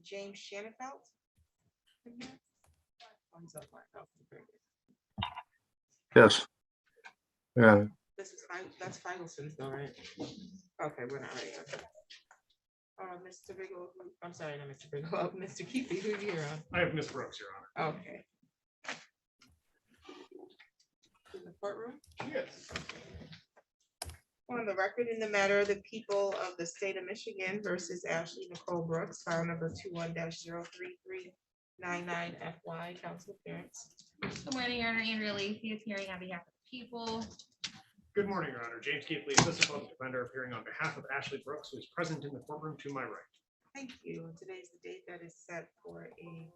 James Shanafelt. Yes. Yeah. That's Feigelson though, right? Okay, we're not ready. Mr. Bigelow, I'm sorry, not Mr. Bigelow, Mr. Keithley, who are you here on? I have Miss Brooks, Your Honor. Okay. In the courtroom? Yes. On the record in the matter of the people of the state of Michigan versus Ashley Nicole Brooks, file number 21-03399 FY, council appearance. Good morning, Your Honor. Andrea Lacey is hearing on behalf of the people. Good morning, Your Honor. James Keithley, Assistant Public Defender, appearing on behalf of Ashley Brooks, who is present in the courtroom to my right. Thank you. And today's the date that is set for a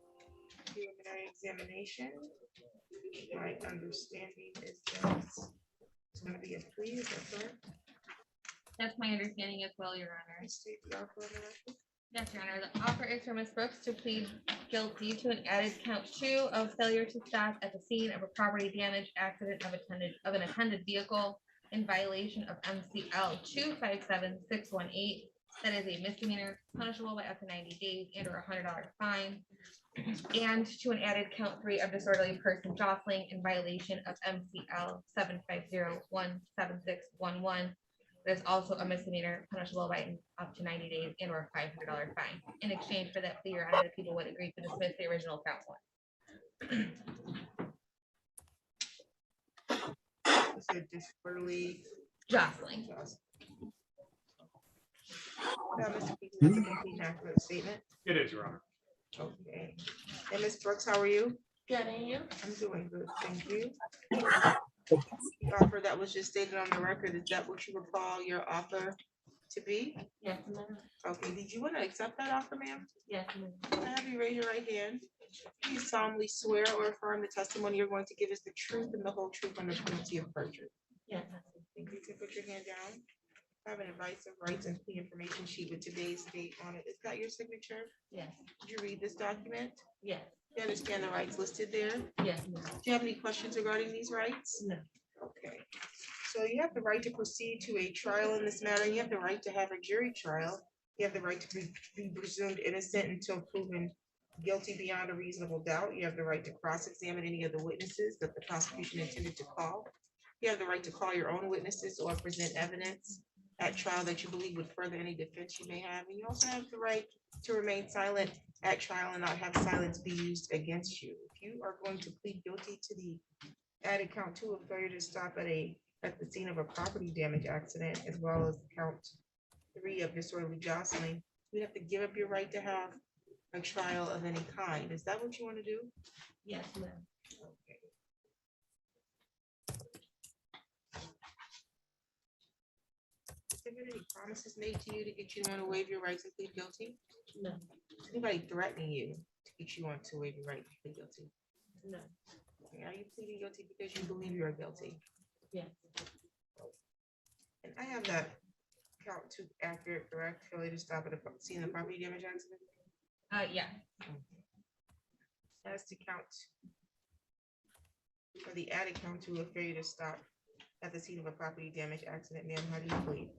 preliminary examination. My understanding is that it's going to be a plea, is that correct? That's my understanding as well, Your Honor. State the offer on the record. Yes, Your Honor. The offer is for Ms. Brooks to plead guilty to an added count 2 of failure to stop at the scene of a property damage accident of an attended vehicle in violation of MCL 257618. That is a misdemeanor punishable by up to 90 days and or $100 fine. And to an added count 3 of disorderly person jostling in violation of MCL 750-17611. There's also a misdemeanor punishable by up to 90 days and or $500 fine. In exchange for that plea, Your Honor, the people would agree to dismiss the original count 1. You said disorderly Jostling. Now, Mr. Keithley, that's a complete and accurate statement. It is, Your Honor. Okay. And Ms. Brooks, how are you? Good, and you? I'm doing good, thank you. The offer that was just stated on the record, is that what you recall your offer to be? Yes, ma'am. Okay, did you want to accept that offer, ma'am? Yes, ma'am. Can I have you raise your right hand? Please solemnly swear or affirm the testimony you're going to give is the truth and the whole truth under penalty of perjury. Yes. Thank you. You can put your hand down. I have an advice of rights and plea information sheet with today's date on it. Is that your signature? Yes. Did you read this document? Yes. You understand the rights listed there? Do Yes, ma'am. you have any questions regarding these rights? No. Okay. So you have the right to proceed to a trial in this matter. You have the right to have a jury trial. You have the right to be presumed innocent until proven guilty beyond a reasonable doubt. You have the right to cross-examine any of the witnesses that the prosecution intended to call. You have the right to call your own witnesses or present evidence at trial that you believe would further any defense you may have. And you also have the right to remain silent at trial and not have silence be used against you. If you are going to plead guilty to the added count 2 of failure to stop at the scene of a property damage accident, as well as count 3 of disorderly jostling, you have to give up your right to have a trial of any kind. Is that what you want to do? Yes, ma'am. Okay. Has there been any promises made to you to get you to want to waive your rights and plead guilty? No. Is anybody threatening you to get you want to waive your right to plead guilty? No. Okay, are you pleading guilty because you believe you are guilty? Yes. And I have that count 2 accurate, correct? Failure to stop at a scene of property damage accident? Yeah. As to count, for the added count 2 of failure to stop at the scene of a property damage accident, ma'am, how do you plead?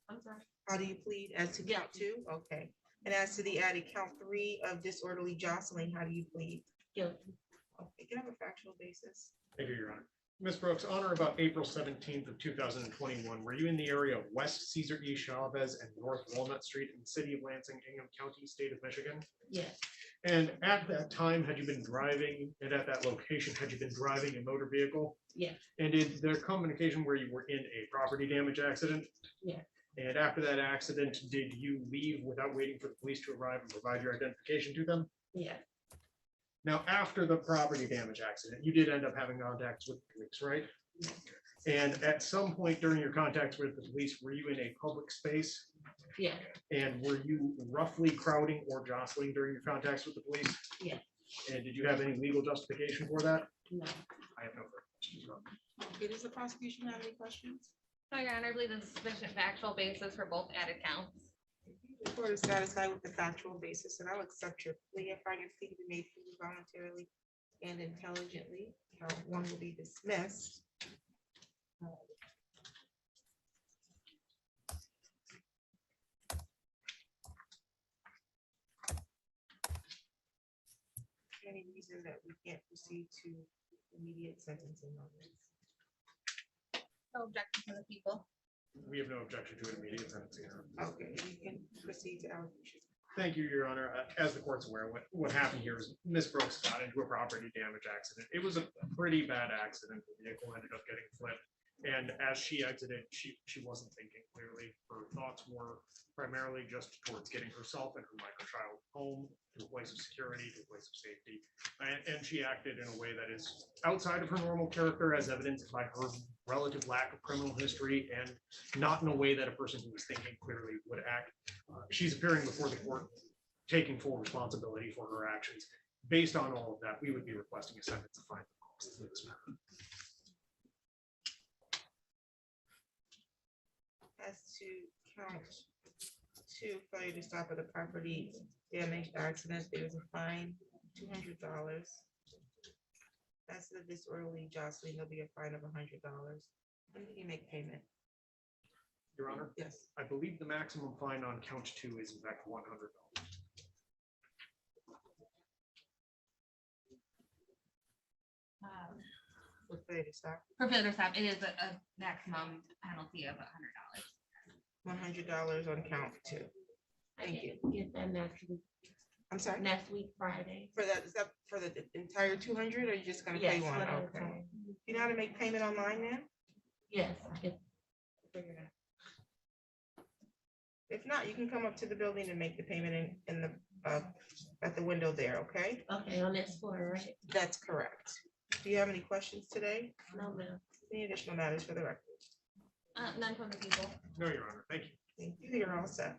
I'm sorry. How do you plead as to count 2? Okay. And as to the added count 3 of disorderly jostling, how do you plead? Guilty. Okay, can I have a factual basis? Thank you, Your Honor. Ms. Brooks, on or about April 17th of 2021, were you in the area of West Cesar E. Chavez and North Walnut Street in the city of Lansing, Ingham County, state of Michigan? Yes. And at that time, had you been driving, and at that location, had you been driving a motor vehicle? Yes. And did there come an occasion where you were in a property damage accident? Yes. And after that accident, did you leave without waiting for the police to arrive and provide your identification to them? Yes. Now, after the property damage accident, you did end up having contacts with the police, right? Yes. And at some point during your contacts with the police, were you in a public space? Yes. And were you roughly crowding or jostling during your contacts with the police? Yes. And did you have any legal justification for that? No. I have no further questions. Okay, does the prosecution have any questions? No, Your Honor, I believe there's sufficient factual basis for both added counts. The court is satisfied with the factual basis, and I'll accept your plea. I find your plea to be made freely, voluntarily, and intelligently. Count 1 will be dismissed. any reason that we can't proceed to immediate sentencing on this? No objection from the people. We have no objection to an immediate sentencing. Okay, we can proceed to allocation. Thank you, Your Honor. As the court's aware, what happened here is Ms. Brooks got into a property damage accident. It was a pretty bad accident. The vehicle ended up getting flipped. And as she exited, she wasn't thinking clearly. Her thoughts were primarily just towards getting herself and her minor child home to a place of security, to a place of safety. And she acted in a way that is outside of her normal character, as evidenced by her relative lack of criminal history, and not in a way that a person who was thinking clearly would act. She's appearing before the court, taking full responsibility for her actions. Based on all of that, we would be requesting a sentence of fine for this matter. As to count 2, failure to stop at a property damage accident, there is a fine, $200. As to the disorderly jostling, there'll be a fine of $100. When can you make payment? Your Honor, Yes. I believe the maximum fine on count 2 is in fact $100. For failure to stop, For failure to stop, it is a maximum penalty of $100. $100 on count 2. Thank you. Get that next week, I'm sorry, next week, Friday. for that, is that for the entire 200, or are you just gonna pay Yes, one? what I was Okay. saying. You know how to make payment online now? Yes, I can figure it out. If not, you can come up to the building and make the payment in the, at the window there, okay? Okay, on this floor, right? That's correct. Do you have any questions today? No, ma'am. Any additional matters for the record? None from the people. No, Your Honor, thank you. Thank you, you're all set.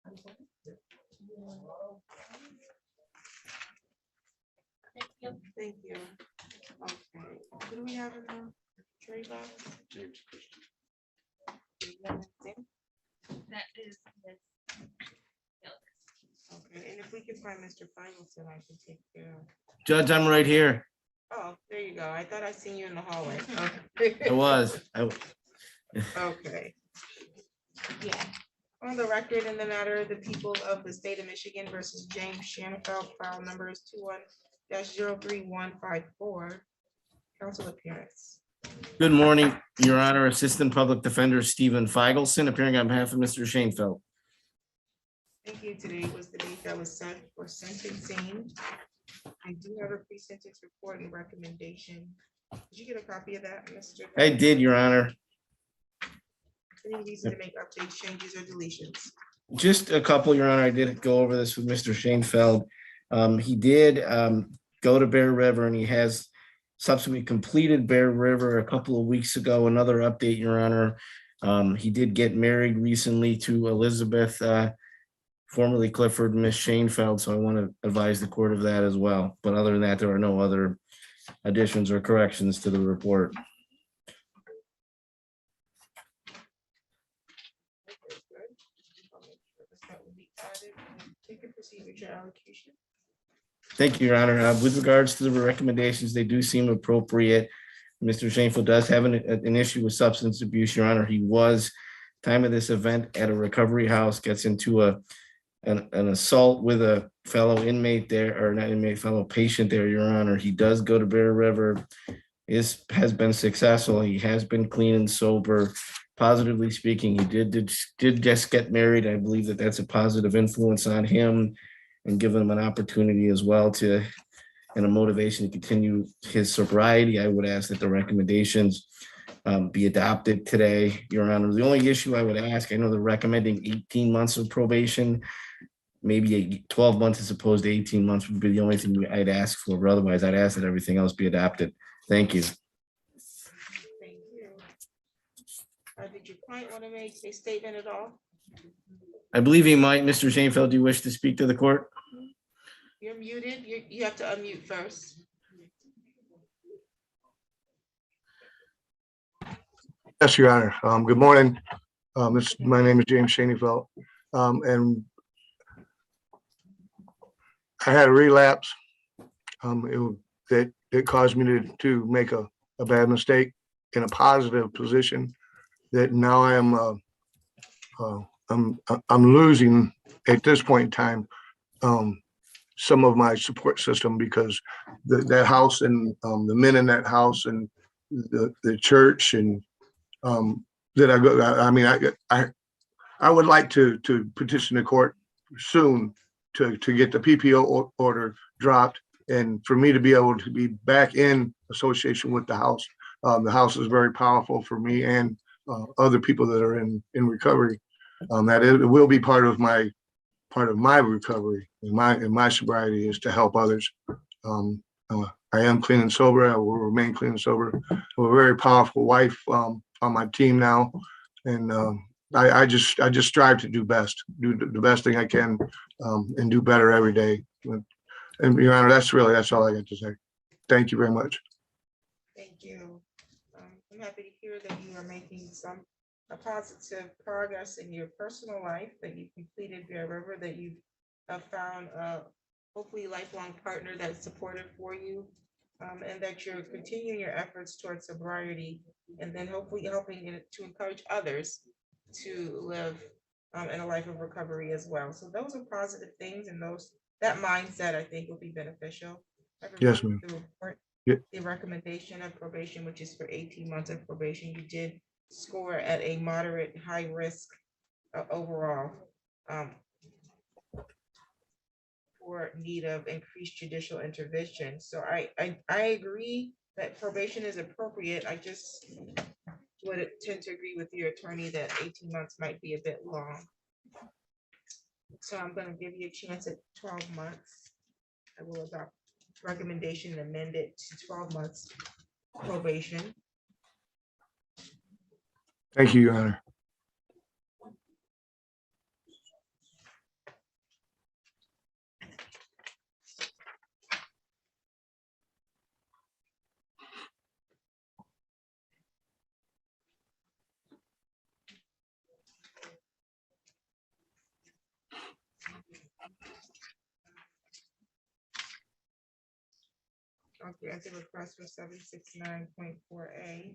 Thank you. Thank you. Okay, who do we have in the trade box? James Christian. Do you have anything? That is Ms. Okay, and if we can find Mr. Feigelson, I can take care of. Judge, I'm right here. Oh, there you go. I thought I seen you in the hallway. I was. Okay. Yeah. On the record in the matter of the people of the state of Michigan versus James Shanafelt, file numbers 21-03154. Council appearance. Good morning, Your Honor. Assistant Public Defender Stephen Feigelson, appearing on behalf of Mr. Shanefield. Thank you. Today was the date that was set for sentencing. I do have a pre-sentence report and recommendation. Did you get a copy of that, Mr.? I did, Your Honor. Any reason to make updates, changes, or deletions? Just a couple, Your Honor. I did go over this with Mr. Shanefeld. He did go to Bear River, and he has subsequently completed Bear River a couple of weeks ago. Another update, Your Honor. He did get married recently to Elizabeth, formerly Clifford, Miss Shanefeld. So I want to advise the court of that as well. But other than that, there are no other additions or corrections to the report. Take and proceed with your allocation. Thank you, Your Honor. With regards to the recommendations, they do seem appropriate. Mr. Shameful does have an issue with substance abuse, Your Honor. He was, time of this event, at a recovery house, gets into an assault with a fellow inmate there, or not inmate, fellow patient there, Your Honor. He does go to Bear River, has been successful. He has been clean and sober. Positively speaking, he did just get married. I believe that that's a positive influence on him and give him an opportunity as well to, and a motivation to continue his sobriety. I would ask that the recommendations be adopted today, Your Honor. The only issue I would ask, I know they're recommending 18 months of probation, maybe 12 months as opposed to 18 months would be the only thing I'd ask for, but otherwise I'd ask that everything else be adopted. Thank you. Thank you. Did your client want to make a statement at all? I believe he might. Mr. Shanefeld, do you wish to speak to the court? You're muted. You have to unmute first. Yes, Your Honor. Good morning. My name is James Shanefeld, and I had a relapse. That caused me to make a bad mistake in a positive position that now I am I'm losing at this point in time some of my support system, because that house and the men in that house and the church and that I go, I mean, I would like to petition the court soon to get the PPO order dropped, and for me to be able to be back in association with the house. The house is very powerful for me and other people that are in recovery. That it will be part of my recovery and my sobriety is to help others. I am clean and sober. I will remain clean and sober. I have a very powerful wife on my team now, and I just strive to do the best thing I can, and do better every day. And Your Honor, that's all I got to say. Thank you very much. Thank you. I'm happy to hear that you are making a positive progress in your personal life, that you completed Bear River, that you have found a hopefully lifelong partner that's supportive for you, and that you're continuing your efforts towards sobriety, and then hopefully helping to encourage others to live in a life of recovery as well. So those are positive things, and that mindset I think will be beneficial. Yes, ma'am. The report, Yeah. the recommendation of probation, which is for 18 months of probation, you did score at a moderate high risk overall, for need of increased judicial intervention. So I agree that probation is appropriate. I just would tend to agree with your attorney that 18 months might be a bit long. So I'm going to give you a chance at 12 months. I will adopt recommendation and amend it to 12 months probation. Thank you, Your Honor. I'll grant the request for 769.4A.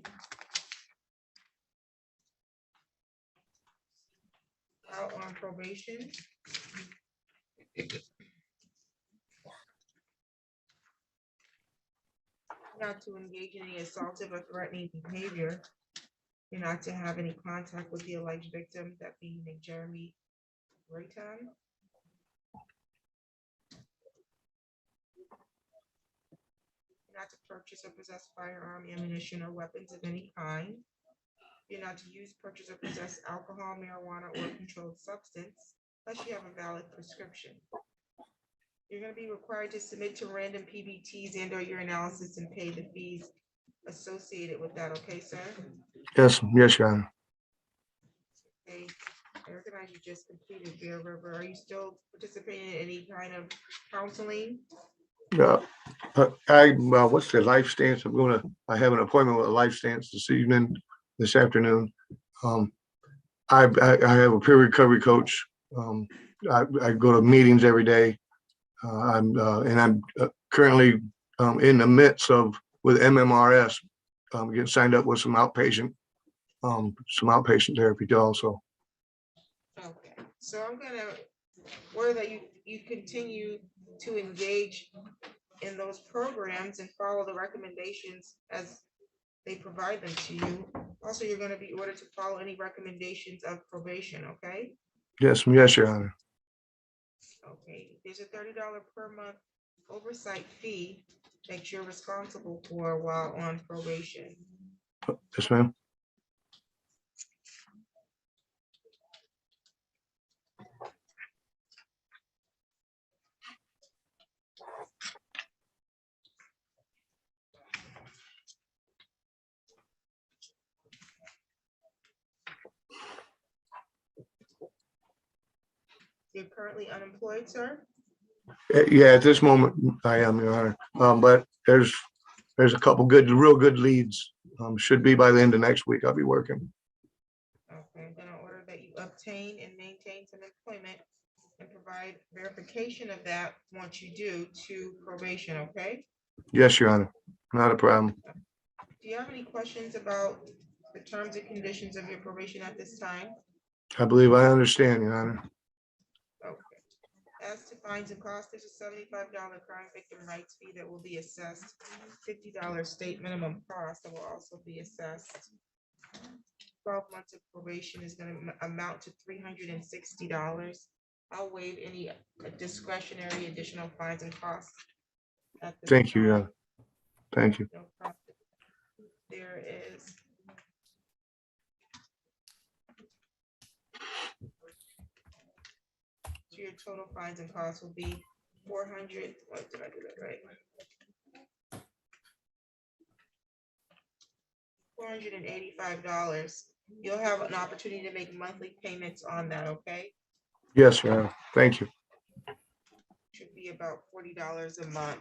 Out on probation. Not to engage in any assaultive or threatening behavior. You're not to have any contact with the alleged victim, that being Jeremy Rayton. Not to purchase or possess firearm, ammunition, or weapons of any kind. You're not to use, purchase, or possess alcohol, marijuana, or controlled substance unless you have a valid prescription. You're going to be required to submit to random PBTs and or your analysis and pay the fees associated with that. Okay, sir? Yes, Your Honor. Okay. I recognize you just completed Bear River. Are you still participating in any kind of counseling? What's the life stance? I have an appointment with a life stance this afternoon. I have a peer recovery coach. I go to meetings every day. I'm currently in the midst of with MMRS, getting signed up with some outpatient therapy also. Okay, so I'm gonna order that you continue to engage in those programs and follow the recommendations as they provide them to you. Also, you're gonna be ordered to follow any recommendations of probation, okay? Yes, Your Honor. Okay, there's a $30 per month oversight fee that you're responsible for while on probation. Yes, ma'am. You're currently unemployed, sir? Yeah, at this moment, I am, Your Honor. But there's a couple real good leads. Should be by the end of next week, I'll be working. Okay, I'm gonna order that you obtain and maintain some employment and provide verification of that once you do to probation, okay? Yes, Your Honor. Not a problem. Do you have any questions about the terms and conditions of your probation at this time? I believe I understand, Your Honor. Okay. As to fines and costs, there's a $75 crime victim rights fee that will be assessed. $50 state minimum cost that will also be assessed. 12 months of probation is gonna amount to $360. I'll waive any discretionary additional fines and costs. at this Thank you, Your time. Honor. Thank you. No problem. There is. So your total fines and costs will be 400, what, did I do that right? $485. You'll have an opportunity to make monthly payments on that, okay? Yes, Your Honor. Thank you. Should be about $40 a month,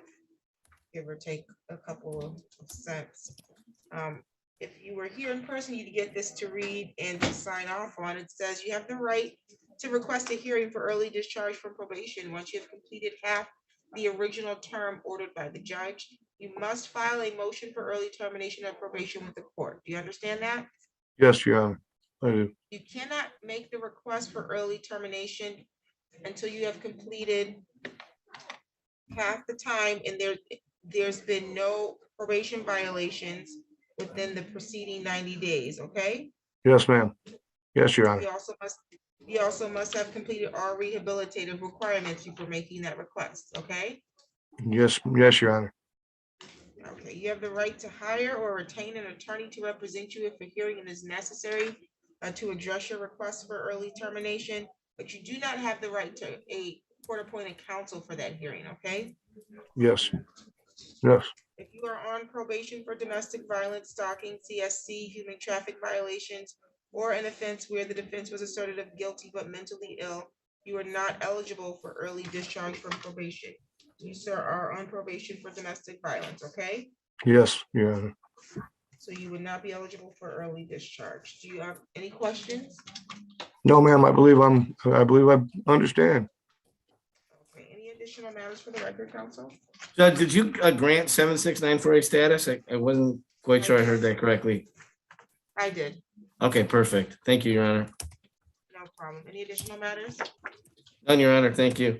give or take a couple of cents. If you were here in person, you'd get this to read and to sign off on. It says you have the right to request a hearing for early discharge from probation once you have completed half the original term ordered by the judge. You must file a motion for early termination of probation with the court. Do you understand that? Yes, Your Honor. I do. You cannot make the request for early termination until you have completed half the time and there's been no probation violations within the preceding 90 days, okay? Yes, ma'am. Yes, Your Honor. You also must have completed all rehabilitative requirements for making that request, okay? Yes, yes, Your Honor. Okay, you have the right to hire or retain an attorney to represent you if a hearing is necessary to address your request for early termination, but you do not have the right to a court-appointed counsel for that hearing, okay? Yes. Yes. If you are on probation for domestic violence, stalking, CSC, human traffic violations, or an offense where the defense was asserted of guilty but mentally ill, you are not eligible for early discharge from probation. You, sir, are on probation for domestic violence, okay? Yes, Your Honor. So you would not be eligible for early discharge. Do you have any questions? No, ma'am, I believe I understand. Okay, any additional matters for the record, counsel? Judge, did you grant 76948 status? I wasn't quite sure I heard that correctly. I did, Okay, perfect. Thank you, Your Honor. no problem. Any additional matters? None, Your Honor. Thank you.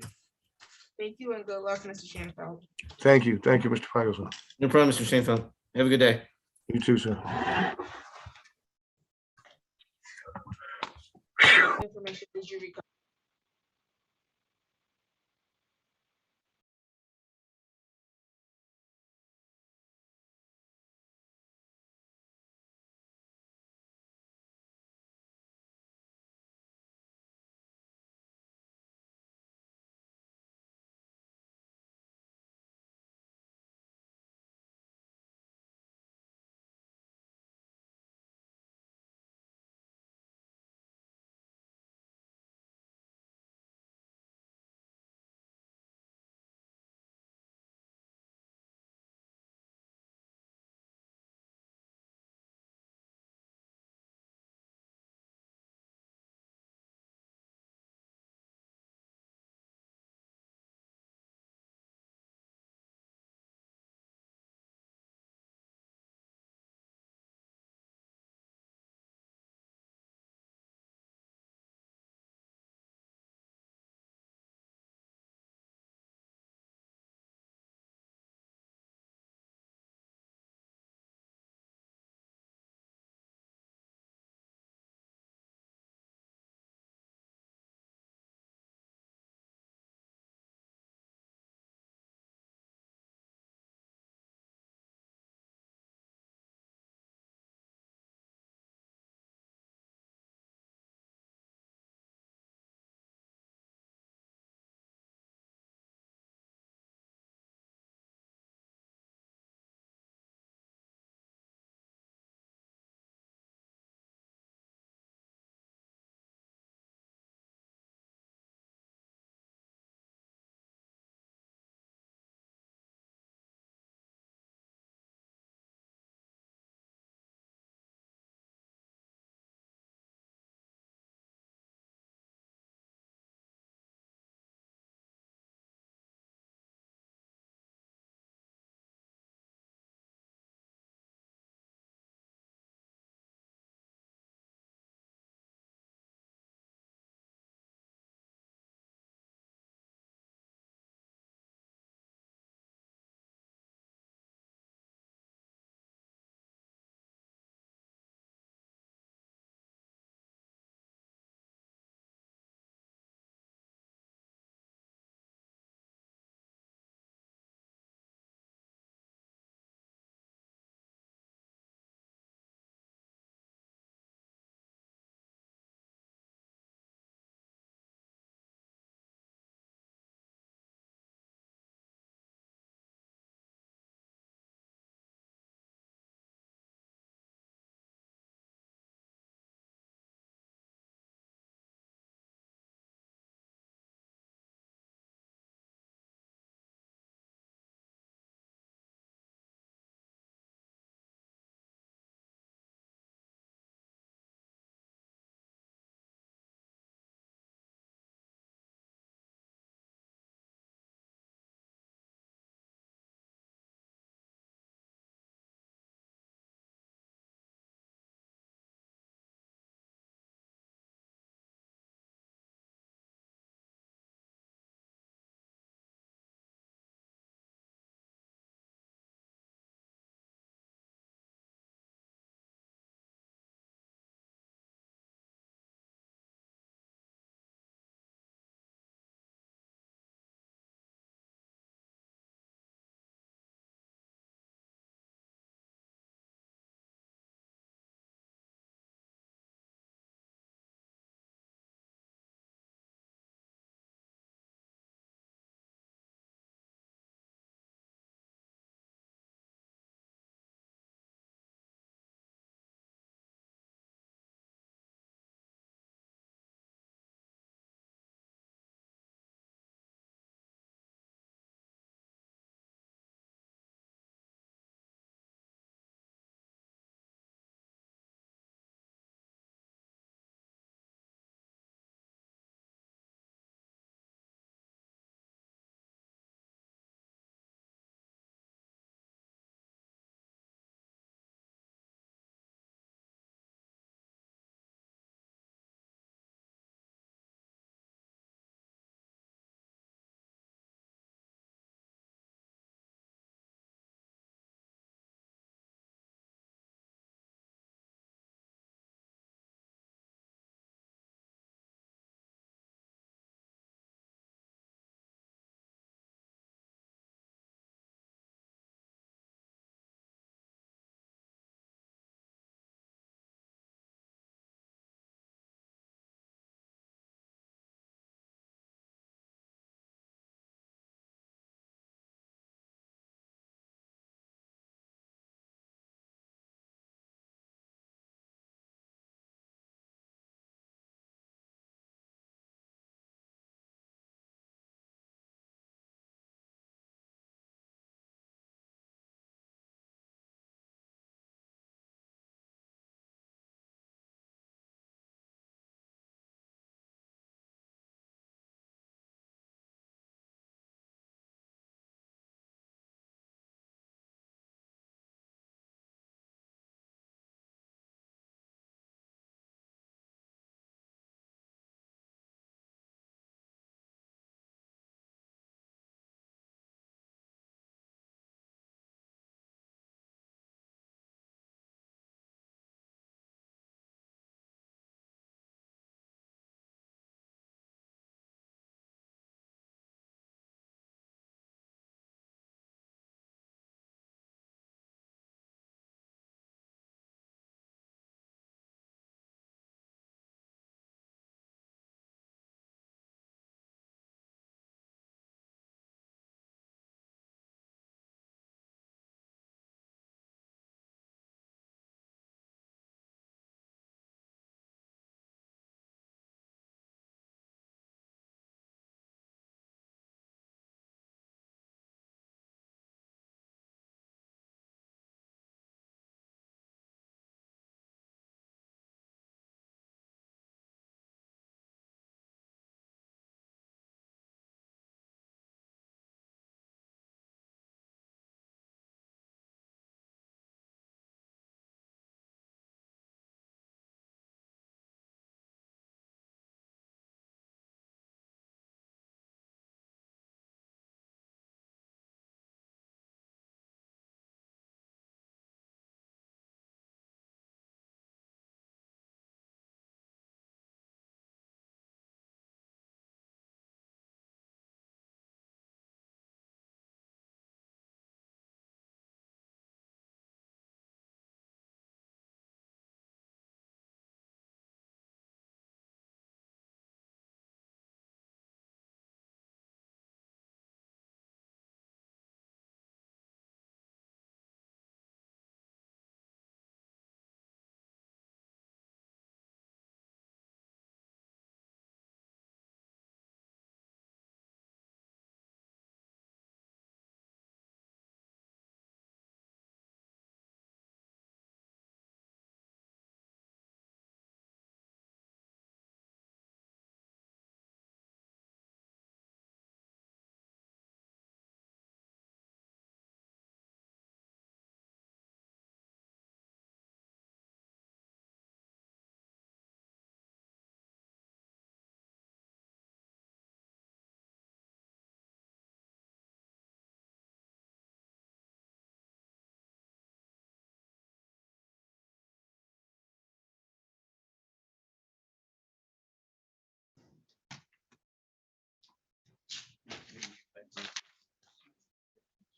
Thank you and good luck, Mr. Shanfeld. Thank you. Thank you, Mr. Ferguson. No problem, Mr. Shanefield. Have a good day. You too, sir. Information is you request.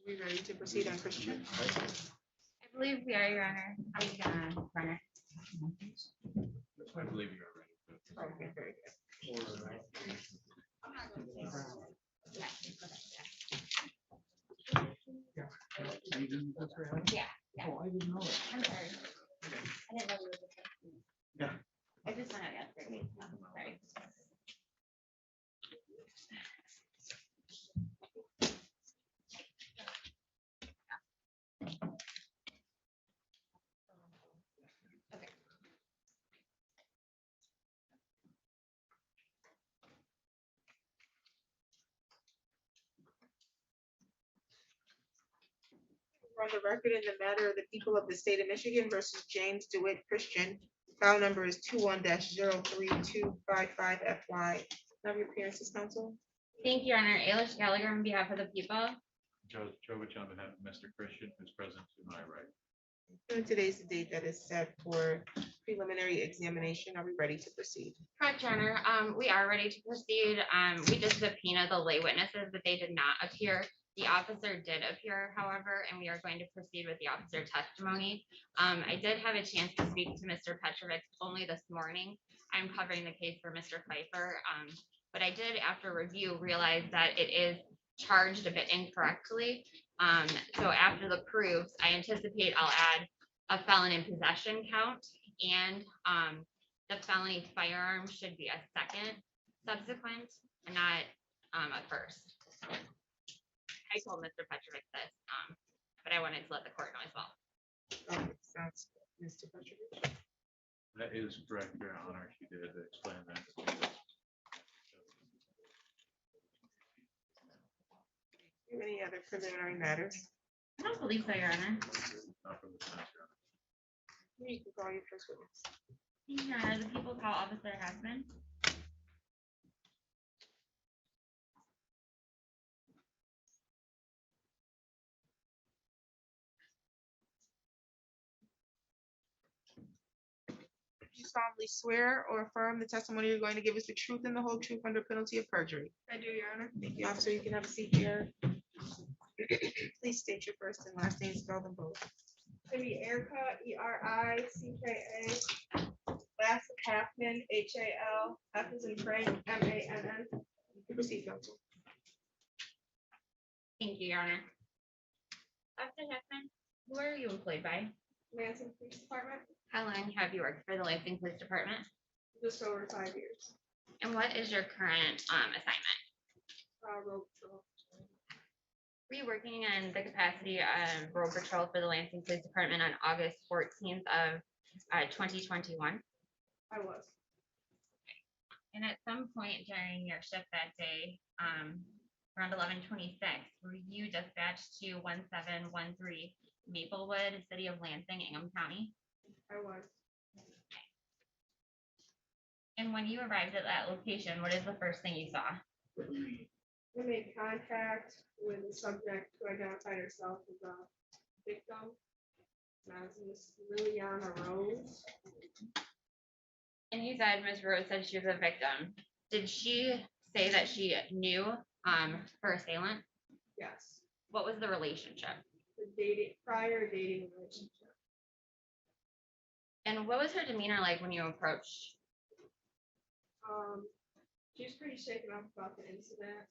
We ready to proceed on Christian? I believe we are, Your Honor. Are you gonna run it? I believe you are ready. Okay, very good. Yeah. Oh, I didn't know it. I'm sorry. I didn't know we were. Yeah. I just went out yesterday. Sorry. On the record in the matter of the people of the state of Michigan versus James DeWitt Christian. File number is 21-032555FY. Have your appearances, counsel. Thank you, Your Honor. Ailish Gallagher on behalf of the people. Joe Chovich on behalf of Mr. Christian, who's present to my right. And today's the date that is set for preliminary examination. Are we ready to proceed? Correct, Your Honor. We are ready to proceed. We did subpoena the lay witnesses, but they did not appear. The officer did appear, however, and we are going to proceed with the officer testimony. I did have a chance to speak to Mr. Petrovic only this morning. I'm covering the case for Mr. Pfeiffer. But I did, after review, realize that it is charged a bit incorrectly. So after the proofs, I anticipate I'll add a felon in possession count, and the felony firearm should be a second subsequent and not a first. I told Mr. Petrovic this, but I wanted to let the court know as well. Okay, sounds good. Mr. Petrovich. That is correct, Your Honor. She did explain that. Any other preliminary matters? I don't believe so, Your Honor. Not from the sense, Your Honor. You can call your first witness. Your Honor, the people call Officer Hassman. You solemnly swear or affirm the testimony you're going to give us the truth and the whole truth under penalty of perjury. I do, Your Honor. Thank you, officer. You can have a seat here. Please state your first and last name, spell them both. Gonna be Erica, ERICKA. Last is Halfman, HAL. F is in Frank, MANN. You proceed, counsel. Thank you, Your Honor. Officer Hassman, who are you employed by? Lansing Police Department, How long have you worked for the Lansing Police Department? just over 5 years. And what is your current assignment? Road patrol. Were you working in the capacity of road patrol for the Lansing Police Department on August 14th of 2021? I was. And at some point during your shift that day, around 11:26, were you dispatched to 1713 Maplewood, City of Lansing, Ingham County? I was. And when you arrived at that location, what is the first thing you saw? We made contact with the subject who identified herself as a victim. And I was in this Liliana Rose. And you said Ms. Rose said she was a victim. Did she say that she knew her assailant? Yes. What was the relationship? The prior dating relationship. And what was her demeanor like when you approached? She was pretty shaken up about the incident.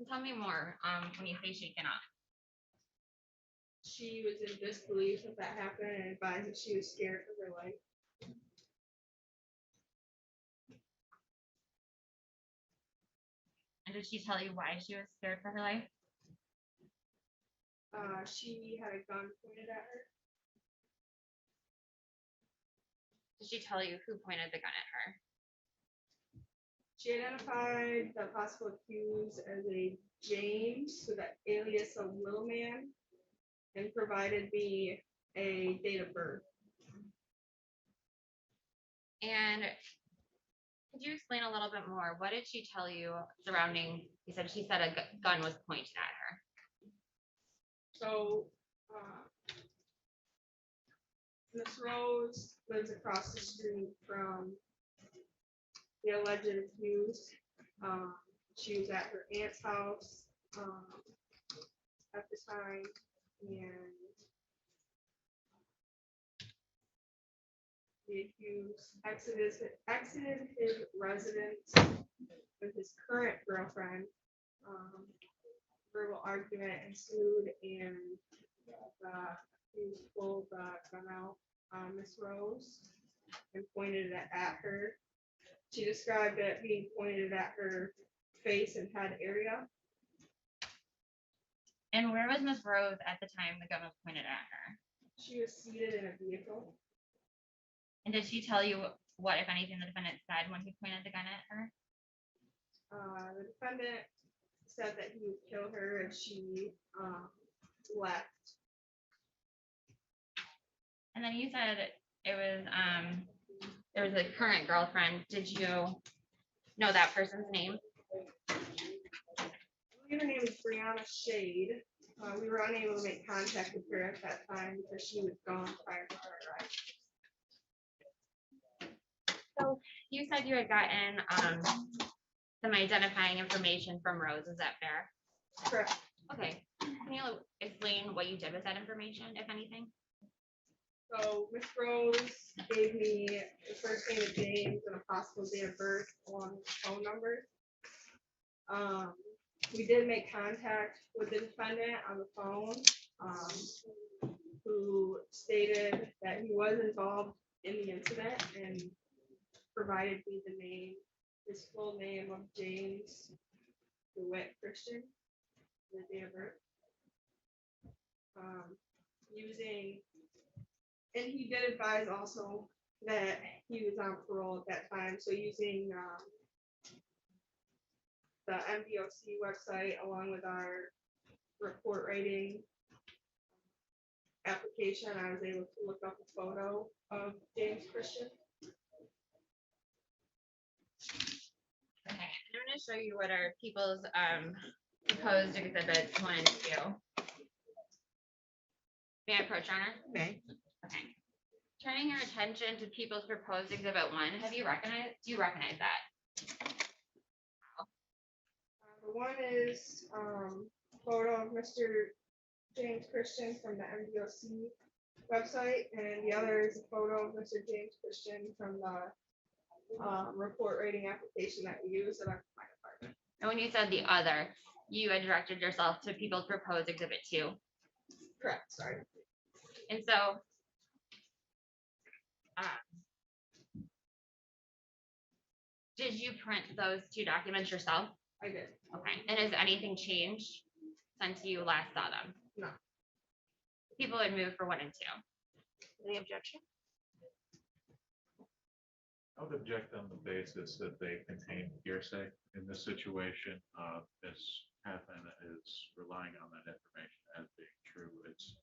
Tell me more when you say shaken up. She was in disbelief that that happened and advised that she was scared for her life. And did she tell you why she was scared for her life? She had a gun pointed at her. Did she tell you who pointed the gun at her? She identified the possible accused as a James with that alias of Little Man and provided me a date of birth. And could you explain a little bit more? What did she tell you surrounding, you said she said a gun was pointed at her. So, Miss Rose lives across the street from the alleged accused. She was at her aunt's house at the time, and the accused exited his residence with his current girlfriend. Verbal argument ensued, and he pulled the gun out on Miss Rose and pointed it at her. She described it being pointed at her face and head area. And where was Miss Rose at the time the gun was pointed at her? She was seated in a vehicle. And did she tell you what, if anything, the defendant said when he pointed the gun at her? The defendant said that he would kill her if she left. And then you said it was there was a current girlfriend. Did you know that person's name? I believe her name is Brianna Shade. We were unable to make contact with her at that time because she was gone prior to our arrival. So you said you had gotten some identifying information from Rose. Is that fair? Correct. Okay. Can you explain what you did with that information, if anything? So Miss Rose gave me the first name of James and a possible date of birth along with phone numbers. We did make contact with the defendant on the phone, who stated that he was involved in the incident and provided me the name, his full name of James DeWitt Christian, the date of birth. And he did advise also that he was on parole at that time, so using the MDOC website along with our report writing application, I was able to look up a photo of James Christian. Okay, I'm going to show you what our people's proposed exhibits 1 and 2. May I approach, Your Honor? Okay. Okay. Turning your attention to people's proposed exhibit 1, do you recognize that? The one is photo of Mr. James Christian from the MDOC website, and the other is a photo of Mr. James Christian from the report rating application that we use at our fire department. And when you said the other, you had directed yourself to people's proposed exhibit 2. Correct, sorry. And so did you print those 2 documents yourself? I did. Okay, and has anything changed since you last saw them? No. People had moved for 1 and 2. Any objection? I would object on the basis that they contain hearsay in this situation. Ms. Haffman is relying on that information as being true. It's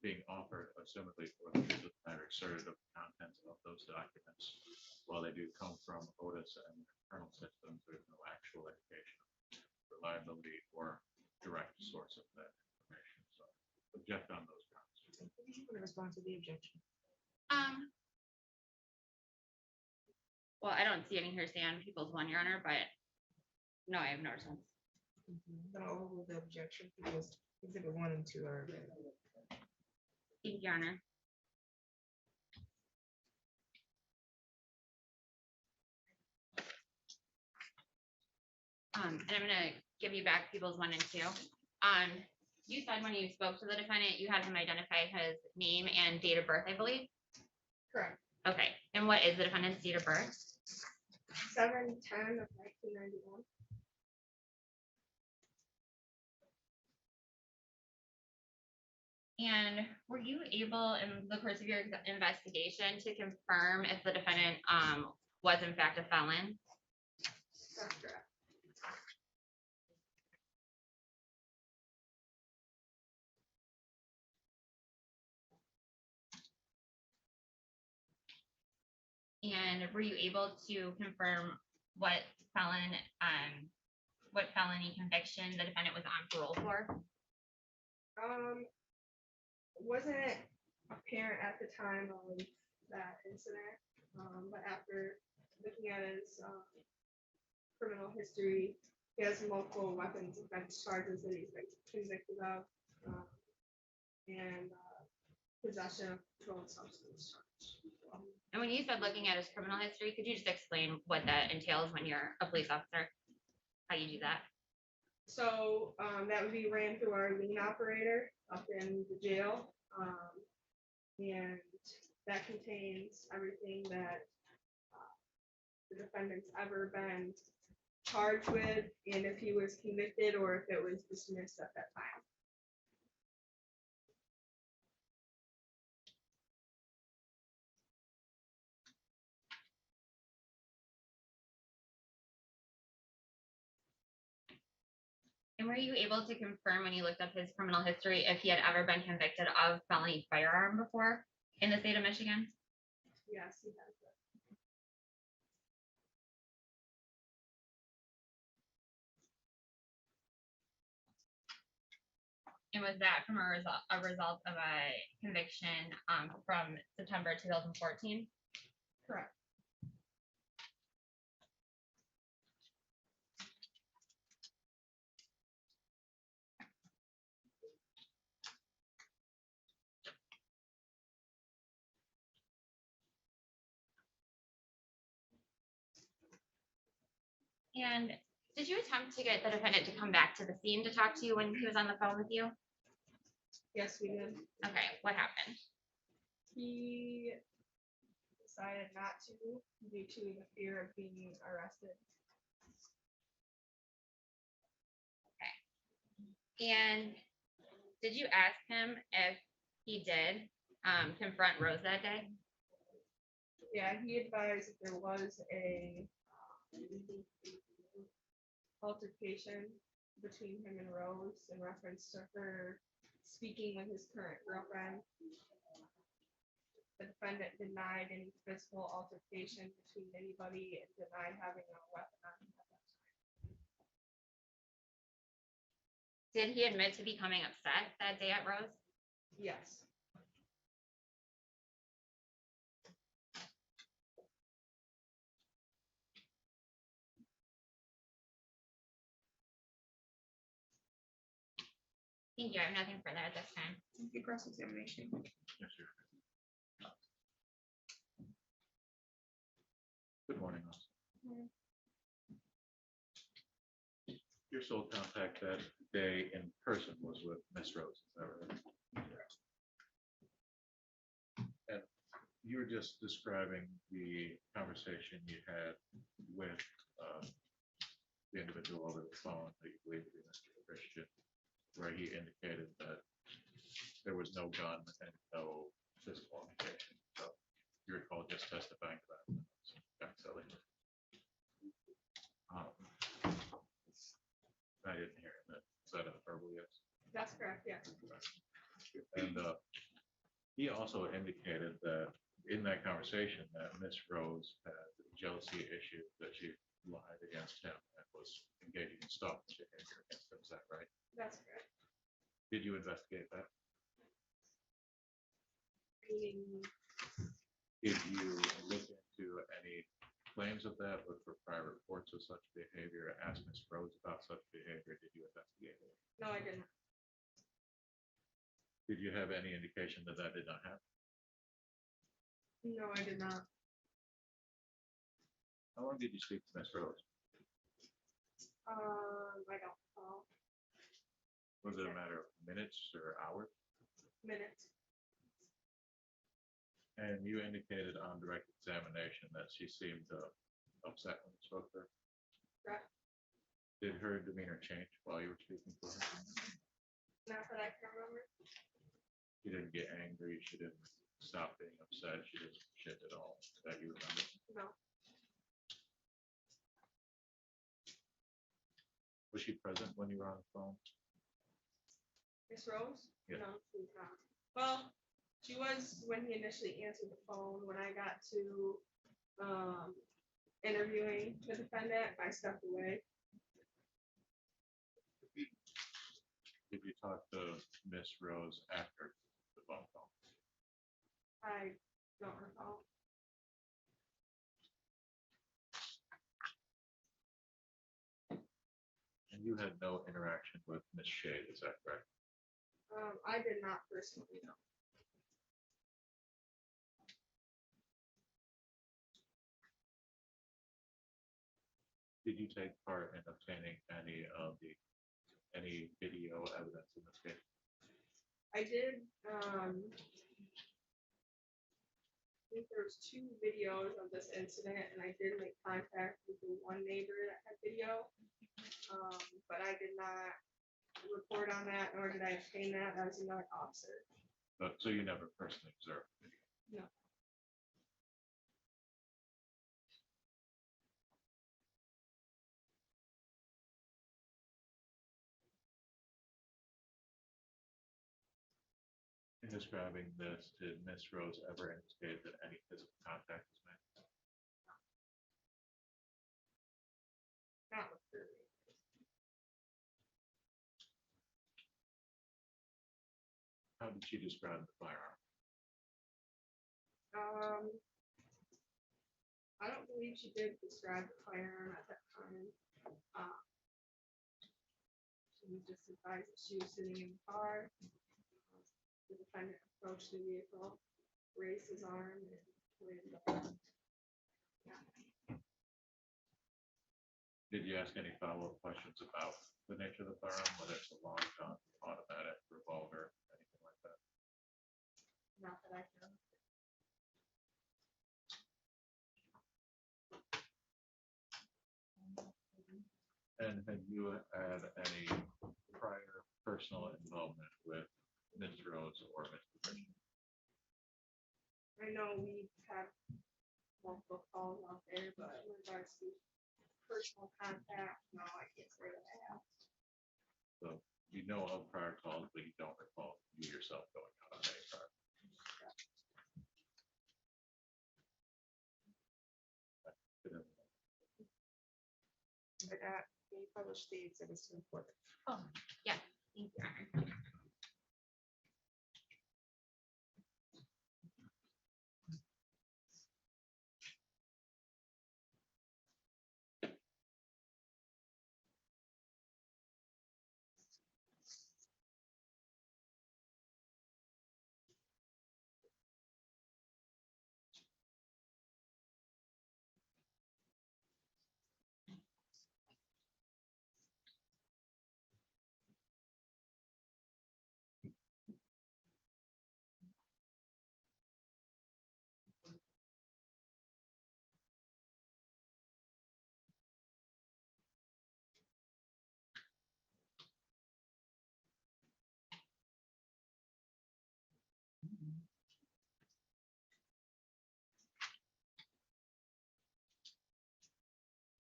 being offered assumedly for the truth of the matter asserted of the contents of those documents. While they do come from Otis and internal systems, there's no actual indication of reliability or direct source of that information. So object on those grounds. Did you want to respond to the objection? Well, I don't see any hearsay on people's 1, Your Honor, but no, I have no response. I'm gonna overrule the objection because exhibit 1 and 2 are available. Thank you, Your Honor. And I'm gonna give you back people's 1 and 2. You said when you spoke to the defendant, you had him identify his name and date of birth, I believe. Correct. Okay, and what is the defendant's date of birth? 7/10 of 1991. And were you able, in the course of your investigation, to confirm if the defendant was in fact a felon? That's correct. And were you able to confirm what felony conviction the defendant was on parole for? Wasn't apparent at the time of that incident, but after looking at his criminal history, He has multiple weapons offense charges that he's been convicted of. And possession of controlled substance charge. And when you said looking at his criminal history, could you just explain what that entails when you're a police officer? How you do that? So that would be ran through our lien operator up in the jail. And that contains everything that the defendant's ever been charged with, and if he was convicted or if it was dismissed at that time. And were you able to confirm when you looked up his criminal history if he had ever been convicted of felony firearm before in the state of Michigan? Yes, he has that. And was that from a result of a conviction from September 2014? Correct. And did you attempt to get the defendant to come back to the scene to talk to you when he was on the phone with you? Yes, we did. Okay, what happened? He decided not to due to the fear of being arrested. And did you ask him if he did confront Rose that day? Yeah, he advised that there was a altercation between him and Rose in reference to her speaking with his current girlfriend. The defendant denied any physical altercation between anybody and denied having a weapon on him at that time. Did he admit to becoming upset that day at Rose? Yes. Thank you. I have nothing further at this time. The cross-examination. Yes, sir. Good morning, Austin. Your sole contact that day in person was with Miss Rose, is that right? And you were just describing the conversation you had with the individual over the phone that you believe to be Mr. Christian, where he indicated that there was no gun and no physical altercation. So you recall just testifying to that. That's silly. I didn't hear that. Is that a verbal yes? That's correct, yes. And he also indicated that in that conversation that Miss Rose had jealousy issues, that she lied against him and was engaging in stalking behavior against him. Is that right? That's correct. Did you investigate that? Meaning, Did you look into any claims of that, look for prior reports of such behavior, ask Miss Rose about such behavior? Did you investigate it? no, I didn't. Did you have any indication that that did not happen? No, I did not. How long did you speak to Miss Rose? I don't know. Was it a matter of minutes or hours? Minutes. And you indicated on direct examination that she seemed upset when you spoke to her. Correct. Did her demeanor change while you were speaking to her? Not that I can remember. She didn't get angry. She didn't stop being upset. She didn't shit at all that you remember. No. Was she present when you were on the phone? Miss Rose? Yeah. No, she's not. Well, she was when he initially answered the phone. When I got to interviewing the defendant, I stepped away. Did you talk to Miss Rose after the phone call? I don't recall. you had no interaction with Ms. Shade, is that correct? I did not personally know. Did you take part in obtaining any video evidence in this case? I did, I think there was 2 videos of this incident, and I did make contact with the one neighbor that had video. But I did not report on that, nor did I obtain that as another officer. But, so you never personally observed the video? No. In describing this, did Ms. Rose ever indicate that any physical contact was made? Not with her. How did she describe the firearm? I don't believe she did describe the firearm at that time. She was just advised that she was sitting in the car. The defendant approached the vehicle, raised his arm, and pointed the gun. Did you ask any follow-up questions about the nature of the firearm, whether it's a long gun, automatic, revolver, anything like that? Not that I know. And have you had any prior personal involvement with Ms. Rose or Mr. Christian? I know we've had multiple calls out there, but in regards to personal contact, no, I can't say that I have. So you know of prior calls, but you don't recall you yourself going out on any prior. But can you publish the exhibits to the court? Yeah, thank you, Your Honor.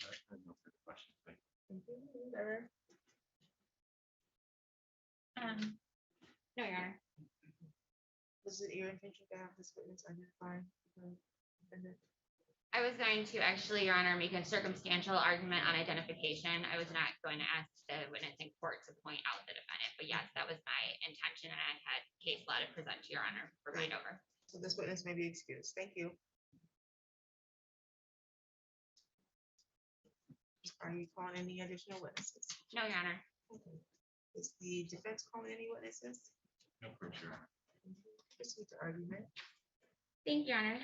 I have no further questions. Thank you. Sarah? No, Your Honor. Was it your intention to have this witness identify the defendant? I was going to actually, Your Honor, make a circumstantial argument on identification. I was not going to ask the witness in court to point out the defendant, but yes, that was my intention, and I had case law to present to Your Honor for read over. So this witness may be excused. Thank you. Are you calling any additional witnesses? No, Your Honor. Is the defense calling any witnesses? No, for sure. Proceed to argument. Thank you, Your Honor.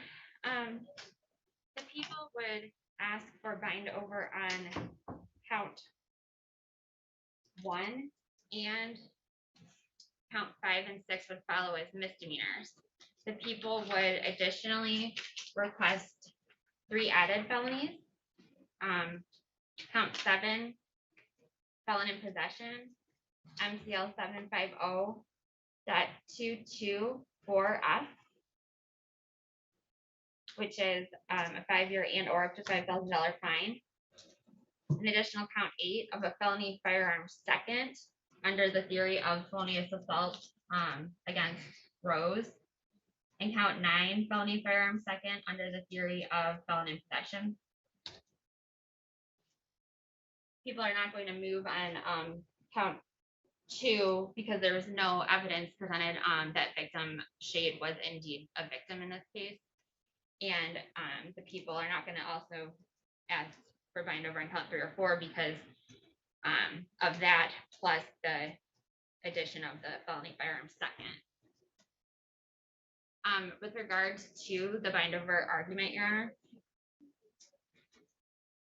The people would ask for bind over on count 1, and count 5 and 6 would follow as misdemeanors. The people would additionally request 3 added felonies. Count 7, felon in possession, MCL 750.224F, which is a 5-year and or up to $5,000 fine. An additional count 8 of a felony firearm second under the theory of felonious assault against Rose. And count 9 felony firearm second under the theory of felon in possession. People are not going to move on count 2 because there was no evidence presented that victim Shade was indeed a victim in this case. And the people are not going to also ask for bind over on count 3 or 4 because of that plus the addition of the felony firearm second. With regards to the bind over argument, Your Honor,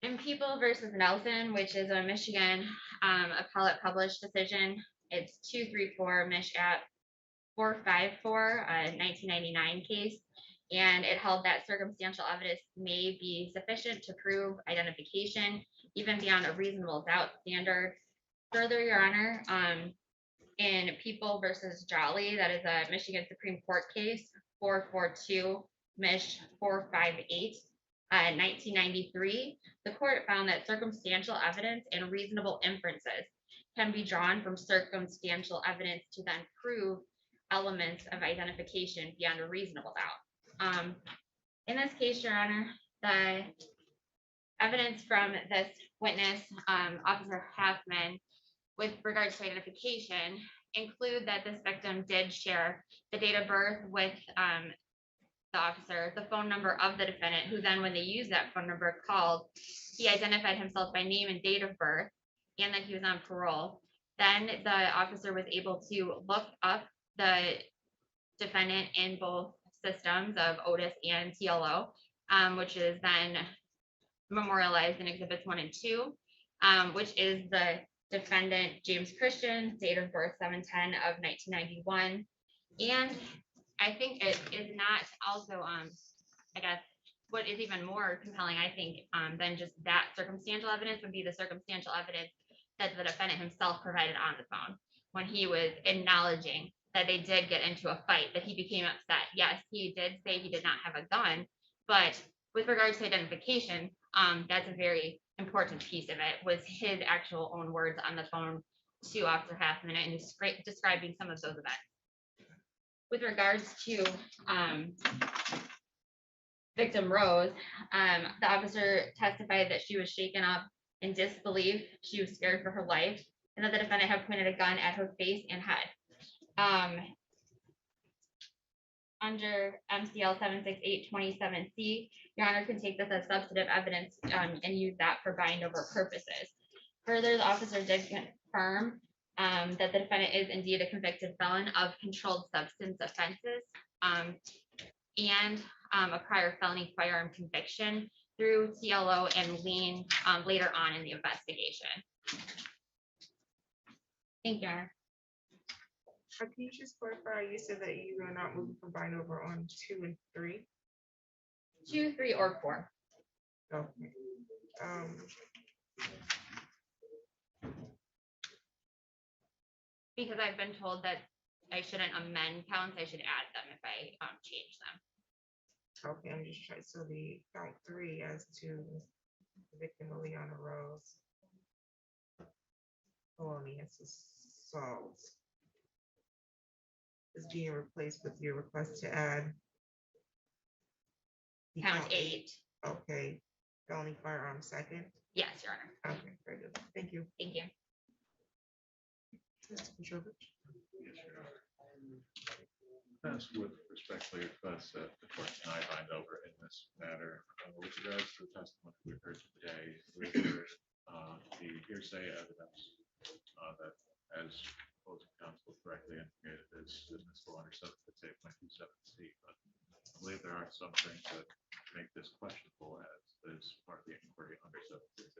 in People versus Nelson, which is a Michigan appellate published decision, it's 234 Mich. App 454, a 1999 case, and it held that circumstantial evidence may be sufficient to prove identification, even beyond a reasonable doubt standard. Further, Your Honor, in People versus Jolly, that is a Michigan Supreme Court case, 442 Mich. 458, 1993, the court found that circumstantial evidence and reasonable inferences can be drawn from circumstantial evidence to then prove elements of identification beyond a reasonable doubt. In this case, Your Honor, the evidence from this witness, Officer Halfman, with regards to identification, include that this victim did share the date of birth with the officer, the phone number of the defendant, who then, when they used that phone number, called, he identified himself by name and date of birth, and that he was on parole. Then the officer was able to look up the defendant in both systems of Otis and TLO, which is then memorialized in Exhibits 1 and 2, which is the defendant, James Kristen, date of birth 7/10 of 1991. And I think it is not also, I guess, what is even more compelling, I think, than just that circumstantial evidence would be the circumstantial evidence that the defendant himself provided on the phone when he was acknowledging that they did get into a fight, that he became upset. Yes, he did say he did not have a gun, but with regards to identification, that's a very important piece of it, was his actual own words on the phone to Officer Halfman and describing some of those events. With regards to victim Rose, the officer testified that she was shaken up in disbelief, she was scared for her life, and that the defendant had pointed a gun at her face and head. Under MCL 76827C, Your Honor can take this as substantive evidence and use that for bind over purposes. Further, the officer did confirm that the defendant is indeed a convicted felon of controlled substance offenses and a prior felony firearm conviction through TLO and lien later on in the investigation. Thank you, Your Honor. Can you just clarify, you said that you are not moving for bind over on 2 and 3? 2, 3, or 4. Okay. Because I've been told that I shouldn't amend counts, I should add them if I change them. Okay, I'm just trying, so the count 3 as to the victim Liliana Rose. Felonious assault is being replaced with your request to add the Count 8. Okay, felony firearm second. Yes, Your Honor. Okay, very good. Thank you. Thank you. Mr. Petrovich. That's with respectfully request that the court deny bind over in this matter. With regards to the testimony we heard today, we heard the hearsay evidence that, as opposing counsel correctly indicated, is admissible under 768.27C. But I believe there are some things that make this questionable as part of the inquiry under 768.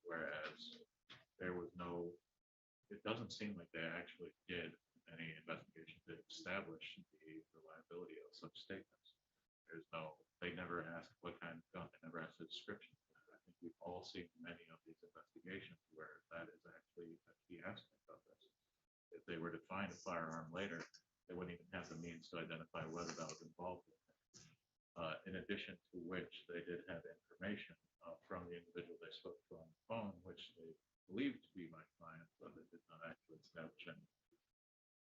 Whereas there was no, it doesn't seem like they actually did any investigation to establish the reliability of such statements. There's no, they never asked what kind of gun, they never asked the description. I think we've all seen many of these investigations where that is actually a key aspect of this. If they were to find a firearm later, they wouldn't even have the means to identify whether that was involved in it. In addition to which, they did have information from the individual they spoke to on the phone, which they believed to be my client, but they did not actually establish any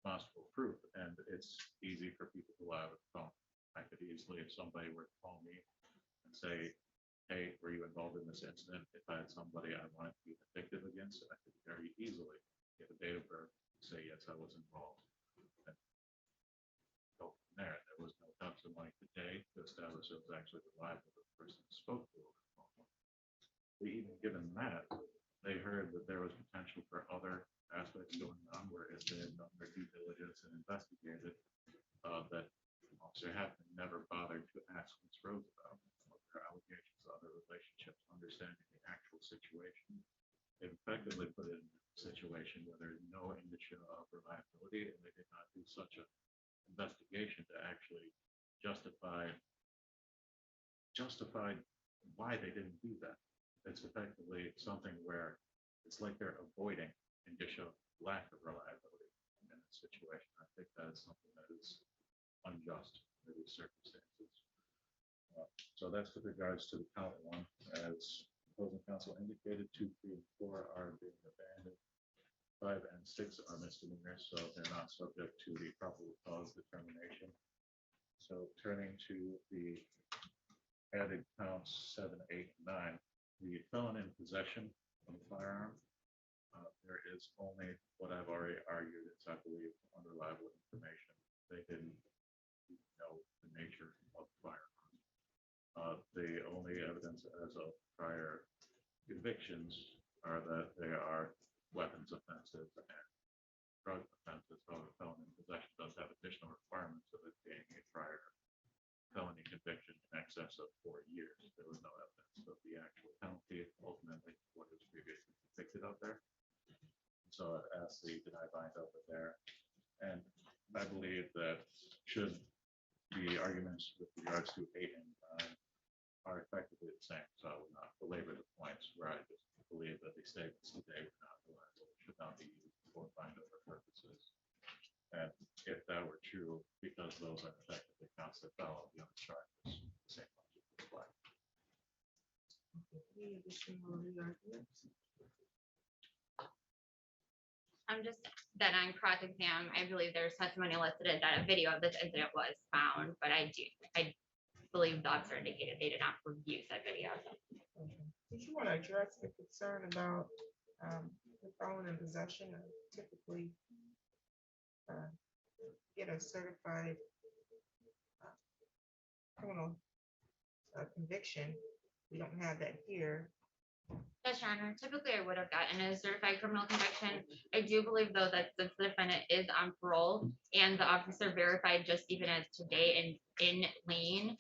possible proof. And it's easy for people to lie with the phone. I could easily, if somebody were to call me and say, hey, were you involved in this incident? If I had somebody I wanted to be vindictive against, I could very easily get a date of birth, say, yes, I was involved. And go from there. There was no testimony today to establish it was actually reliable that the person spoke to over the phone. But even given that, they heard that there was potential for other aspects going on where if they had done their due diligence and investigated, that Officer Hackman never bothered to ask Ms. Rose about what her allegations of other relationships, understanding the actual situation. They effectively put it in a situation where there's no indicia of reliability, and they did not do such an investigation to actually justify why they didn't do that. It's effectively something where it's like they're avoiding indicia of lack of reliability in this situation. I think that is something that is unjust under these circumstances. So that's with regards to the count one, as opposing counsel indicated, 2, 3, and 4 are being abandoned. 5 and 6 are misdemeanors, so they're not subject to the probable cause determination. So turning to the added counts 7, 8, and 9, the felon in possession of a firearm, there is only what I've already argued. It's, I believe, unreliable information. They didn't know the nature of the firearm. The only evidence as of prior convictions are that they are weapons offenses and drug offenses. However, felon in possession does have additional requirements of it being a prior felony conviction in excess of 4 years. There was no evidence of the actual penalty, ultimately what was previously convicted of there. So I've asked the deny bind over there. And I believe that should the arguments with regards to 8 and 9 are effectively the same, so I will not belabor the points where I just believe that the statements today were not reliable, should not be used for bind over purposes. And if that were true, because those are effectively counts that follow the other charges, the same logic would apply. Any additional arguments? I'm just that on cross exam, I believe there's testimony elicited that a video of this incident was found, but I believe the officer indicated they did not review said video. Did you want to address the concern about the felon in possession? Typically get a certified criminal conviction. We don't have that here. Yes, Your Honor. Typically, I would have gotten a certified criminal conviction. I do believe, though, that since the defendant is on parole and the officer verified just even as today in Lane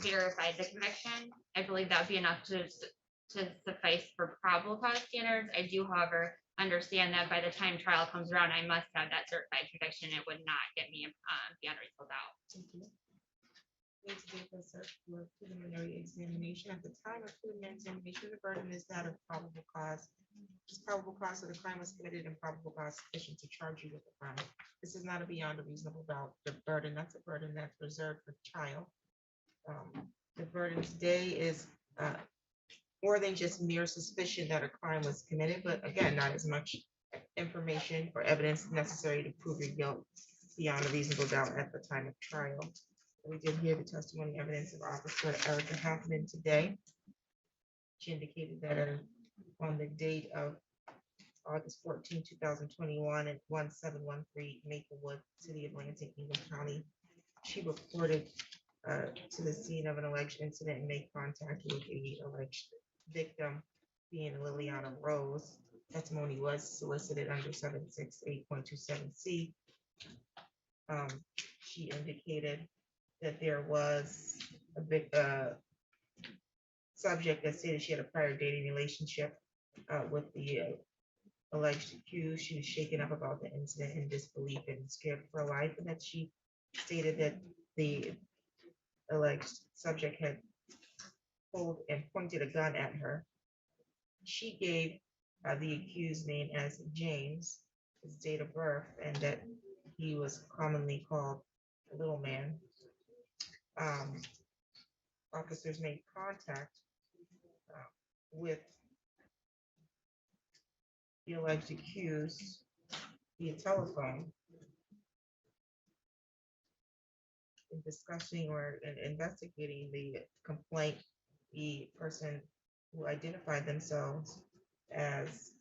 verified the conviction, I believe that would be enough to suffice for probable cause standards. I do, however, understand that by the time trial comes around, I must have that certified conviction. It would not get me beyond reasonable doubt. Thank you. Need to give a search for preliminary examination. At the time of preliminary examination, the burden is that of probable cause. Just probable cause of the crime was committed and probable cause sufficient to charge you with the crime. This is not a beyond a reasonable doubt. The burden, that's a burden that's reserved for trial. The burden today is more than just mere suspicion that a crime was committed, but again, not as much information or evidence necessary to prove your guilt beyond a reasonable doubt at the time of trial. We did hear the testimony evidence of Officer Erica Hackman today. She indicated that on the date of August 14, 2021 at 1713 Maplewood, City of Lansing, Ingham County, she reported to the scene of an alleged incident and made contact with the alleged victim, being Liliana Rose. Testimony was solicited under 768.27C. She indicated that there was a big subject that stated she had a prior dating relationship with the alleged accused. She was shaken up about the incident in disbelief and scared for her life, and that she stated that the alleged subject had pulled and pointed a gun at her. She gave the accused name as James, his date of birth, and that he was commonly called a little man. Officers made contact with the alleged accused via telephone in discussing or in investigating the complaint. The person who identified themselves as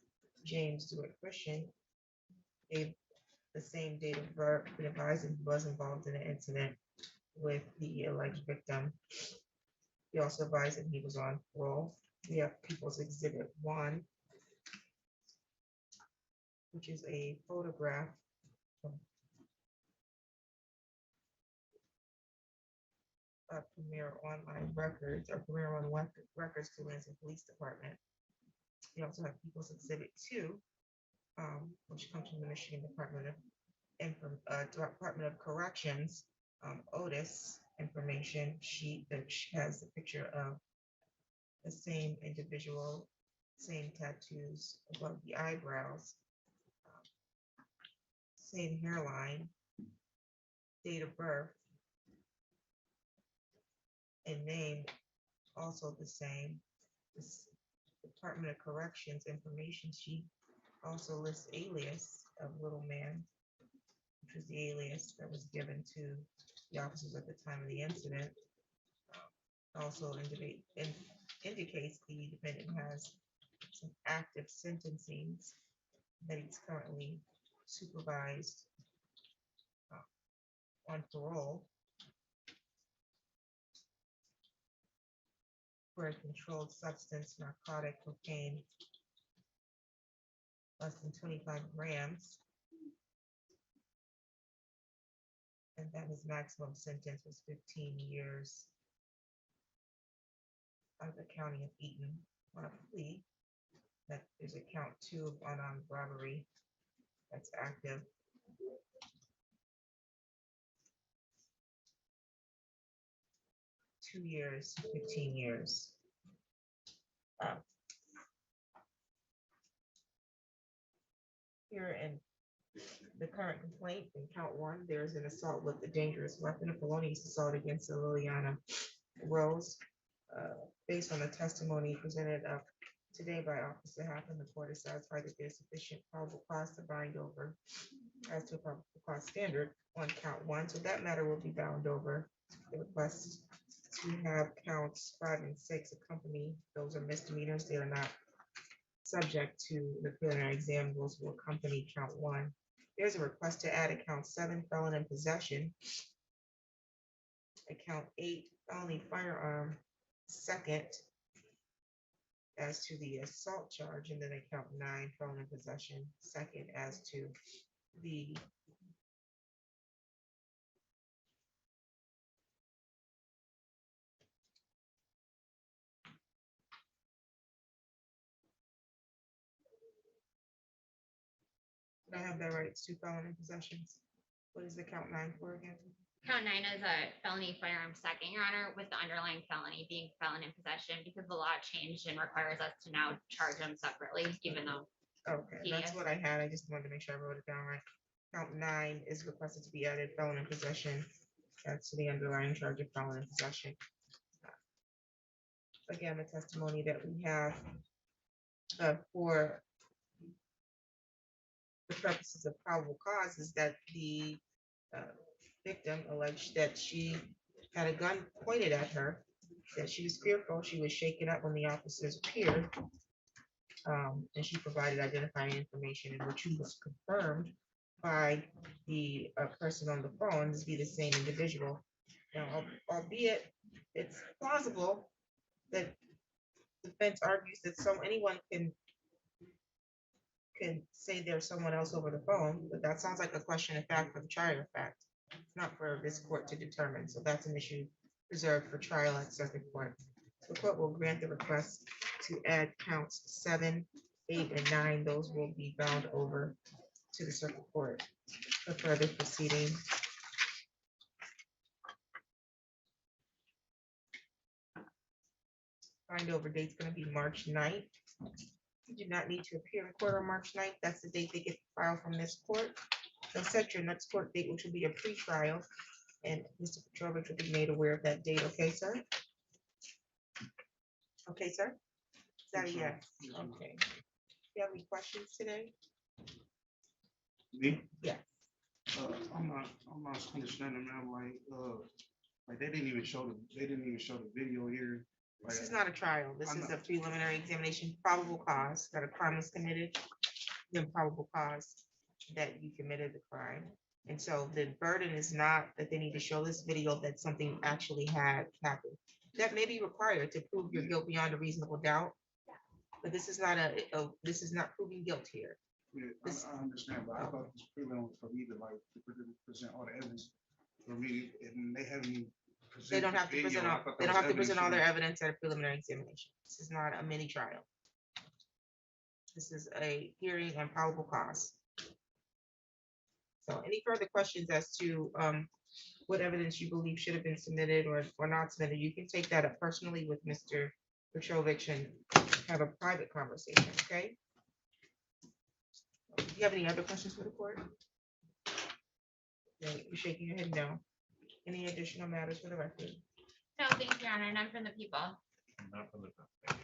James Stewart Christian gave the same date of birth, but advised he was involved in an incident with the alleged victim. He also advised that he was on parole. We have People's Exhibit 1, which is a photograph from Premier Online Records or Premier Online Records to Lansing Police Department. We also have People's Exhibit 2, which comes from the Michigan Department of Corrections, Otis information sheet that has the picture of the same individual, same tattoos above the eyebrows, same hairline, date of birth, and name also the same. This Department of Corrections information sheet also lists alias of Little Man, which was the alias that was given to the officers at the time of the incident. Also indicates the defendant has some active sentencings that he's currently supervised on parole for a controlled substance, narcotic, cocaine, less than 25 grams. And that his maximum sentence was 15 years out of the county of Eaton on a plea. That there's a count 2 of unarmed robbery that's active. Two years, 15 years. Here in the current complaint in count 1, there's an assault with a dangerous weapon, a felonious assault against Liliana Rose. Based on the testimony presented today by Officer Happen, the court is satisfied that there's sufficient probable cause to bind over as to a probable cause standard on count 1. So that matter will be bound over. The request to have counts 5 and 6 accompany. Those are misdemeanors. They are not subject to the preliminary exam. Those will accompany count 1. There's a request to add a count 7 felon in possession, a count 8 felony firearm second as to the assault charge, and then a count 9 felon in possession second as to the I have that right. It's 2 felon in possessions. What is the count 9 for again? Count 9 is a felony firearm second, Your Honor, with the underlying felony being felon in possession because the law changed and requires us to now charge them separately, even though. Okay, that's what I had. I just wanted to make sure I wrote it down right. Count 9 is requested to be added felon in possession. That's the underlying charge of felon in possession. Again, the testimony that we have for the purposes of probable cause is that the victim alleged that she had a gun pointed at her, that she was fearful, she was shaken up when the officers appeared, and she provided identifying information, in which was confirmed by the person on the phone to be the same individual. Now, albeit it's plausible that the defense argues that anyone can say there's someone else over the phone, but that sounds like a question of fact for the trial of fact. It's not for this court to determine, so that's an issue reserved for trial at circuit court. The court will grant the request to add counts 7, 8, and 9. Those will be bound over to the circuit court for further proceeding. Bind over date's going to be March 9th. You do not need to appear in court on March 9th. That's the date they get filed from this court. They'll set your next court date, which will be a pre-trial, and Mr. Petrovich will be made aware of that date. Okay, sir? Okay, sir? Is that a yes? Okay. Do you have any questions today? Me? Yes. I'm not understanding, man. Like they didn't even show the video here. This is not a trial. This is a preliminary examination, probable cause that a crime was committed, then probable cause that you committed the crime. And so the burden is not that they need to show this video that something actually had happened. That may be required to prove your guilt beyond a reasonable doubt, but this is not this is not proving guilt here. Yeah, This- I understand, but I thought this prelim was for me to like to present all the evidence for me, and they haven't even. They don't presented have to video. present I all, thought they that don't was have to present all their evidence evidence at a preliminary examination. This is not a mini trial. This is a hearing on probable cause. So any further questions as to what evidence you believe should have been submitted or not submitted, you can take that up personally with Mr. Petrovich and have a private conversation, okay? Do you have any other questions for the court? Okay, you're shaking your head no. Any additional matters for the record? No, thank you, Your Honor, none from the people. Not from the.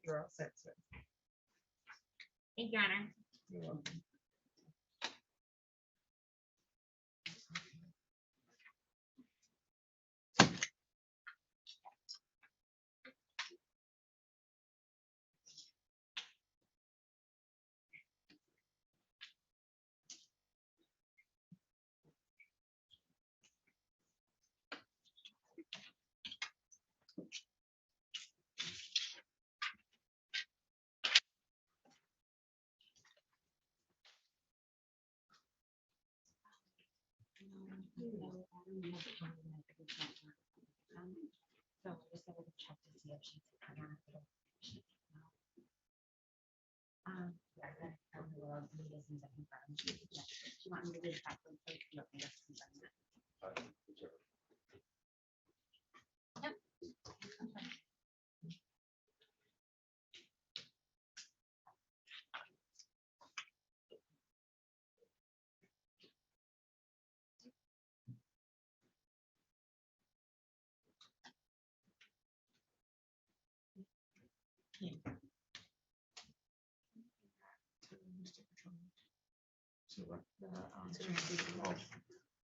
You're all set, sir. Thank you, Your Honor. You're welcome. So I just wanted to check to see if she's. Yeah, I don't know what the business I confirmed. Yeah, she wanted me to do that. So you want me to confirm that? Yep. Okay.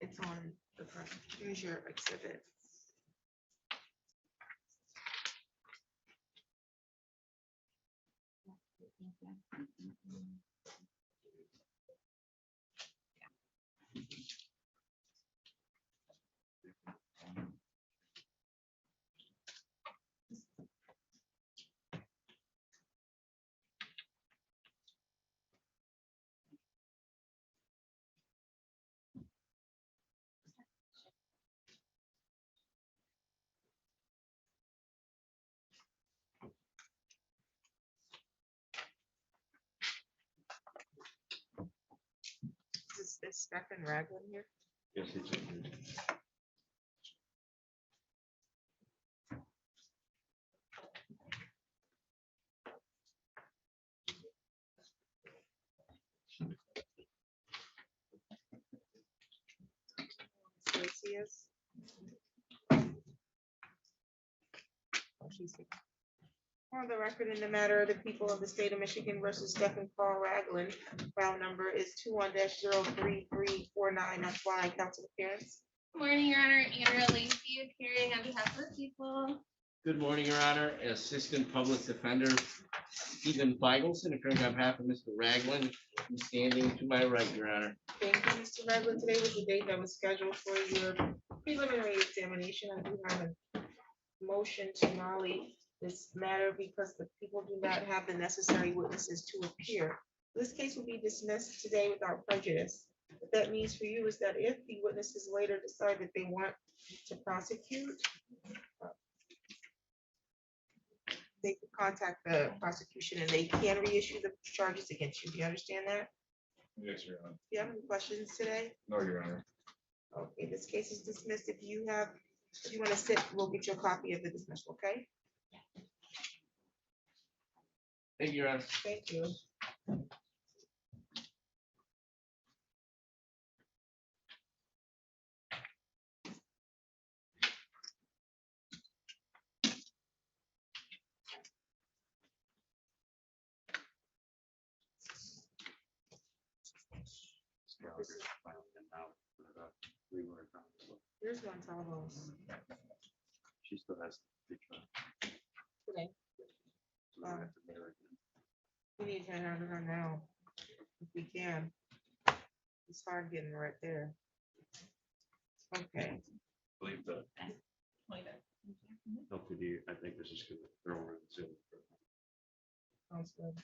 It's on the front. Here's your exhibit. Is Stephen Ragland here? Yes, it's. Stacy is? Oh, she's here. On the record, in the matter of the people of the state of Michigan versus Stephen Paul Ragland, file number is 21-03349. That's why I counsel appearance. Good morning, Your Honor. Andrea Lacey appearing on behalf of the people. Good morning, Your Honor. Assistant Public Defender Stephen Feigelson, appearing on behalf of Mr. Ragland, who's standing to my right, Your Honor. Thank you, Mr. Ragland. Today was the date that was scheduled for your preliminary examination. I do have a motion to nolly this matter because the people do not have the necessary witnesses to appear. This case will be dismissed today without prejudice. What that means for you is that if the witnesses later decide that they want to prosecute, they can contact the prosecution and they can reissue the charges against you. Do you understand that? Yes, Your Honor. Do you have any questions today? No, Your Honor. Okay, this case is dismissed. If you want to sit, we'll get you a copy of the dismissal, okay? Thank you, Your Honor. Thank you. Here's Montalvo's. She still has. the trial. Today. So we have to mail it in. We need to have her now, if we can. It's hard getting right there. Okay, Believe the LTD, I think this is gonna throw her in Zoom. sounds good.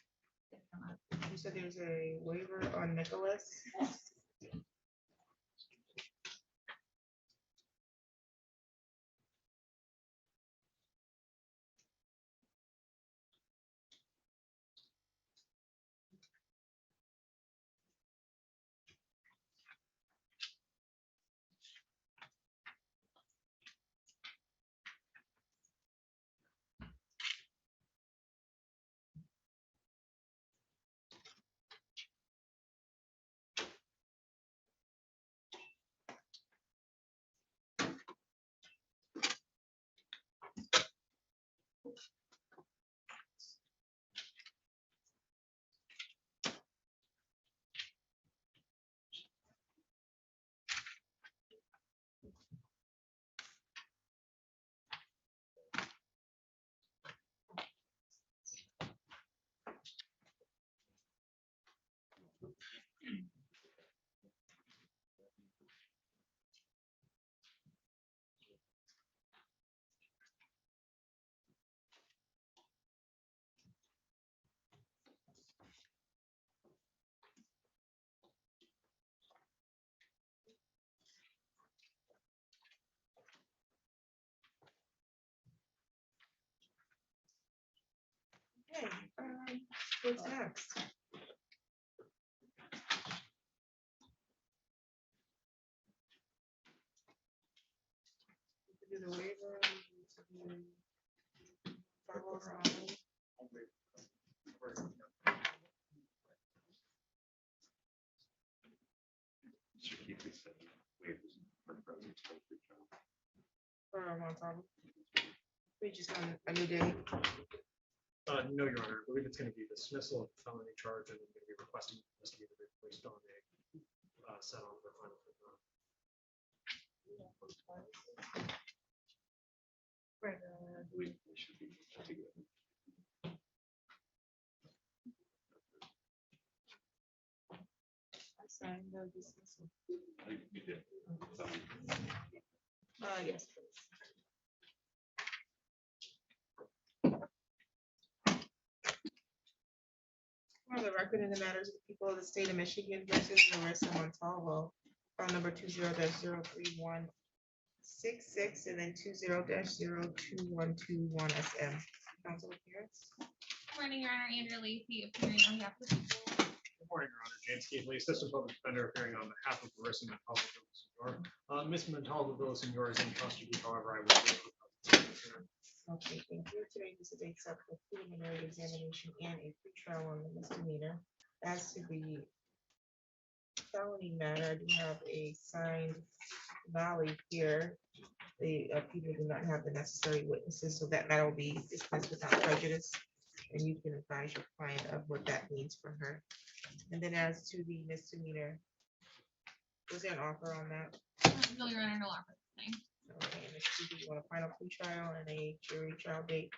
You said there's a waiver on Nicholas. Okay, what's next? Do the waiver. Follow on. We just on a new day. No, Your Honor, I believe it's gonna be dismissal of felony charge and we're gonna be requesting this to be replaced on a set on for final. Right. I signed the dismissal. Yes, please. For the record in the matters of the people of the state of Michigan versus Larissa Montalvo, file number 20-03166 and then 20-02121 SM. Council appearance. Morning, Your Honor, Andrea Lacy, appearing on behalf of the people. Good morning, Your Honor. James Keithley, Assistant Public Defender, appearing on behalf of Larissa Montalvo Villasenor. Ms. Montalvo Villasenor is in custody, however, I will. Okay, thank you. Today this is a separate preliminary examination and a pretrial on the misdemeanor. As to the felony matter, I do have a signed volley here. The people do not have the necessary witnesses, so that matter will be dismissed without prejudice. And you can advise your client of what that means for her. And then as to the misdemeanor, was there an offer on that? No, Your Honor, no offer. Okay, and do you want a final pretrial and a jury trial date?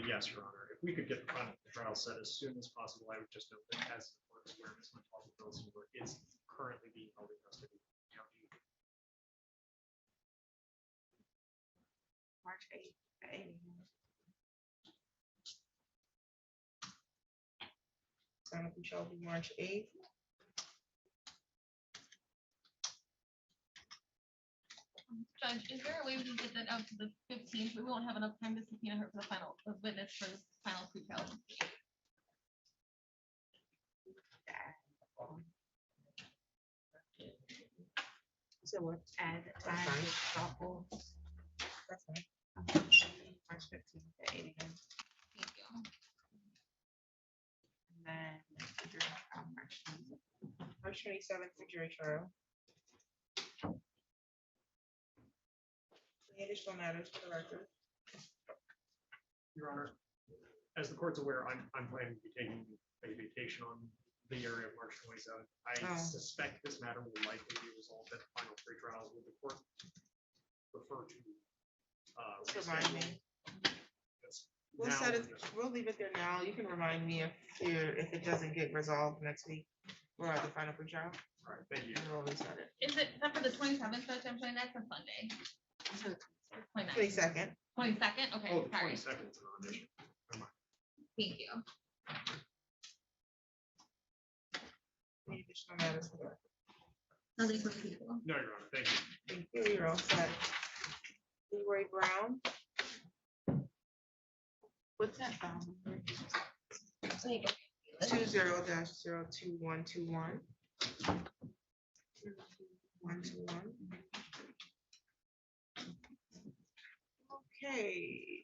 Yes, Your Honor. If we could get the final trial set as soon as possible, I would just note that as the court is aware, Ms. Montalvo Villasenor is currently being held in custody. in the county. March 8th. Final pretrial will be March 8th. Judge, is there a way we can get that out to the 15th? We won't have enough time to subpoena her for the final, the witness for the final pretrial. So what? Add That's time fine. to shuffle. That's fine. March 15th at 8 a.m. Thank you. And then the jury trial, March 20th. March 27th for jury trial. Any additional matters for the record? Your Honor, as the court's aware, I'm planning to be taking a vacation on the area of March 27th. I Oh. suspect this matter will likely be resolved at the final pretrial. Will the court prefer to? Just remind me. reschedule this We'll now set or it, just- we'll leave it there now. You can remind me if it doesn't get resolved next week. We're at the final pretrial. All right, thank you. And we'll reset it. Is it not for the 27th, Judge? I'm showing that's on Sunday. 22nd. 22nd, okay, Oh, the sorry. 22nd is an issue. Thank you. additional matters for the record? Nothing for people. No, Your Honor, thank you. Thank you, you're all set. Leroy Brown. What's that file number? 20-02121. 121. Okay.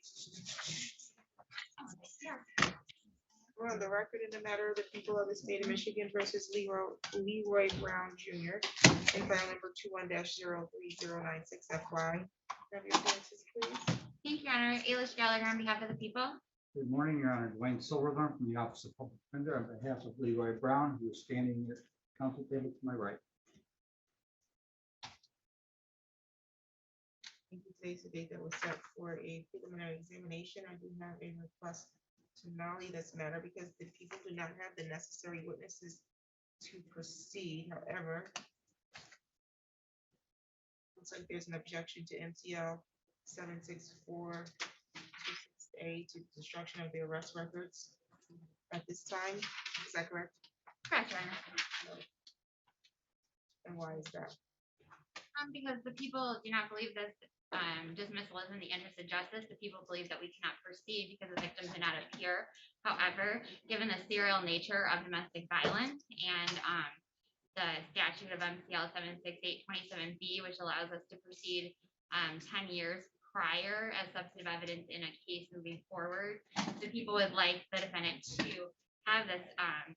We're on the record in the matter of the people of the state of Michigan versus Leroy Brown Jr. in file number 21-03096 FY. Have your voices, please. Thank you, Your Honor. Alish Gallagher on behalf of the people. Good morning, Your Honor. Dwayne Silverthorne from the Office of Public Defender on behalf of Leroy Brown, who is standing at the council table to my right. Today's the date that was set for a preliminary examination. I do have a request to nolly this matter because the people do not have the necessary witnesses to proceed. However, looks like there's an objection to MCL 76426A to destruction of the arrest records at this time. Is that correct? Correct, Your Honor. And why is that? Because the people do not believe this dismissal is in the interest of justice. The people believe that we cannot proceed because the victims did not appear. However, given the serial nature of domestic violence and the statute of MCL 76827B, which allows us to proceed 10 years prior as substantive evidence in a case moving forward, the people would like the defendant to have this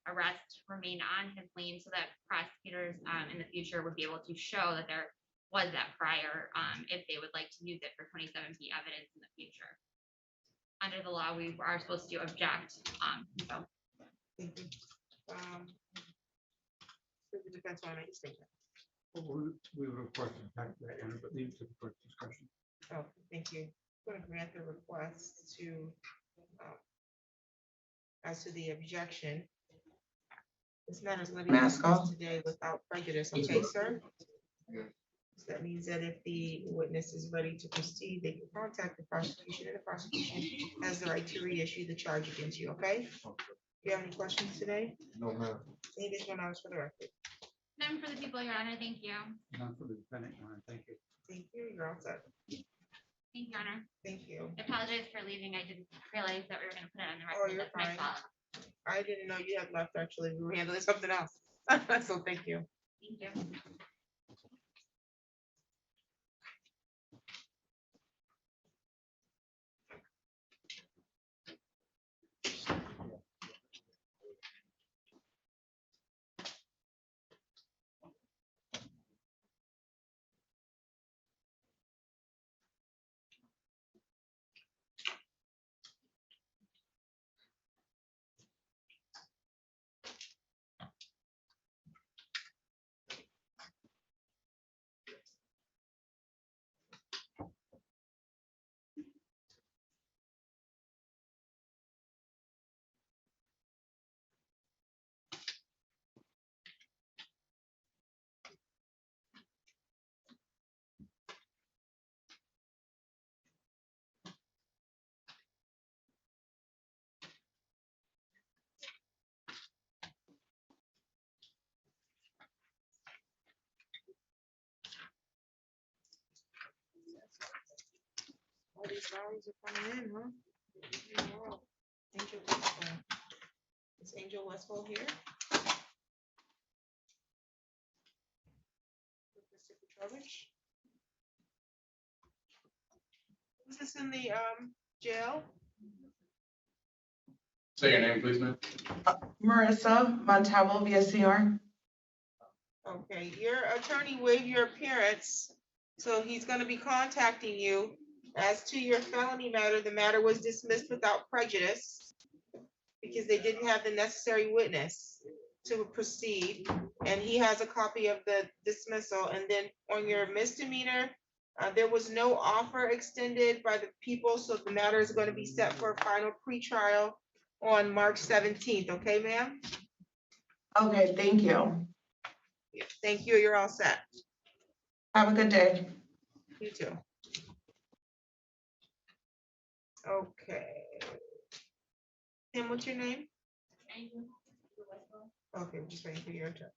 arrest remain on his lien so that prosecutors in the future would be able to show that there was that prior if they would like to use it for 27B evidence in the future. Under the law, we are supposed to object. So Thank you. The defense want to make a statement. We would of course back to that, Your Honor, but leave it to the court's discussion. Oh, thank you. I'm going to grant the request to, as to the objection. This matter is going to be discussed today without prejudice, okay, sir? So that means that if the witness is ready to proceed, they can contact the prosecution, and the prosecution has the right to reissue the charge against you, okay? Do you have any questions today? No, ma'am. Any additional matters for the record? none for the people, Your Honor. Thank you. None for the defendant, Your Honor. Thank you. Thank you, you're all set. Thank you, Your Honor. Thank you. I apologize for leaving. I didn't realize that we were gonna put it on the Oh, record. you're That's my fine. fault. I didn't know you had left, actually. We were handling something else. So thank you. Thank you. All these rallies are coming in, huh? Wow. Angel Westfall. Is Angel Westfall here? Mr. Petrovich? Is this in the jail? Say your name, please, ma'am. Marissa Montalvo, VSCR. Okay, your attorney waived your appearance, so he's gonna be contacting you. As to your felony matter, the matter was dismissed without prejudice because they didn't have the necessary witness to proceed, and he has a copy of the dismissal. And then on your misdemeanor, there was no offer extended by the people, so the matter is going to be set for a final pretrial on March 17th, okay, ma'am? Okay, thank you. Thank you, you're all set. Have a good day. You too. Okay. Tim, what's your name? Okay, we're just waiting for your turn.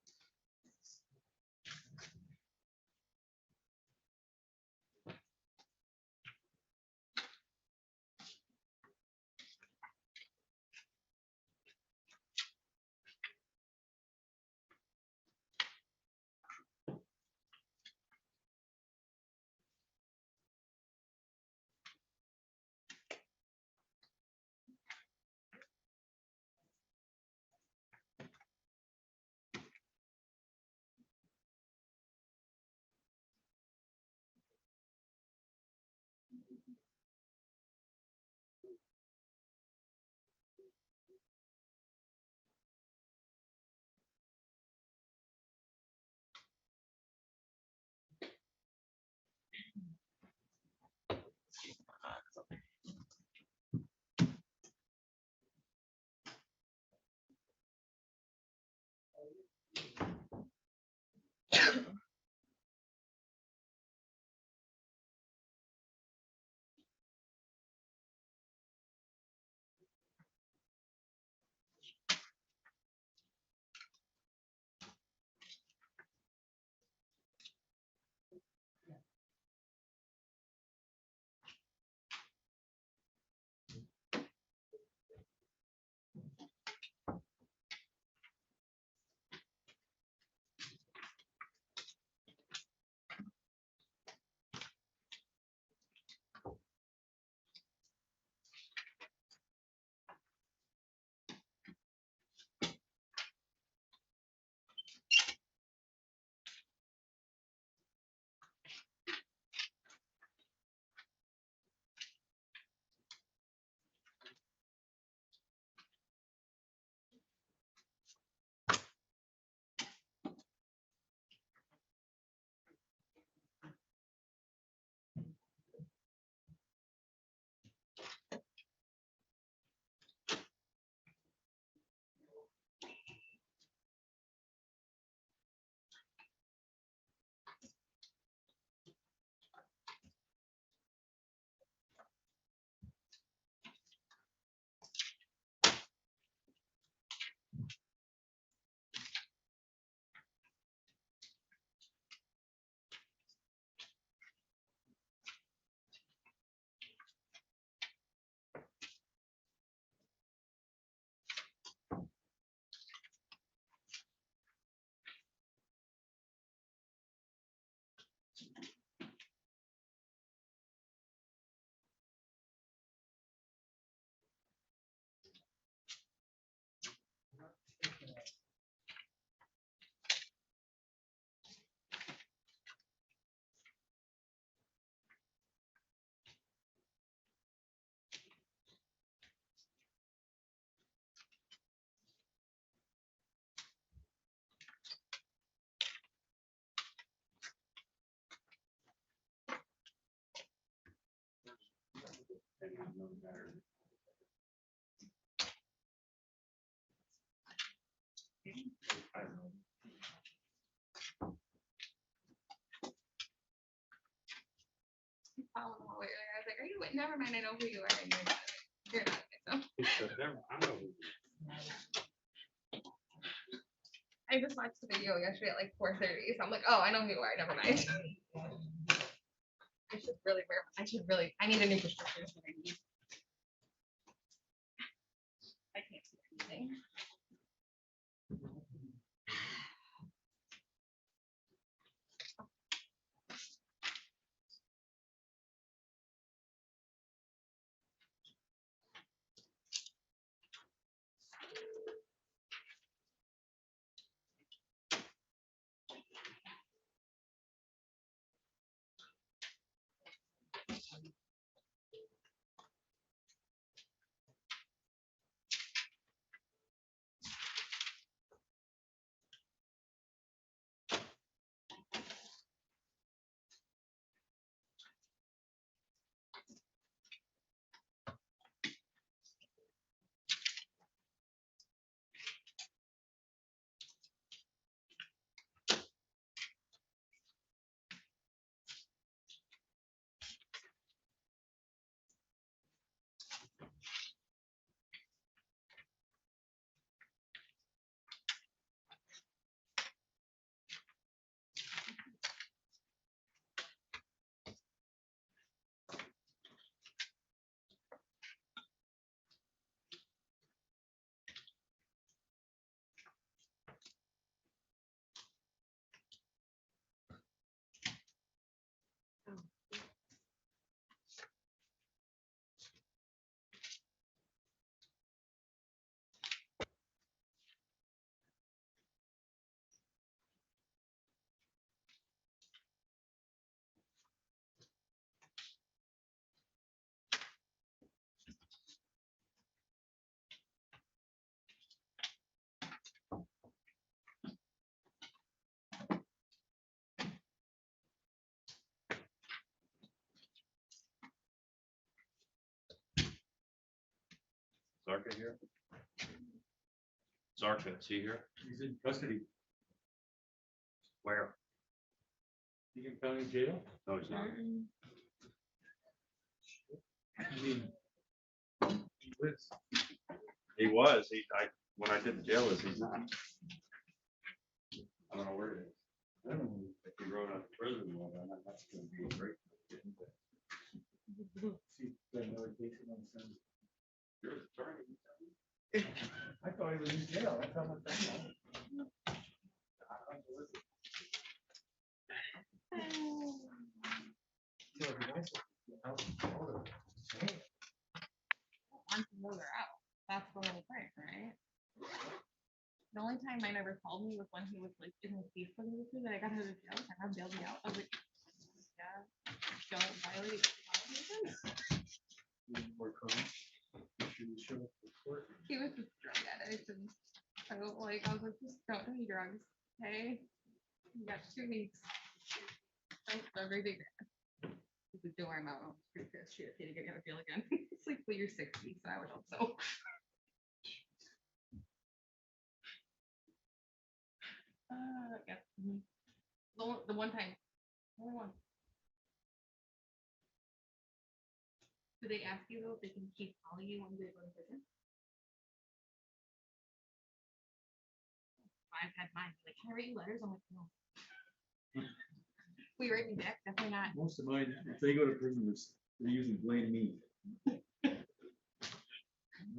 Following the lawyer. I was like, are you, never mind, I know who you are. And you're not. I just watched the video yesterday at like 4:30. So I'm like, oh, I know who you are. Never mind. I need a new prescription. Is what I need. I can't see anything. Zarka here? Zarka, is he here? He's in custody. Where? Deacon County Jail. No, he's not. I mean, he was. He was, when I did the jail list, he's not. I don't know where it is. I don't know if he wrote on the prison one, that's gonna be great. See, got another case in on Sunday. You're the attorney. I thought he was in jail. That's how much I know. So it'd be nice if the house was older. Want to know they're out. That's the whole thing, right? The only time mine ever called me was when he was like in his peace with me that I got out of jail. I have bailed me out. I was like, yeah, don't violate policies. More crime. You should show up to court. He was just drug addict and so like I was like, just don't do any drugs. Okay. You got 2 weeks. Don't do everything. He's like, don't worry about it. I'm pretty pissed. Shit, to get out of jail again. It's like, well, you're 60, so I would hope so. Yeah. The one time. Only one. Do they ask you though if they can keep calling you when they go to prison? I've had mine. Like, can I write you letters? I'm like, no. Will you write me back? Definitely not. Most of mine, if they go to prison, they usually blame me.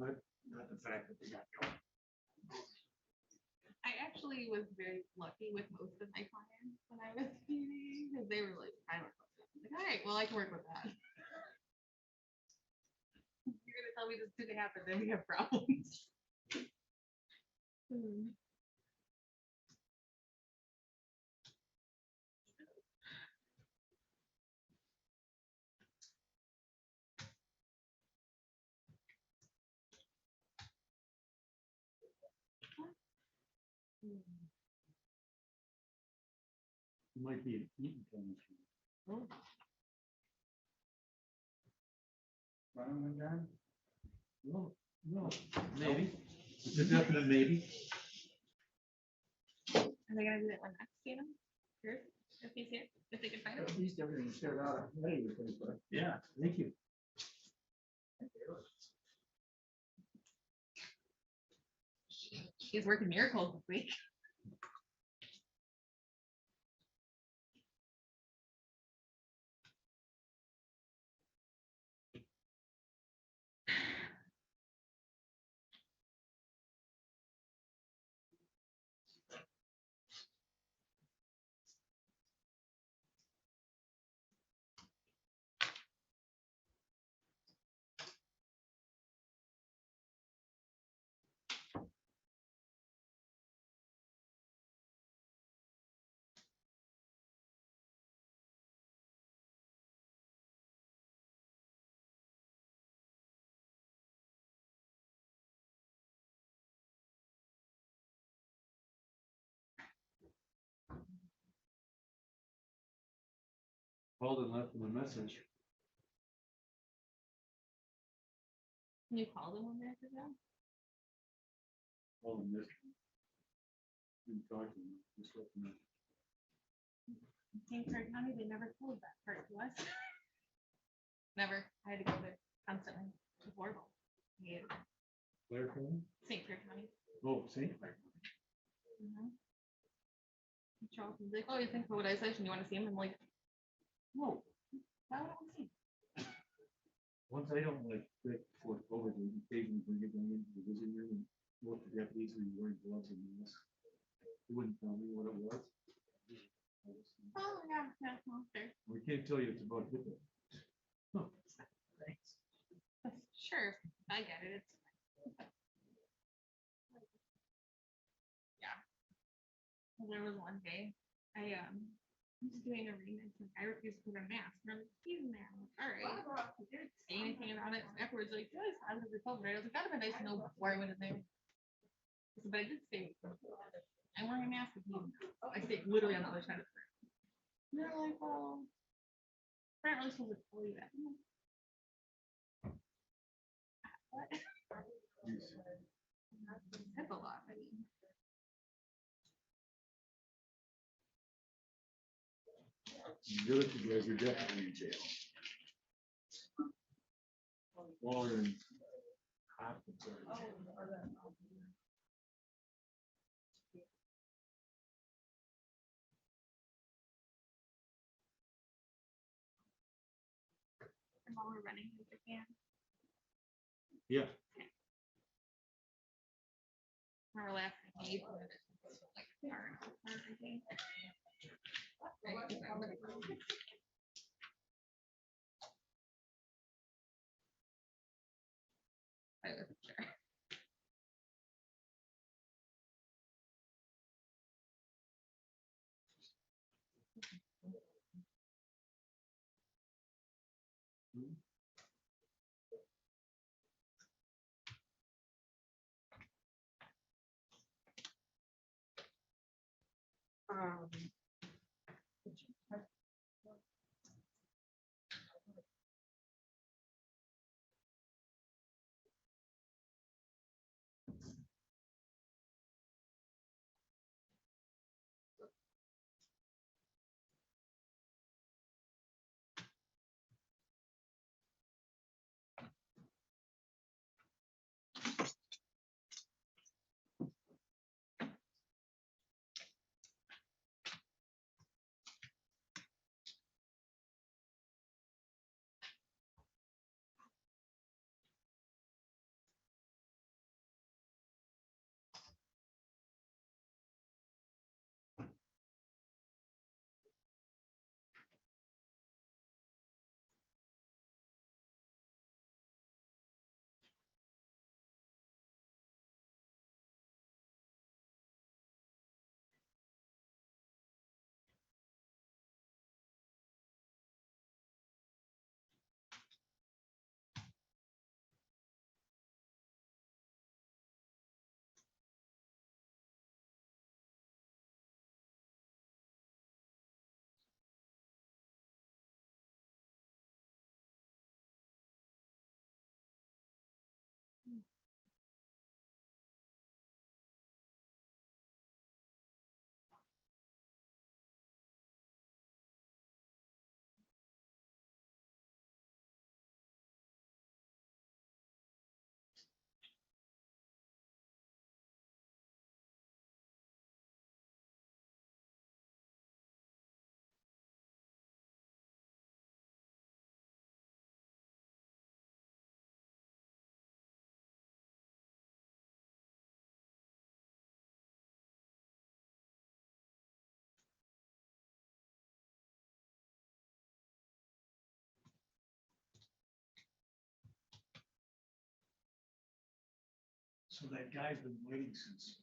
Not the fact that they got caught. I actually was very lucky with most of my clients when I was dating because they were like, I don't know. Like, all right, well, I can work with that. You're gonna tell me this didn't happen, then we have problems. It might be an Eaton chemistry. Oh. Brown and John? No, no, maybe. It's a definite maybe. Are they gonna do that one next, you know? Here, if he's here, if they can find At him. least everything's shared out. Hey, you think, but- Yeah, thank you. He's working miracles this week. Called and left him a message. Can you call them when they're there? Called him yesterday. Didn't talk to him, just let him know. St. Clair County, they never told that part to us. Never. I had to go there constantly. It's horrible. Yeah. Claire County? St. Clair County. Oh, St. Clair. Mhm. Charles was like, oh, you think what I said, you want to see him? I'm like, whoa, why would I want to see him? Once I don't like thick for COVID, and occasionally bring it down into the visiting room and look at the deputies who were wearing gloves and masks. He wouldn't tell me what it was. Oh, yeah, yeah, well, fair. We can't tell you it's about HIPAA. Huh. Thanks. Sure, I get it. It's yeah. Well, there was one day I was doing a remix and I refused to put on a mask. And I'm like, he's in there. I'm like, all right. I didn't say anything about it. So afterwards, like, yeah, I was recovered. I was like, that'd be nice to know before I went in there. But I did say, I'm wearing a mask with you. I stayed literally on the other side of the room. And they're like, well, we're not really supposed to tell you that. I'm like, what? That's a lot. I mean, You do it, you guys are definitely in jail. Or in Hopkins are in jail. and while we're running, if I can. Yeah. Our last meeting, like, far enough, I think. I wasn't sure. Um, So that guy's been waiting since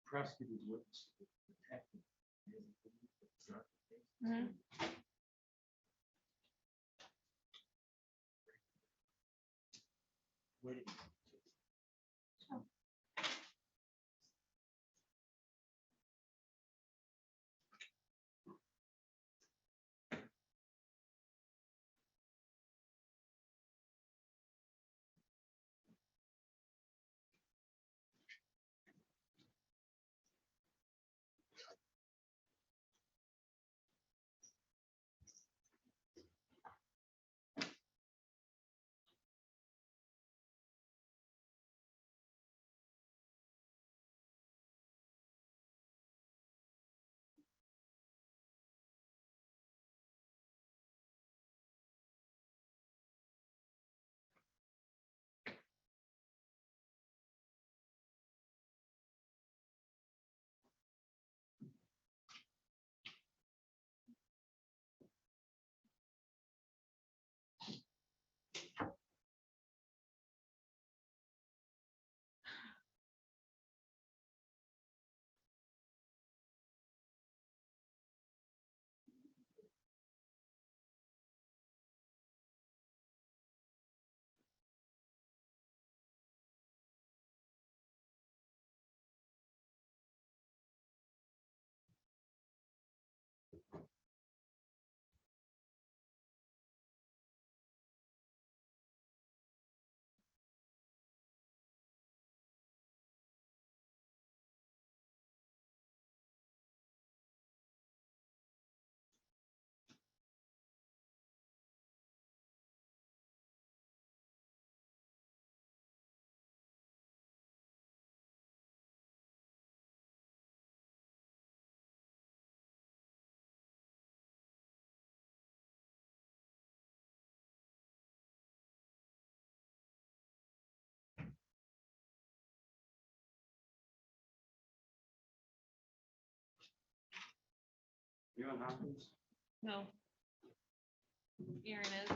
prosecutor's witness. Detective. Mhm. Waiting. You on Hopkins? No. Aaron is.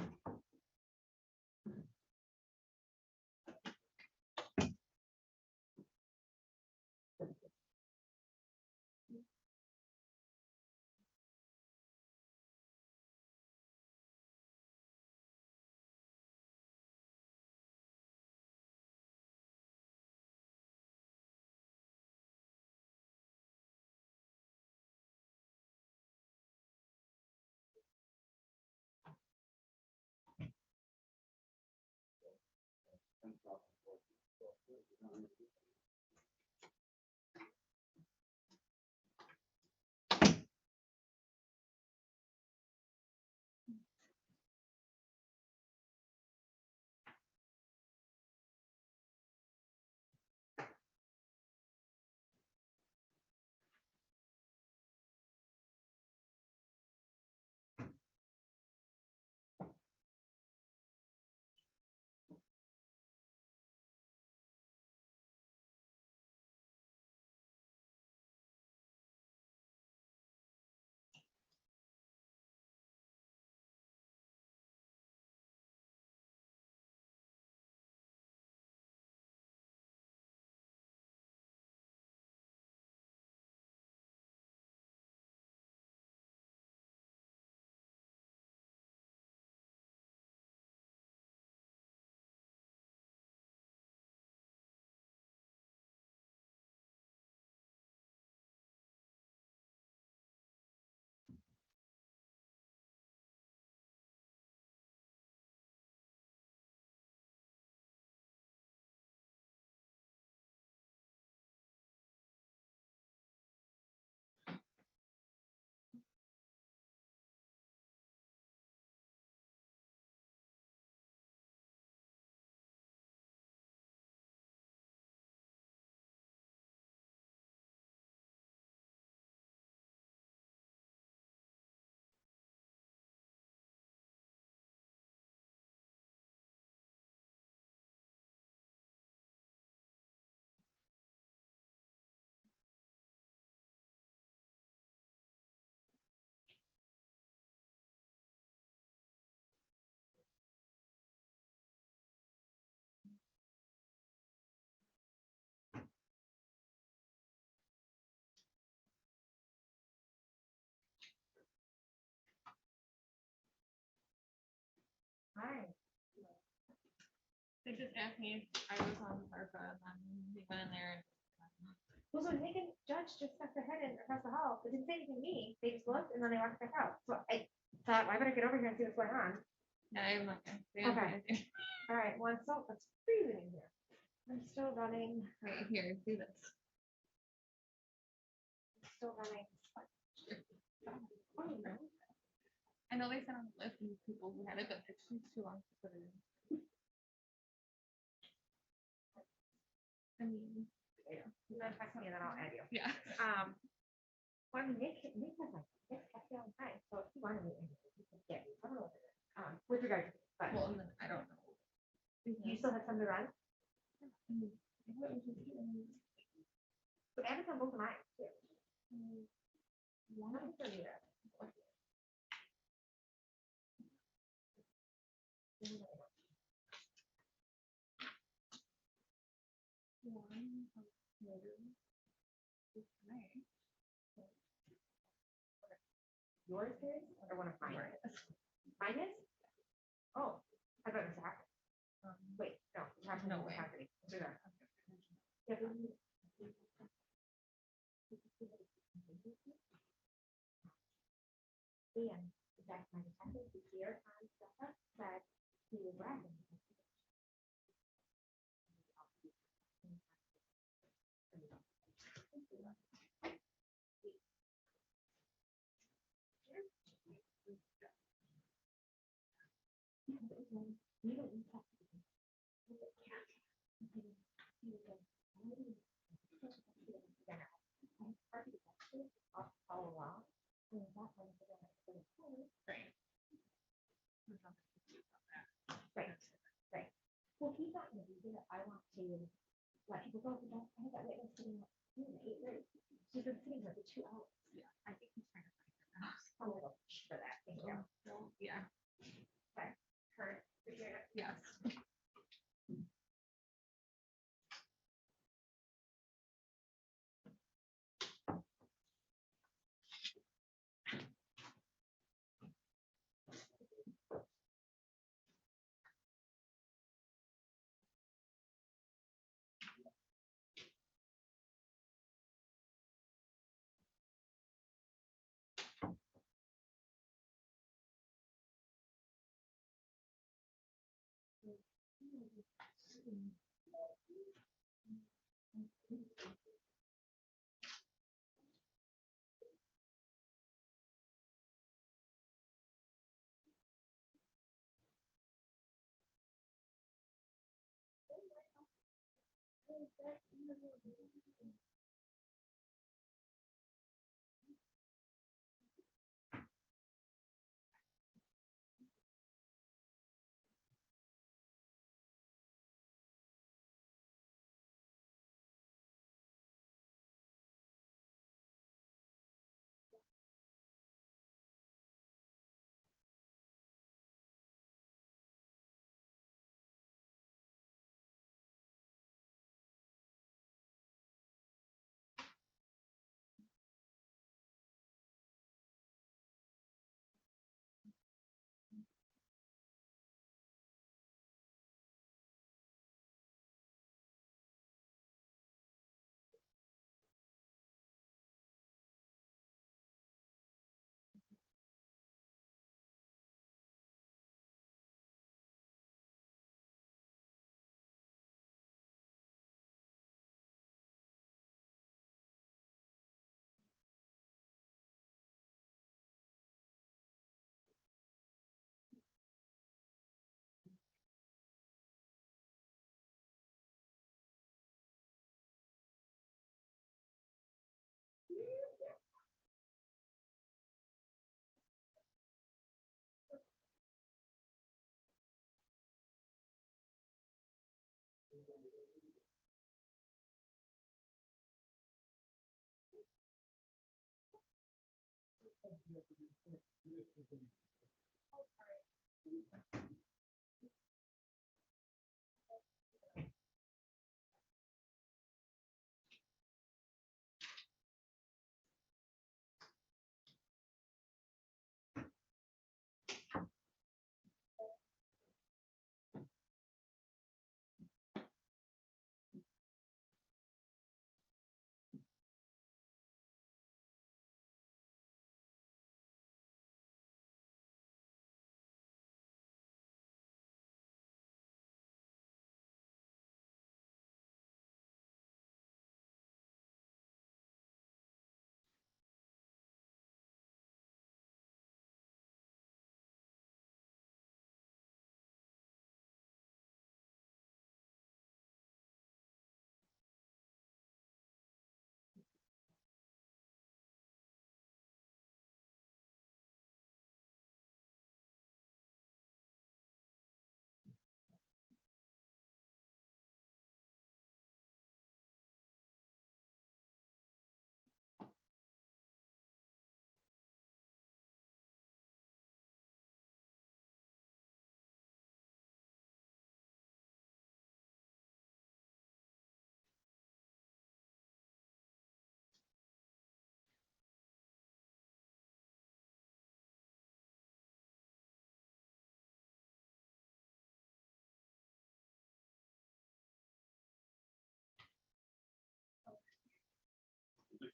They just asked me if I was on ARPA, and then we went in there. Well, so Nick and Judge just stuck their head in across the hall, they didn't say anything to me, they just looked and then they walked back out, so I thought, well, I better get over here and see what's going on. Yeah, I'm not gonna. Okay. All right, well, it's freezing in here. I'm still running. Right here, do this. I'm still running. I know they sent on the list of people who had it, but it's too long to put it in. I mean, yeah. You guys text me and then I'll add you. Yeah. Well, Nick was like, Nick kept you on time, so if you wanted me, he could get, I don't know what it is, with regard to, but. Well, and then I don't know. You still have some to run? So add it on both of mine, too. One of them for you. Yours is, or one of mine? Mine is? Oh, I thought it was happening. Wait, no, it's happening. No way. Do that. Yeah, but you- And that's my detective, who's here on stuff, said he was laughing. You don't need to. All along. Right. Right, right. Well, he got me, that I want to let people go, but I had that witness sitting up, 8 years. She's been sitting there for 2 hours. Yeah, I think he's trying to find her house. I'm gonna go for that, thank you. Yeah. Okay, heard, appreciate it. Yes.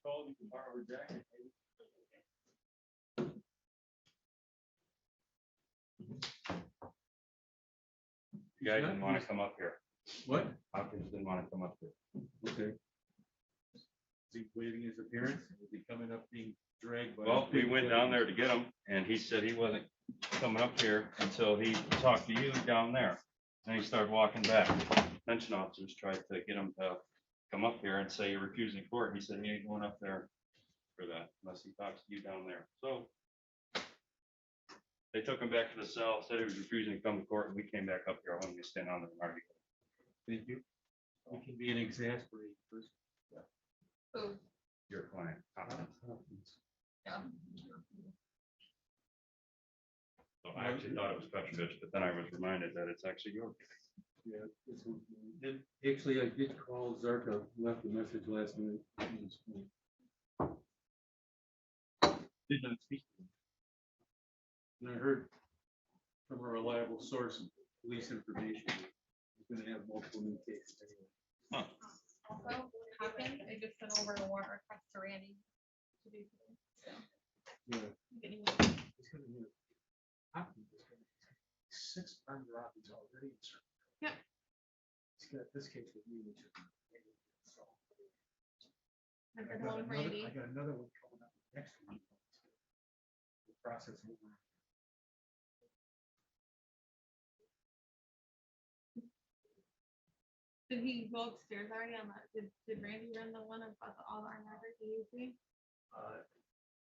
called, you can borrow her jacket. The guy didn't want to come up here. What? Hopkins didn't want to come up here. Okay. Is he waiving his appearance? Is he coming up being dragged by? Well, we went down there to get him, and he said he wasn't coming up here until he talked to you down there. Then he started walking back. Pension officers tried to get him to come up here and say you're refusing court. He said he ain't going up there for that unless he talks to you down there. So they took him back to the cell, said he was refusing to come to court, and we came back up here. I wanted to stand on there and argue. Thank you. You can be an exasperating person. Who? Your client. Hopkins. Yeah. So I actually thought it was Petrovich, but then I was reminded that it's actually your case. Yeah. this one's mine. And actually, I did call Zarka, left a message last night. Didn't speak to him. And I heard from a reliable source, police information, he's gonna have multiple new cases anyway. Also, Hopkins, I just sent over a warrant request to Randy to do today, so. Yeah. Getting- He's gonna have- Hopkins is gonna have 6 armed robberies already. Yep. He's got this case with me, which is. So, I I got got one with another, Randy. I got another one coming up next week. The process over. Did he go upstairs already on that? Did Randy run the one about all the armed robberies he used to?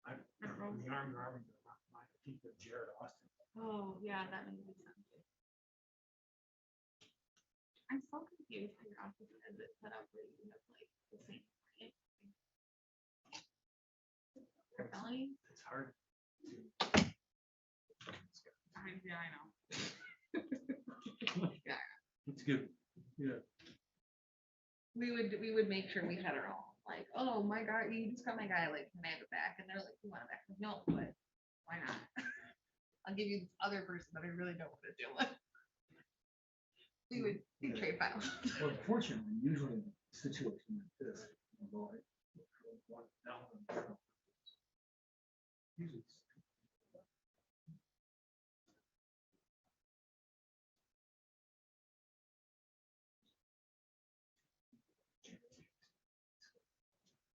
I don't know. The armed robbery, I think that Jared Austin. Oh, yeah, that makes sense. I'm so confused how your office has it set up where you have like the same. client. For felony? It's hard. Yeah, I know. It's good. Yeah. We would make sure we had our own, like, oh my God, you just got my guy, like, can I have it back? And they're like, you want it back? No, but why not? I'll give you this other person that I really don't want to deal with. We trade files. Well, unfortunately, usually in a situation like this, you know, usually it's-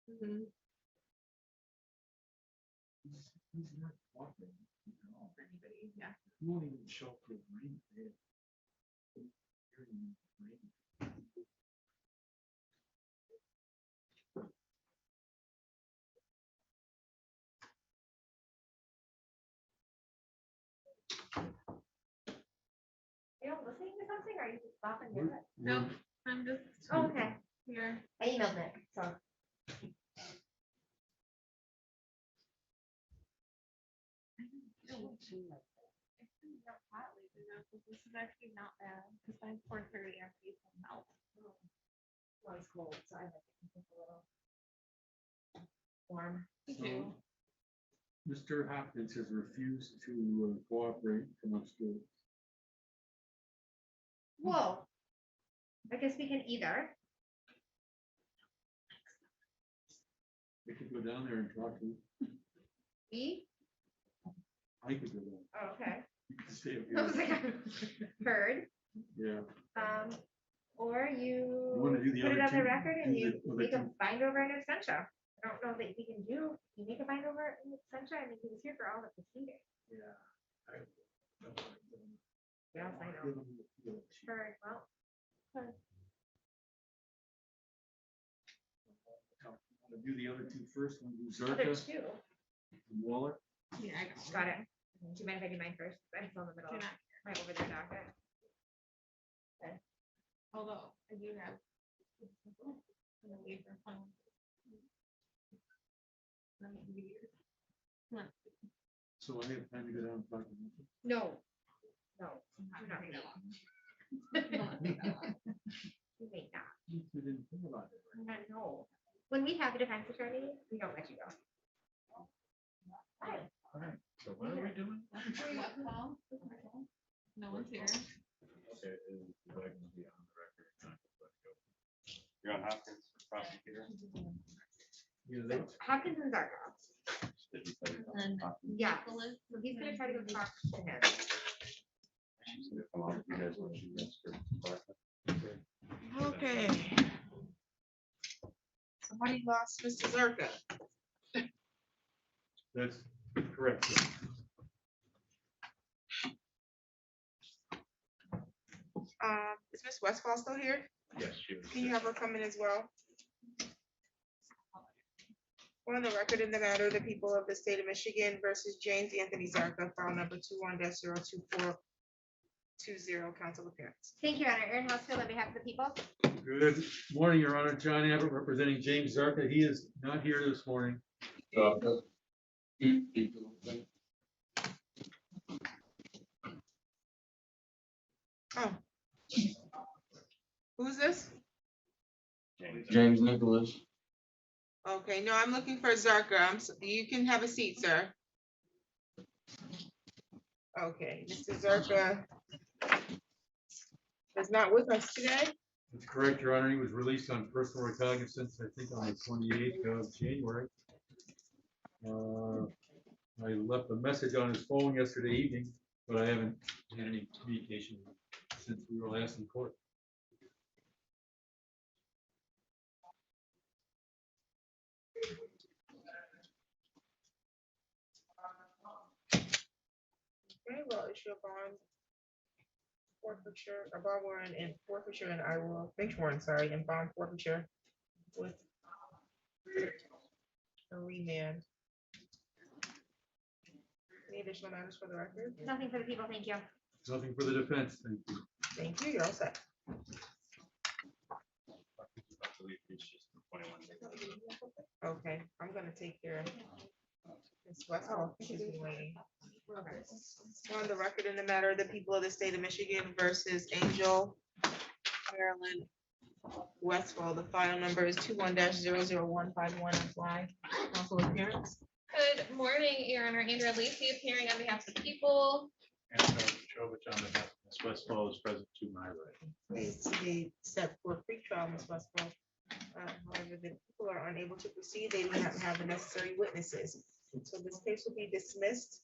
Mhm. he's not cooperating, you know. Anybody, yeah. He won't even show up for the rain. You're not listening to something, or are you just stopping to do it? No, I'm just Oh, okay. here. I emailed Nick, so. This is actually not bad, because by 4:30 our face will melt. Well, it's cold, so I like it a little warm. Me So, too. Mr. Hopkins has refused to cooperate from upstairs. Whoa. I guess we can either. We could go down there and talk to him. We? I could go down. Oh, okay. You can stay up I was here. like, heard. Yeah. Or you wanna do the put it other on the two? record and Do you the other make a two? bind over an extension. I don't know that we can do, you make a bind over an extension, I mean, he was here for all the proceedings. Yeah. Yes, I know. Sure, well. Want to do the other two first? Want to do Other Zarka two. and Waller? Yeah, I Got it. Do you mind if I do mine first? I'm still in the middle of my over there docket. Although I do have. I'm gonna leave her phone. Let me give you- Come on. So I have time to go down and talk to him. No. No, do not Not read that long. You may not. You didn't think about it. Right? No. When we have a defense attorney, we don't let you go. Hi. All right. So what are we doing? What call? No one's here. Okay, is that going to be on the record? Not just let it go. You're on Hopkins, prosecutor. Hawkins and Zarko. And Yeah, Nicholas. so he's gonna try to go talk to him. She's gonna come out, you guys want you guys to- Okay. Somebody lost Mr. Zerka. That's correct. Is Miss Westfall still here? Yes, she was. Can you have her come in as well? On the record in the matter, the people of the state of Michigan versus James Anthony Zarka, file number 21-02420, council appearance. Thank you, Your Honor. Aaron Housefield on behalf of the people. Good morning, Your Honor. John Abbott representing James Zarka. He is not here this morning. Oh. Who's this? James Nicholas. Okay, no, I'm looking for Zarka. You can have a seat, sir. Okay, Mr. Zarka is not with us today. That's correct, Your Honor. He was released on personal recognizance, I think, on the 28th of January. I left a message on his phone yesterday evening, but I haven't had any communication since we were last in court. Okay, well, issue a bond forfeiture, a bond warrant and forfeiture, and I will, bench warrant, sorry, and bond forfeiture with a remand. Any additional matters for the record? Nothing for the people, thank you. Nothing for the defense. Thank you. Thank you, you're all set. I believe it's just the 21 days. Okay, I'm gonna take care of Ms. Westphal. She's been waiting. On the record in the matter, the people of the state of Michigan versus Angel Maryland Westfall. The file number is 21-00151 FY. Council appearance. Good morning, Your Honor. Andrea Lacy appearing on behalf of the people. And Chovich on behalf of Ms. Westfall is present to my right. They set for pre-trial, Ms. Westfall. However, the people are unable to proceed. They do not have the necessary witnesses. So this case will be dismissed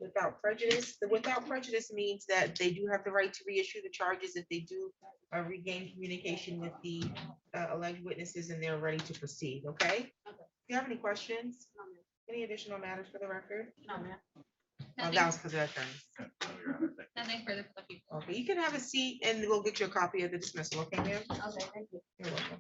without prejudice. The without prejudice means that they do have the right to reissue the charges if they do regain communication with the alleged witnesses and they're ready to proceed, okay? Do you have any questions? Any additional matters for the record? No, ma'am. Oh, that was for the attorney. No, Your Honor, thank you. Nothing further for the people. Okay, you can have a seat and we'll get you a copy of the dismissal, okay, ma'am? Okay, thank you. You're welcome.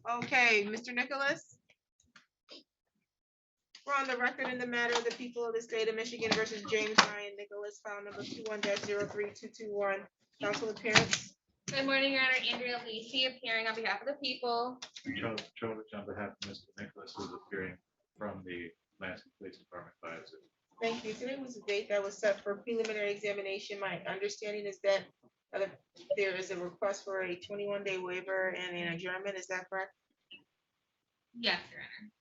Okay, Mr. Nicholas. We're on the record in the matter of the people of the state of Michigan versus James Ryan Nicholas, file number 21-03221. Council appearance. Good morning, Your Honor. Andrea Lacy appearing on behalf of the people. Chovich on behalf of Mr. Nicholas, who is appearing from the Lansing Police Department by Zoom. Thank you. Today was the date that was set for preliminary examination. My understanding is that there is a request for a 21-day waiver and an adjournment. Is that correct? Yes, Your Honor.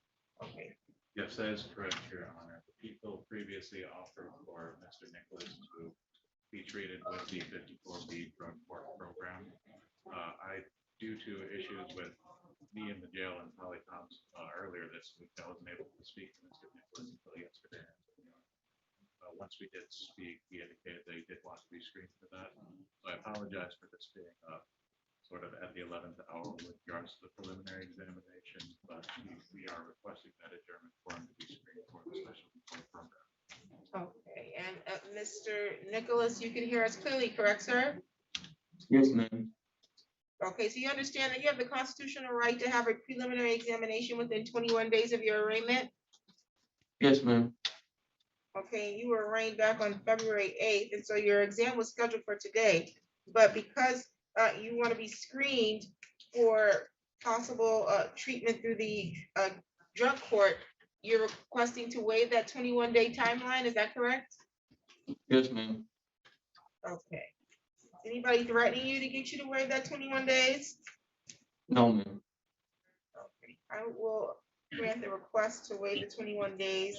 Okay. Yes, that is correct, Your Honor. The people previously offered for Mr. Nicholas to be treated with the 54B drug court program. Due to issues with me in the jail and Holly Thompson earlier this week, I wasn't able to speak to Mr. Nicholas until yesterday. Once we did speak, he indicated that he did want to be screened for that. So I apologize for this being sort of at the 11th hour with regards to the preliminary examination, but we are requesting that adjournment for him to be screened for the special employee program. Okay, and Mr. Nicholas, you can hear us clearly, correct, sir? Yes, ma'am. Okay, so you understand that you have the constitutional right to have a preliminary examination within 21 days of your arraignment? Yes, ma'am. Okay, you were arraigned back on February 8th, and so your exam was scheduled for today. But because you want to be screened for possible treatment through the drug court, you're requesting to waive that 21-day timeline, is that correct? Yes, ma'am. Okay. Anybody threatening you to get you to waive that 21 days? No, ma'am. Okay, I will grant the request to waive the 21 days.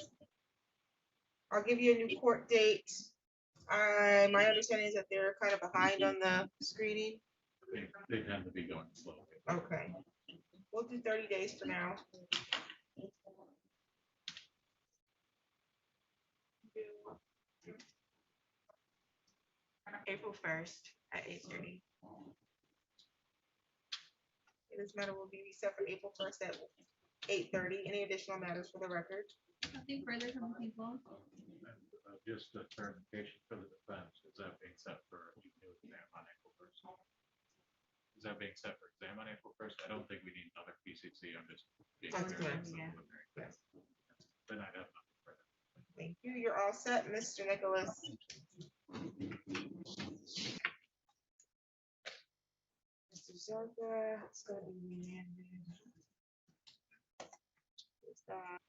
I'll give you a new court date. My understanding is that they're kind of behind on the screening. They tend to be going slow. Okay. We'll do 30 days for now. April 1st at 8:30. This matter will be reset for April 1st at 8:30. Any additional matters for the record? Nothing further from the people. Just a clarification for the defense, is that being set for a new exam on April 1st? Is that being set for exam on April 1st? I don't think we need another PCC. I'm just being That's clear. good, That's the yeah. preliminary. Yes. Then I'd have nothing further. Thank you. You're all set, Mr. Nicholas. Mr. Zarka, it's gonna be remanded. Is that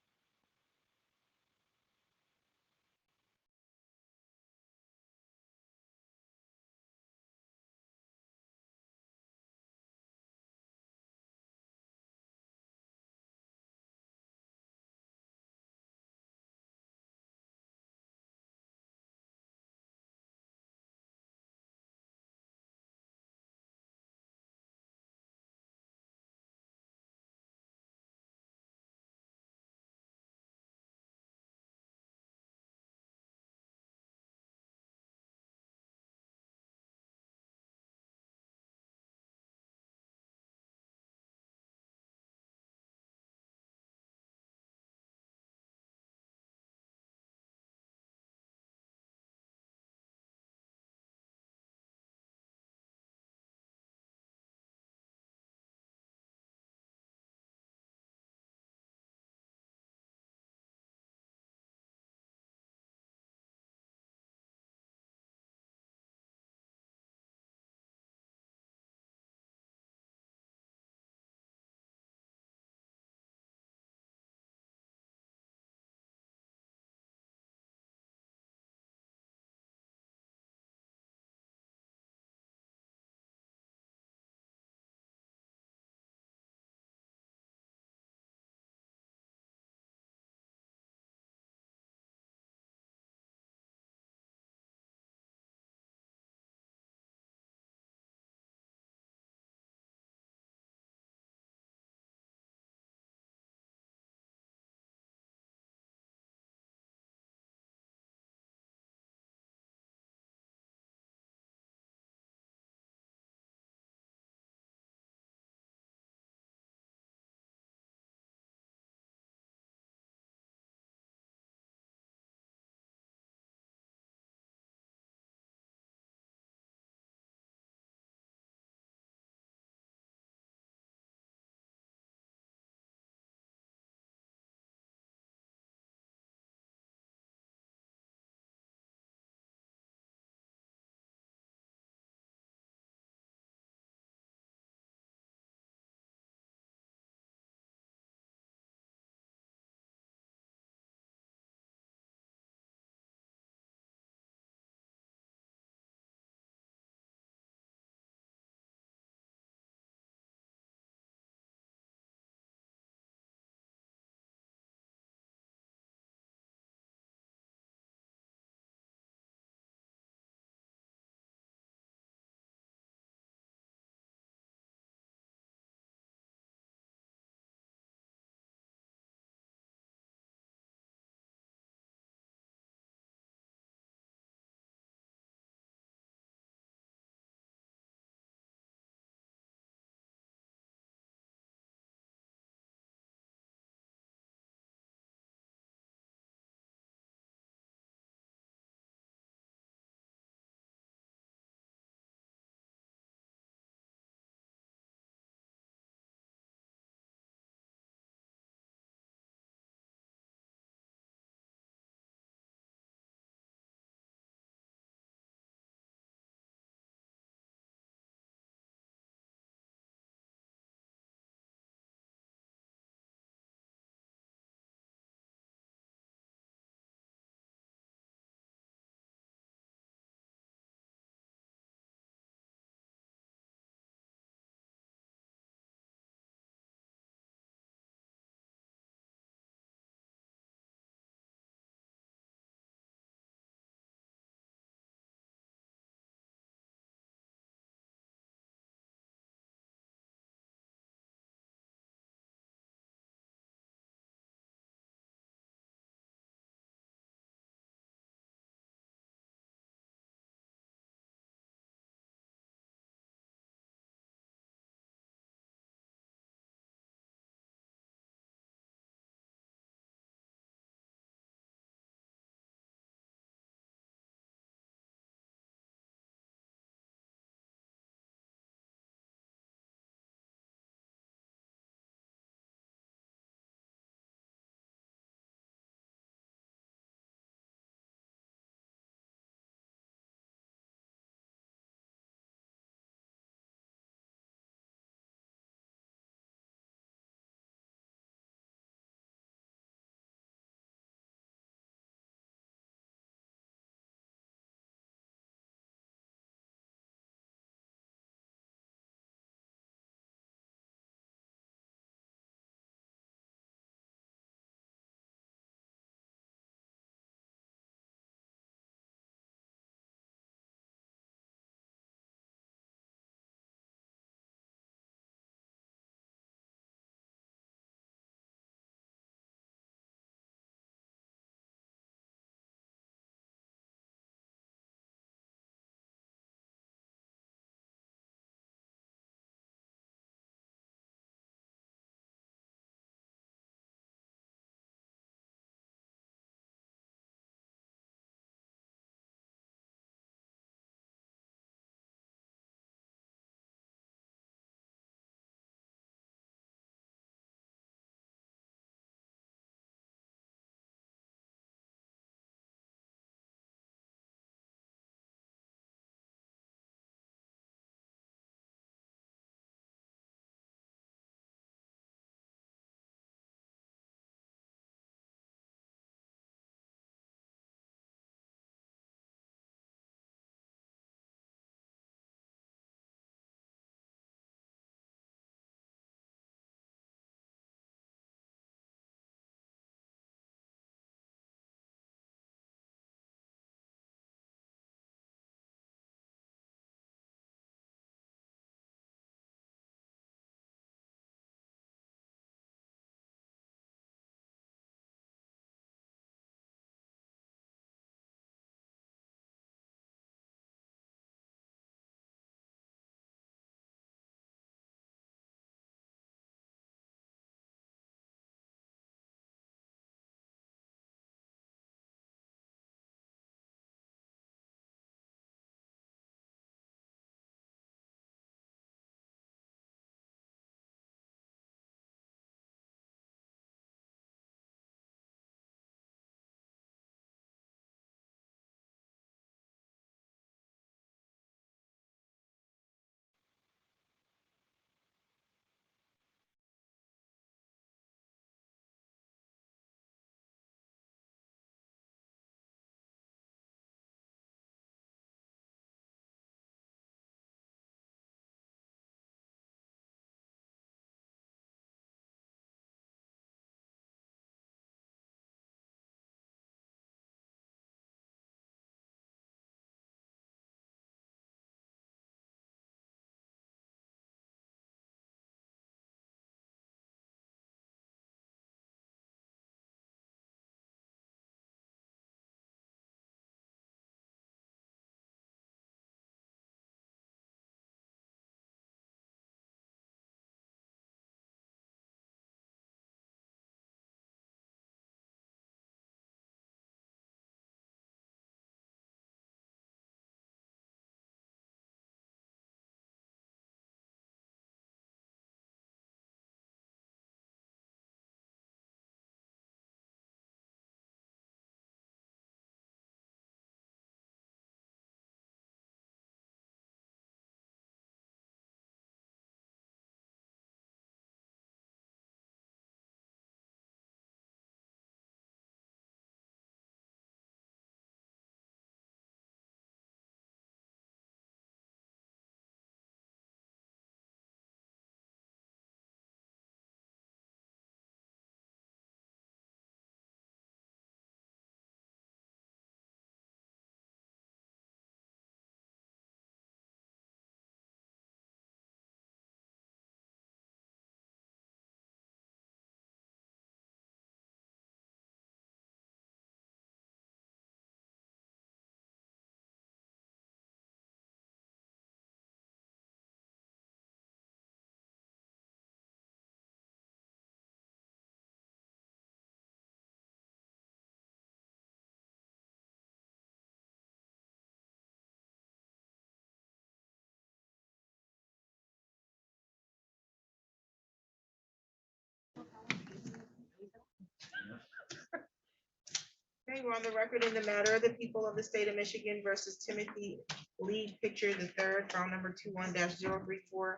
Okay, we're on the record in the matter of the people of the state of Michigan versus Timothy Lee Picture the third, file number 21-03470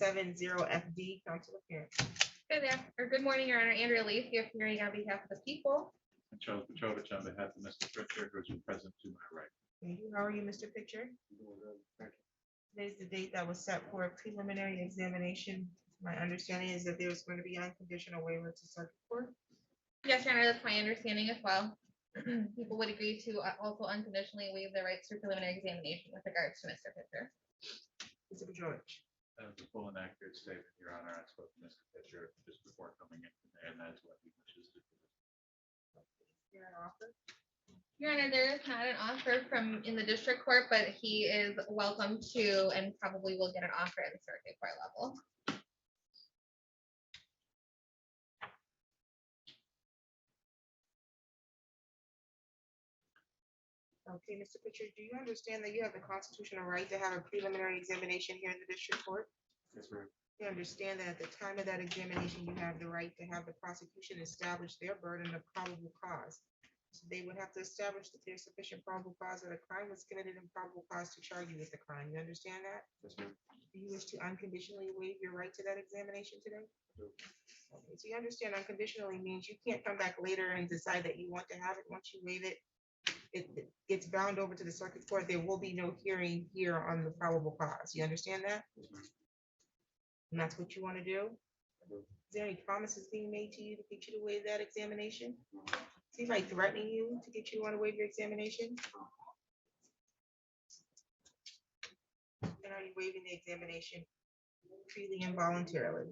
FD. Counselor Karen. Good there, or good morning, Your Honor. Andrea Leaf, here appearing on behalf of the people. And Charles Petrovich on behalf of Mr. Pritchard, who is present to my right. Thank you. How are you, Mr. Picture? Today's the date that was set for a preliminary examination. My understanding is that there was going to be unconditional waiver to circuit court. Yes, Your Honor, that's my understanding as well. People would agree to also unconditionally waive their rights to preliminary examination with regards to Mr. Pitcher. Mr. Petrovich. That was a full and accurate statement, Your Honor. I spoke to Mr. Pitcher just before coming in today, and that's what he wishes to do. Is there an offer? Your Honor, there is not an offer from in the district court, but he is welcome to and probably will get an offer at the circuit court level. Okay, Mr. Pitcher, do you understand that you have the constitutional right to have a preliminary examination here in the district court? Yes, ma'am. You understand that at the time of that examination, you have the right to have the prosecution establish their burden of probable cause. So they would have to establish that there's sufficient probable cause that a crime was committed and probable cause to charge you with the crime. You understand that? Yes, ma'am. Do you wish to unconditionally waive your right to that examination today? Okay, so you understand unconditionally means you can't come back later and decide that you want to have it. Once you waive it, it gets bound over to the circuit court. There will be no hearing here on the probable cause. You understand that? And that's what you want to do? Is there any promises being made to you to get you to waive that examination? Is anybody threatening you to get you to want to waive your examination? And are you waiving the examination freely and voluntarily?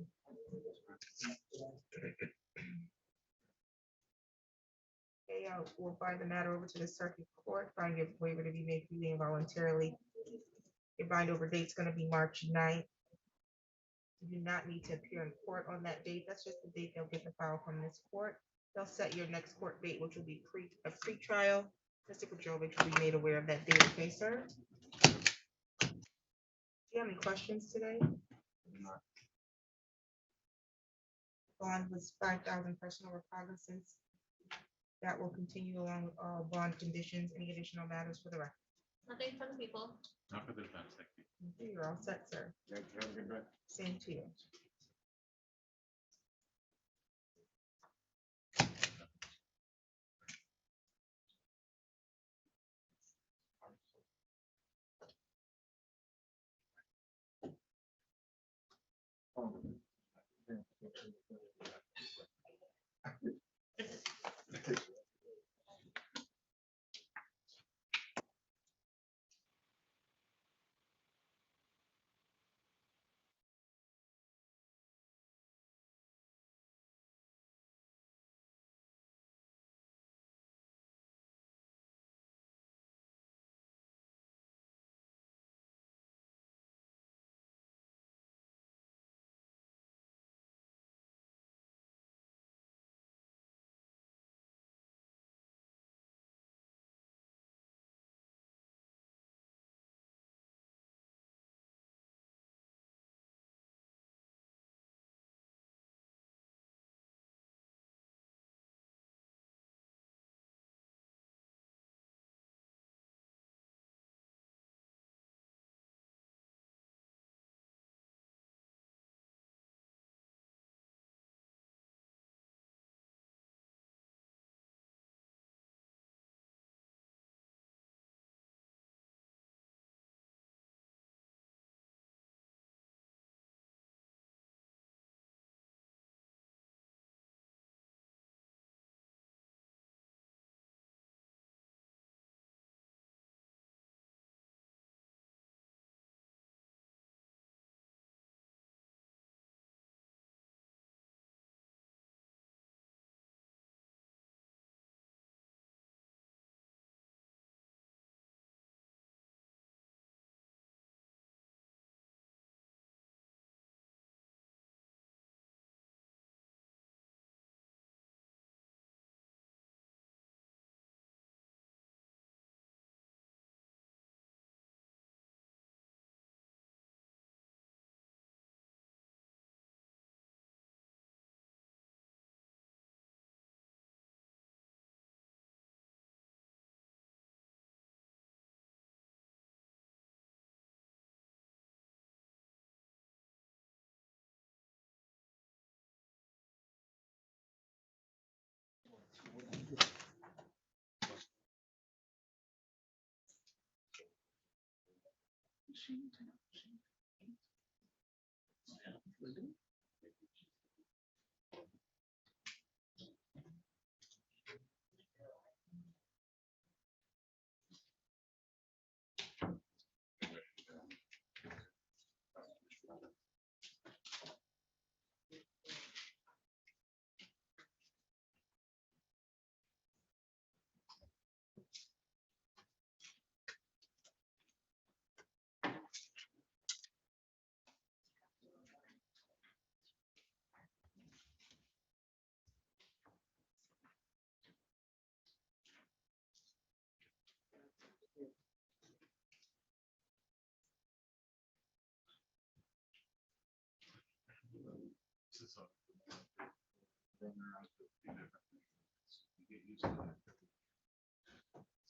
Okay, I will find the matter over to the circuit court, find your waiver to be made freely and voluntarily. Your bind over date's gonna be March 9th. You do not need to appear in court on that date. That's just the date they'll get the file from this court. They'll set your next court date, which will be a pre-trial. Mr. Petrovich will be made aware of that date, okay, sir? Do you have any questions today? Bond was 5,000 personal recognizance. That will continue along with all bond conditions. Any additional matters for the record? Nothing from the people. Not for the defense, thank you. Okay, you're all set, sir. Thank you. Have a good night. Same to you.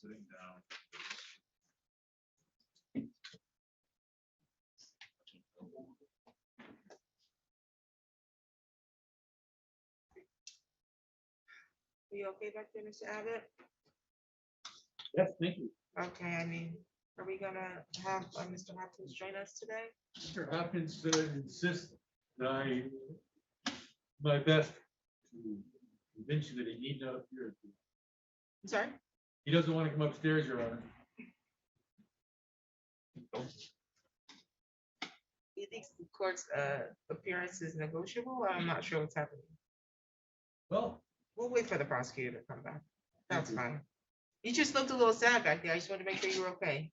Sitting down. Are you okay back there, Mr. Abbott? Yes, thank you. Okay, I mean, are we gonna have Mr. Hopkins join us today? Mr. Hopkins insists that I, my best to convince you that he need not appear. I'm sorry? He doesn't want to come upstairs, Your Honor. He thinks the court's appearance is negotiable. I'm not sure what's happening. Well, We'll wait for the prosecutor to come back. That's fine. You just looked a little sad back there. I just wanted to make sure you were okay.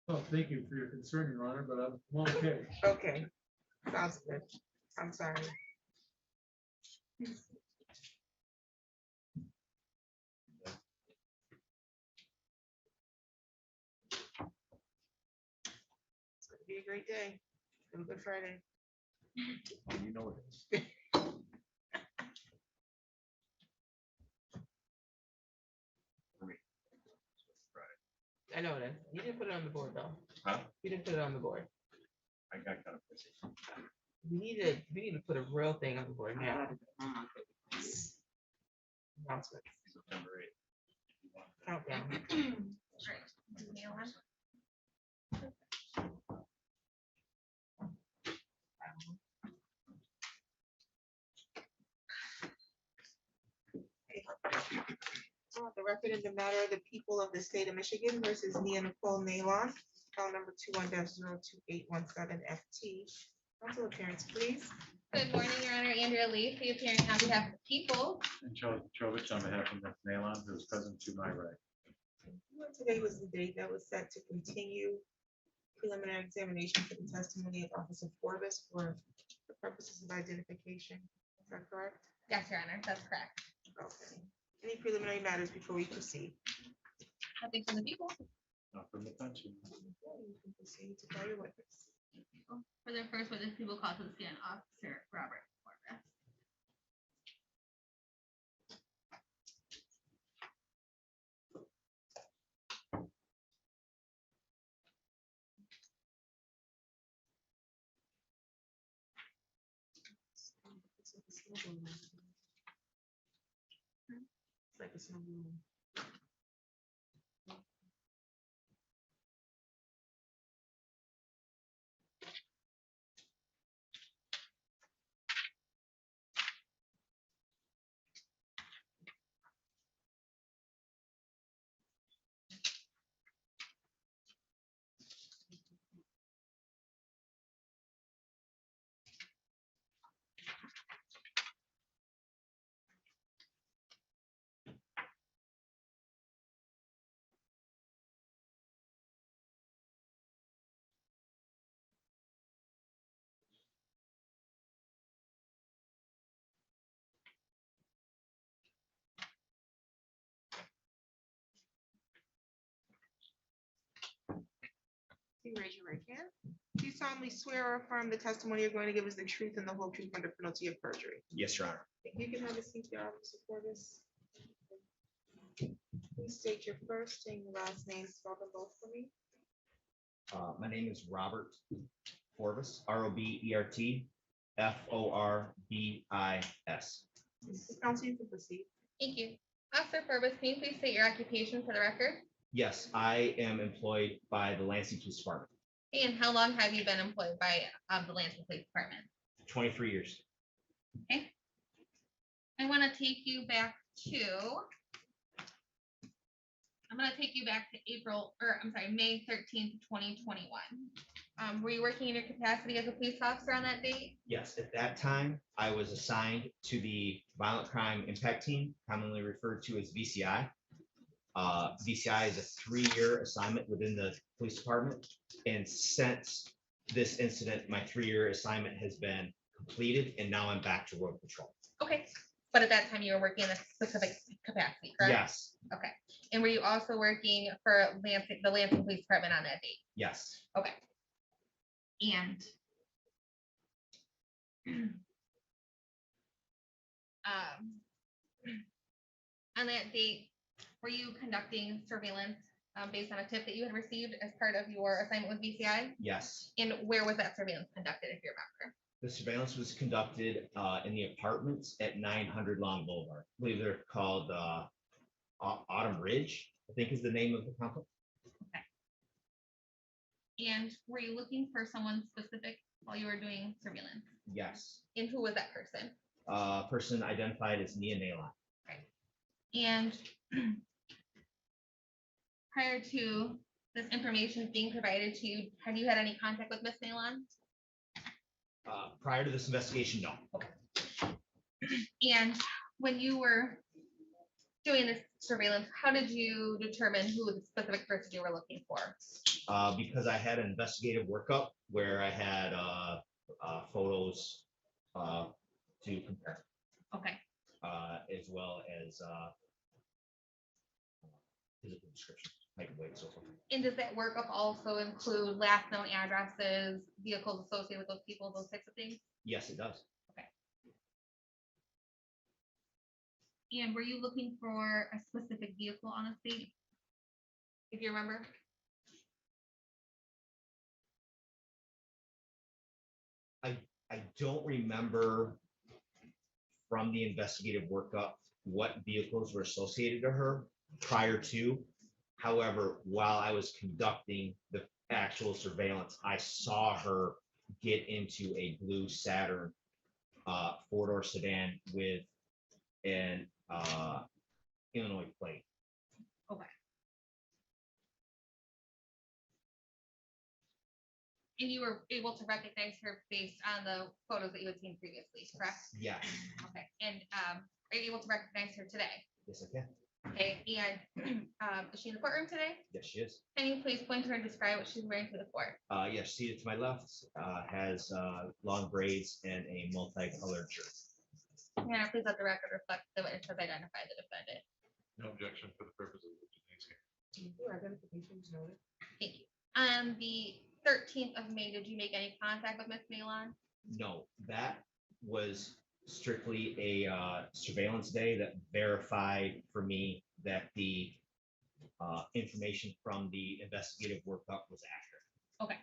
well, thank you for your concern, Your Honor, but I'm okay. Okay, sounds good. I'm sorry. It's gonna be a great day. Have a good Friday. You know it is. I know that. You didn't put it on the board though. Huh? You didn't put it on the board. I got kind of busy. We need to put a real thing on the board now. Announcement. September 8th. Countdown. The record in the matter of the people of the state of Michigan versus Nia Nicole Nalon, file number 21-02817 FT. Council appearance, please. Good morning, Your Honor. Andrea Lee, the appearing on behalf of the people. And Chovich on behalf of Ms. Nalon, who is present to my right. Today was the date that was set to continue preliminary examination for the testimony of Officer Forbes for the purposes of identification. Is that correct? Yes, Your Honor, that's correct. Okay. Any preliminary matters before we proceed? Nothing from the people. Not from the bench. You can proceed to call your witness. For the first witness, people call to the stand, Officer Robert Forbes. It's like a snow balloon. You raise your right hand. Do you solemnly swear or affirm the testimony you're going to give is the truth and the whole truth under penalty of perjury? Yes, Your Honor. You can have a seat there, Officer Forbes. Please state your first and your last name, spell them both for me. My name is Robert Forbes, Robert Forbis. Counsel, you can proceed. Thank you. Officer Forbes, can you please state your occupation for the record? Yes, I am employed by the Lansing Police Department. And how long have you been employed by the Lansing Police Department? 23 years. Okay. I want to take you back to, I'm going to take you back to May 13th, 2021. Were you working in your capacity as a police officer on that date? Yes, at that time, I was assigned to the Violent Crime Impact Team, commonly referred to as VCI. VCI is a 3-year assignment within the police department. And since this incident, my 3-year assignment has been completed, and now I'm back to road patrol. Okay, but at that time you were working in a specific capacity, correct? Yes, Okay, and were you also working for the Lansing Police Department on that date? yes. Okay. And on that date, were you conducting surveillance based on a tip that you had received as part of your assignment with BCI? Yes. And where was that surveillance conducted, if you remember? The surveillance was conducted in the apartments at 900 Long Boulevard. I believe they're called Autumn Ridge, I think is the name of the company. And were you looking for someone specific while you were doing surveillance? Yes. And who was that person? Person identified as Nia Nalon. And prior to this information being provided to you, have you had any contact with Miss Nalon? Prior to this investigation, no. And when you were doing this surveillance, how did you determine who the specific person you were looking for? Because I had an investigative workup where I had photos to compare. Okay. As well as physical descriptions, height, weight, so forth. And does that workup also include last known addresses, vehicles associated with those people, those types of things? Yes, it does. Okay. And were you looking for a specific vehicle on a state? If you remember? I don't remember from the investigative workup what vehicles were associated to her prior to. However, while I was conducting the actual surveillance, I saw her get into a blue Saturn 4-door sedan with an Illinois plate. Okay. And you were able to recognize her based on the photos that you had seen previously, correct? Yes. Okay, and are you able to recognize her today? Yes, I can. Okay, and is she in the courtroom today? Yes, she is. Can you please point to her and describe what she's wearing to the court? Yes, seated to my left, has long braids and a multicolored shirt. Hannah, please let the record reflect the witness has identified the defendant. No objection for the purpose of today's hearing. Your identification is noted. Thank you. On the 13th of May, did you make any contact with Miss Nalon? No, that was strictly a surveillance day that verified for me that the information from the investigative workup was accurate. Okay.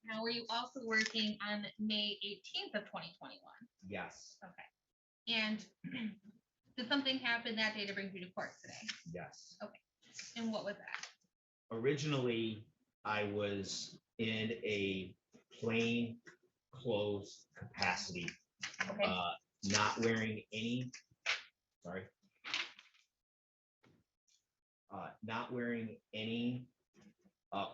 Now, were you also working on May 18th of 2021? Yes, Okay. And did something happen that day to bring you to court today? yes. Okay. And what was that? Originally, I was in a plain clothes capacity, Okay. not wearing any, sorry. Not wearing any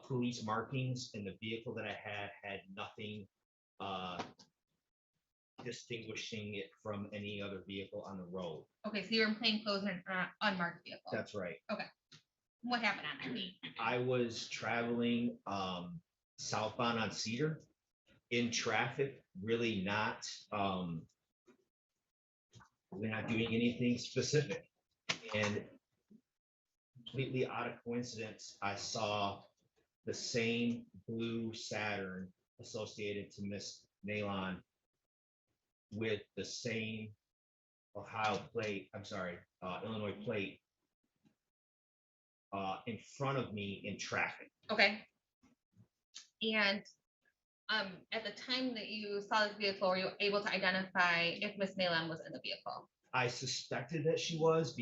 police markings, and the vehicle that I had nothing distinguishing it from any other vehicle on the road. Okay, so you're in plain clothes and unmarked vehicle. That's right. Okay. What happened on that date? I was traveling southbound on Cedar in traffic, really not doing anything specific. And completely out of coincidence, I saw the same blue Saturn associated to Miss Nalon with the same Illinois plate in front of me in traffic. Okay. And at the time that you saw this vehicle, were you able to identify if Miss Nalon was in the vehicle? I suspected that she was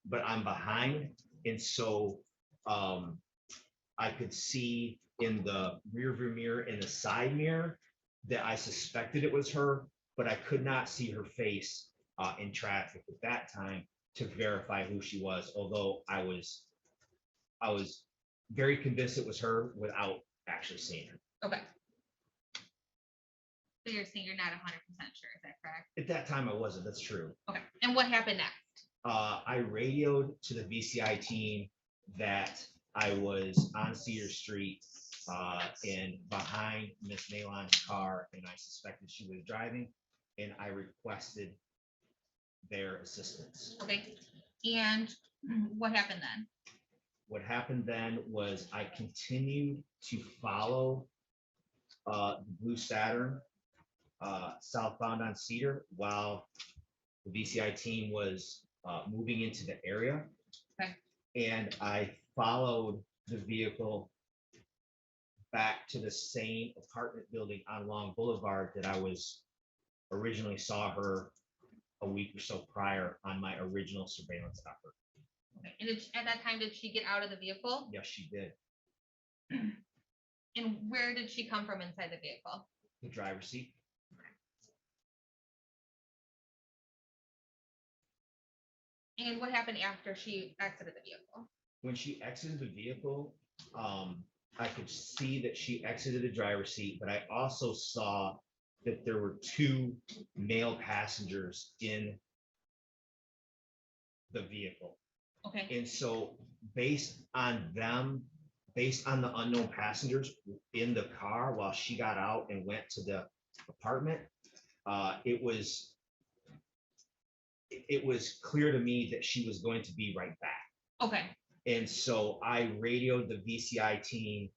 but I'm behind. And so I could see in the rear view mirror, in the side mirror, that I suspected it was her, but I could not see her face in traffic at that time to verify who she was, although I was very convinced it was her without actually seeing her. Okay. So you're saying you're not 100% sure, is that correct? At that time, I wasn't, that's true. Okay, and what happened next? I radioed to the VCI team that I was on Cedar Street and behind Miss Nalon's car, and I suspected she was driving, and I requested their assistance. Okay, and what happened then? What happened then was I continued to follow the Blue Saturn southbound on Cedar while the VCI team was moving into the area. Okay. And I followed the vehicle back to the same apartment building on Long Boulevard that I was originally saw her a week or so prior on my original surveillance effort. Okay, and at that time, did she get out of the vehicle? Yes, she did. And where did she come from inside the vehicle? The driver's seat. And what happened after she exited the vehicle? When she exited the vehicle, I could see that she exited the driver's seat, but I also saw that there were two male passengers in the vehicle. Okay. And so based on the unknown passengers in the car while she got out and went to the apartment, it was clear to me that she was going to be right back. Okay. And so I radioed the VCI team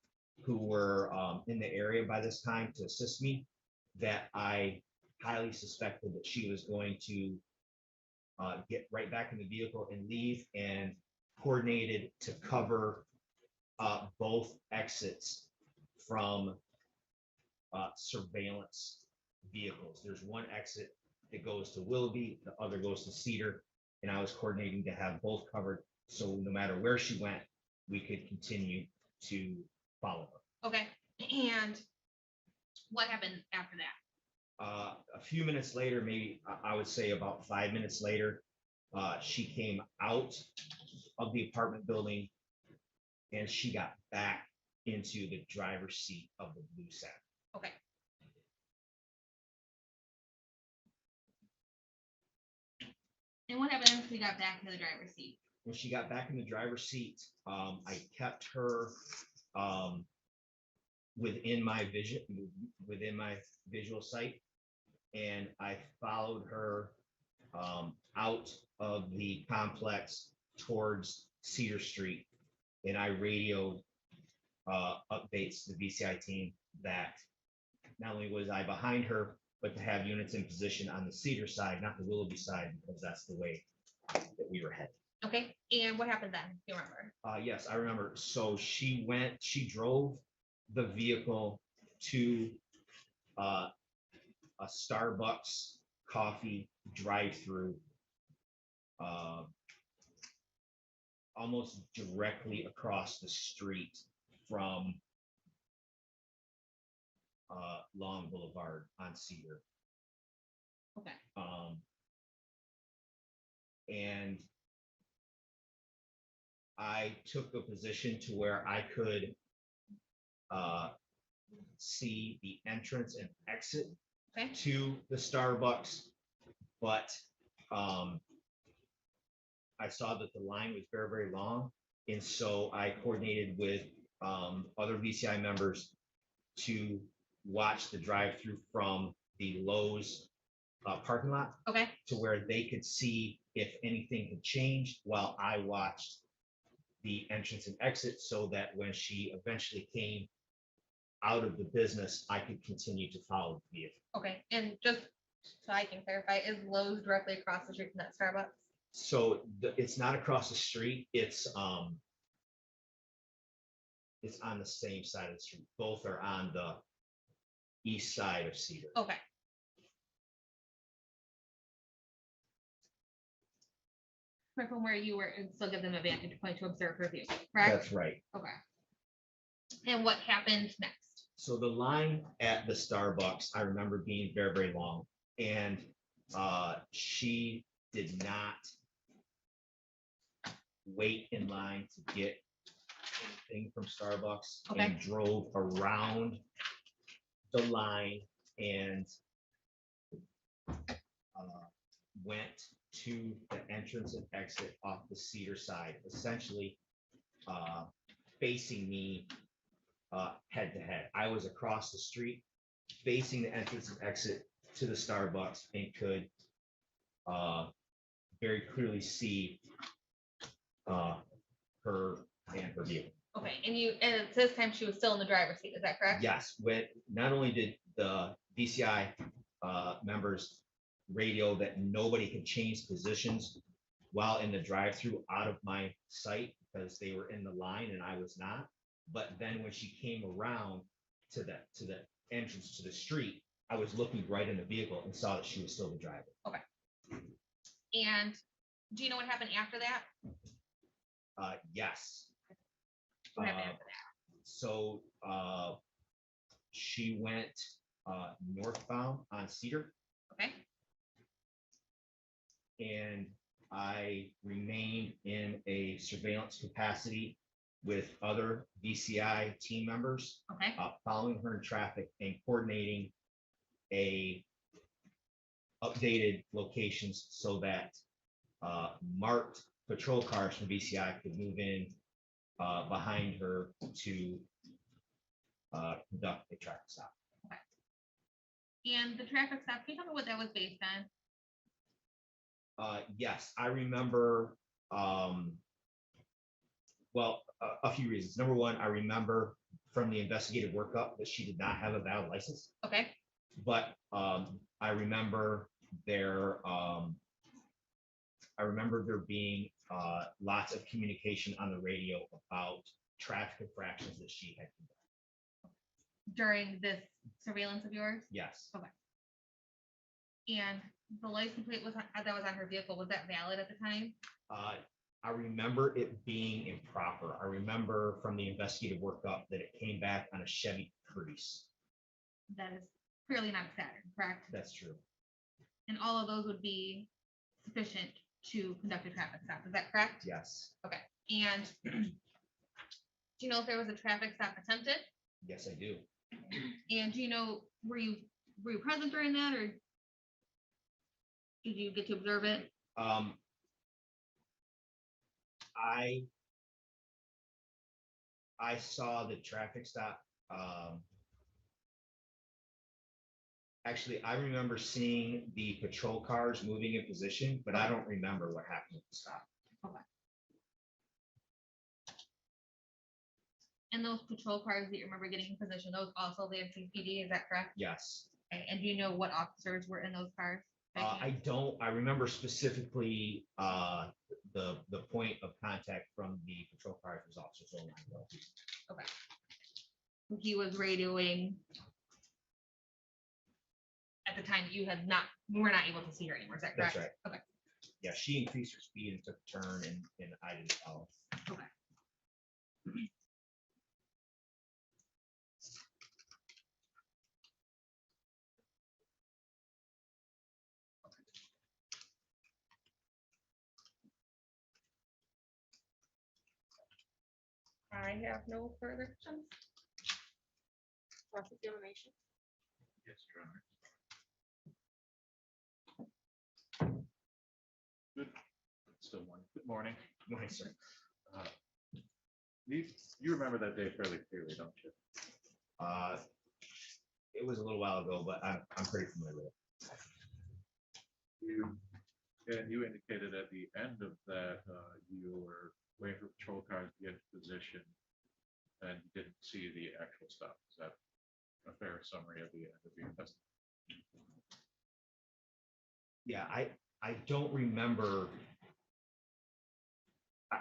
who were in the area by this time to assist me, that I highly suspected that she was going to get right back in the vehicle and leave, and coordinated to cover both exits from surveillance vehicles. There's one exit that goes to Willoughby, the other goes to Cedar, and I was coordinating to have both covered, so no matter where she went, we could continue to follow her. Okay, and what happened after that? A few minutes later, maybe I would say about 5 minutes later, she came out of the apartment building and she got back into the driver's seat of the Blue Saturn. Okay. And what happened after she got back to the driver's seat? When she got back in the driver's seat, I kept her within my visual sight, and I followed her out of the complex towards Cedar Street, and I radioed updates to the VCI team that not only was I behind her, but to have units in position on the Cedar side, not the Willoughby side, because that's the way that we were headed. Okay, and what happened then? Do you remember? Yes, I remember. So she drove the vehicle to a Starbucks coffee drive-through almost directly across the street from Long Boulevard on Cedar. Okay. And I took a position to where I could see the entrance and exit to the Starbucks, but I saw that the line was very, very long. And so I coordinated with other VCI members to watch the drive-through from the Lowe's parking lot. Okay. To where they could see if anything had changed while I watched the entrance and exit, so that when she eventually came out of the business, I could continue to follow the vehicle. Okay, and just so I can clarify, is Lowe's directly across the street from that Starbucks? So it's not across the street, it's on the same side of the street. Both are on the east side of Cedar. Okay. from where you were and still give them a vantage point to observe her view, correct? That's right. Okay. And what happened next? So the line at the Starbucks, I remember being very, very long, and she did not wait in line to get anything from Starbucks and drove around the line and went to the entrance and exit off the Cedar side, essentially facing me head to head. I was across the street facing the entrance and exit to the Starbucks and could very clearly see her and her vehicle. Okay, and at this time she was still in the driver's seat, is that correct? Yes, when not only did the DCI members radio that nobody could change positions while in the drive-through out of my sight because they were in the line and I was not. But then when she came around to the entrance to the street, I was looking right in the vehicle and saw that she was still the driver. Okay. And do you know what happened after that? Yes. What happened after that? So she went northbound on Cedar. Okay. And I remained in a surveillance capacity with other DCI team members, following her in traffic and coordinating updated locations so that marked patrol cars from DCI could move in behind her to conduct a traffic stop. And the traffic stop, can you tell me what that was based on? Yes, I remember, well, a few reasons. Number one, I remember from the investigative workup that she did not have a valid license. Okay. But I remember there being lots of communication on the radio about traffic infractions that she had conducted. During this surveillance of yours? Yes. Okay. And the license plate that was on her vehicle, was that valid at the time? I remember it being improper. I remember from the investigative workup that it came back on a Chevy Cruze. That is clearly not Saturn, correct? That's true. And all of those would be sufficient to conduct a traffic stop, is that correct? Yes. Okay, and do you know if there was a traffic stop attempted? Yes, I do. And do you know, were you present during that, or did you get to observe it? I saw the traffic stop. Actually, I remember seeing the patrol cars moving in position, but I don't remember what happened with the stop. Okay. And those patrol cars that you remember getting in position, those also the CPD, is that correct? Yes. Okay, and do you know what officers were in those cars? I don't. I remember specifically the point of contact from the patrol cars was Officer Zolan. Okay. He was radioing at the time you were not able to see her anymore, is that correct? That's right. Okay. Yeah, she increased her speed and took a turn and I didn't follow. Okay. I have no further questions. Cross-examination. Yes, Your Honor. Good. Still morning. Good morning. Good morning, sir. You remember that day fairly clearly, don't you? It was a little while ago, but I'm pretty familiar with it. You indicated at the end of that, you were waiting for patrol cars to get into position and didn't see the actual stop. Is that a fair summary of the end of your testimony? Yeah, I don't remember.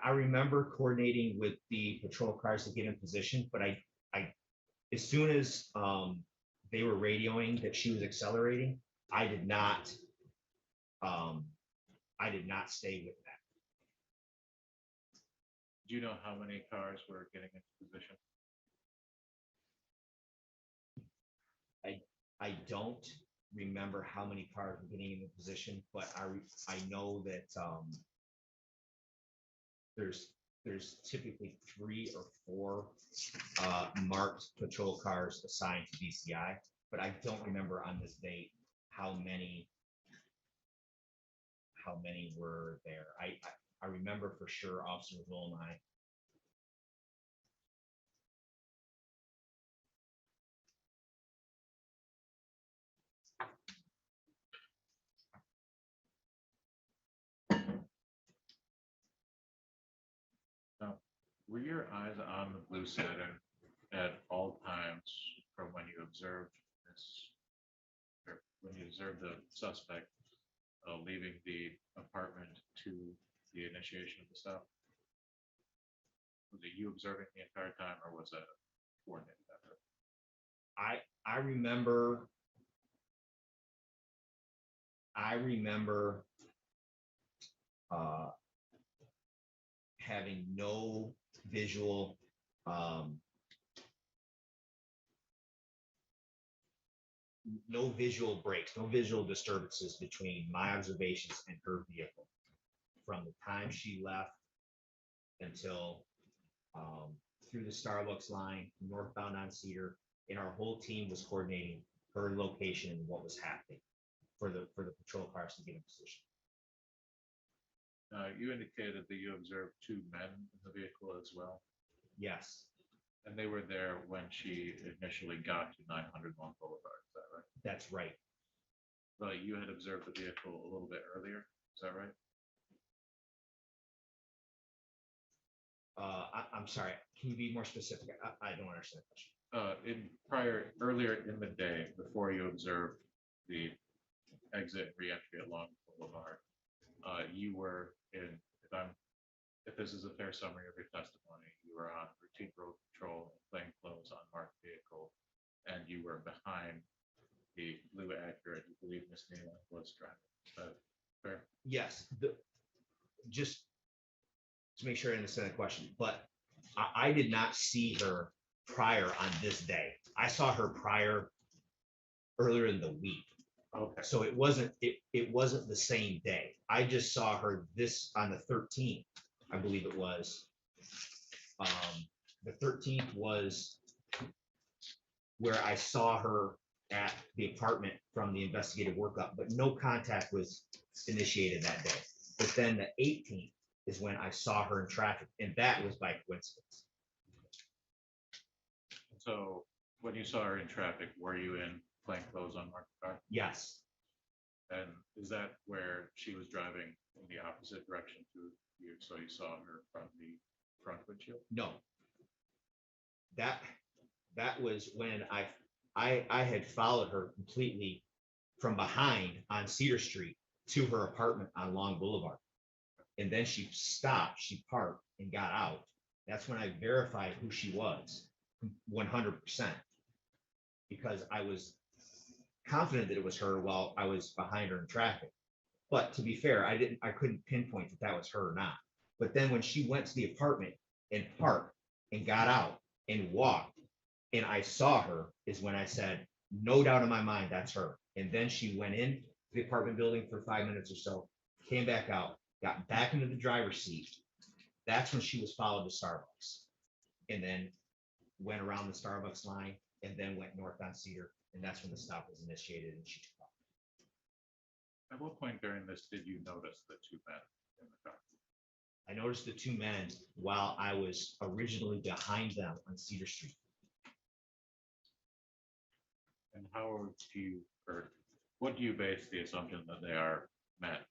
I remember coordinating with the patrol cars to get in position, but I as soon as they were radioing that she was accelerating, I did not stay with that. Do you know how many cars were getting into position? I don't remember how many cars were getting in the position, but I know that there's typically 3 or 4 marked patrol cars assigned to DCI, but I don't remember on this date how many were there. I remember for sure Officer Will and I. Now, were your eyes on the blue Saturn at all times from when you observed this, or when you observed the suspect leaving the apartment to the initiation of the stop? Was it you observing the entire time, or was it coordinated effort? I remember having no visual breaks, no visual disturbances between my observations and her vehicle from the time she left until through the Starbucks line, northbound on Cedar, and our whole team was coordinating her location and what was happening for the patrol cars to get in position. You indicated that you observed 2 men in the vehicle as well. Yes, And they were there when she initially got to 901 Boulevard, is that right? that's right. But you had observed the vehicle a little bit earlier, is that right? I'm sorry, can you be more specific? I don't understand the question. Earlier in the day, before you observed the exit and re-entry along Boulevard, you were in, if this is a fair summary of your testimony, you were on routine road patrol, plain clothes, unmarked vehicle, and you were behind the blue Acura. You believe Miss Nealon was driving. Is that fair? Yes, just to make sure I understand the question, but I did not see her prior on this day. I saw her prior earlier in the week. Okay. So it wasn't the same day. I just saw her this on the 13th, I believe it was. The 13th was where I saw her at the apartment from the investigative workup, but no contact was initiated that day. But then the 18th is when I saw her in traffic, and that was by coincidence. So when you saw her in traffic, were you in plain clothes, unmarked car? Yes. And is that where she was driving in the opposite direction to you? So you saw her from the front windshield? No. That was when I had followed her completely from behind on Cedar Street to her apartment on Long Boulevard. And then she stopped, she parked and got out. That's when I verified who she was 100%. Because I was confident that it was her while I was behind her in traffic. But to be fair, I couldn't pinpoint that was her or not. But then when she went to the apartment and parked and got out and walked, and I saw her, is when I said, no doubt in my mind, that's her. And then she went in to the apartment building for 5 minutes or so, came back out, got back into the driver's seat. That's when she was followed to Starbucks. And then went around the Starbucks line and then went north on Cedar. And that's when the stop was initiated and she took off. At what point during this did you notice the 2 men in the car? I noticed the 2 men while I was originally behind them on Cedar Street. And what do you base the assumption that they are men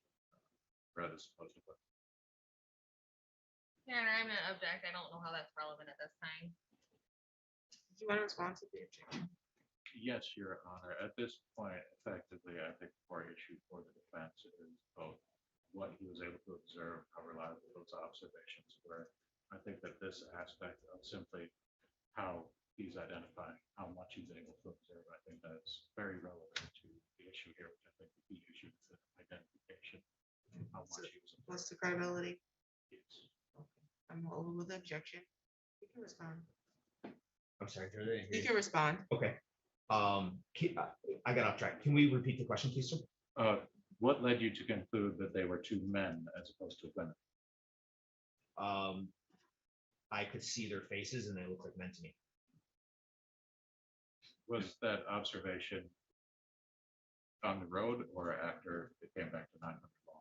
rather supposed to put? Yeah, I'm gonna object. I don't know how that's relevant at this time. Do you want to respond to the objection? Yes, Your Honor. At this point, effectively, I think the core issue for the defense is both what he was able to observe, how reliable those observations were. I think that this aspect of simply how he's identifying how much he's able to observe, I think that's very relevant to the issue here, which I think the key issue is the identification, how much he was What's the observing. credibility? Yes. I'm over with the objection. You can respond. I'm sorry. I didn't hear You you. can respond. Okay. I got off track. Can we repeat the question, please, sir? What led you to conclude that they were two men as opposed to women? I could see their faces and they look like men to me. Was that observation on the road or after it came back to 900 Law?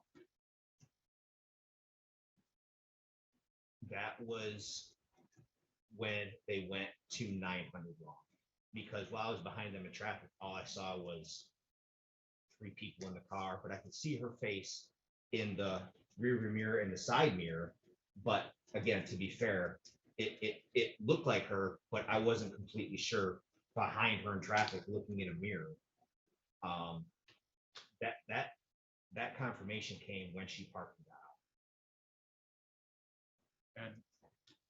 That was when they went to 900 Long. Because while I was behind them in traffic, all I saw was 3 people in the car, but I could see her face in the rear view mirror and the side mirror. But again, to be fair, it looked like her, but I wasn't completely sure behind her in traffic, looking in a mirror. That confirmation came when she parked the car. And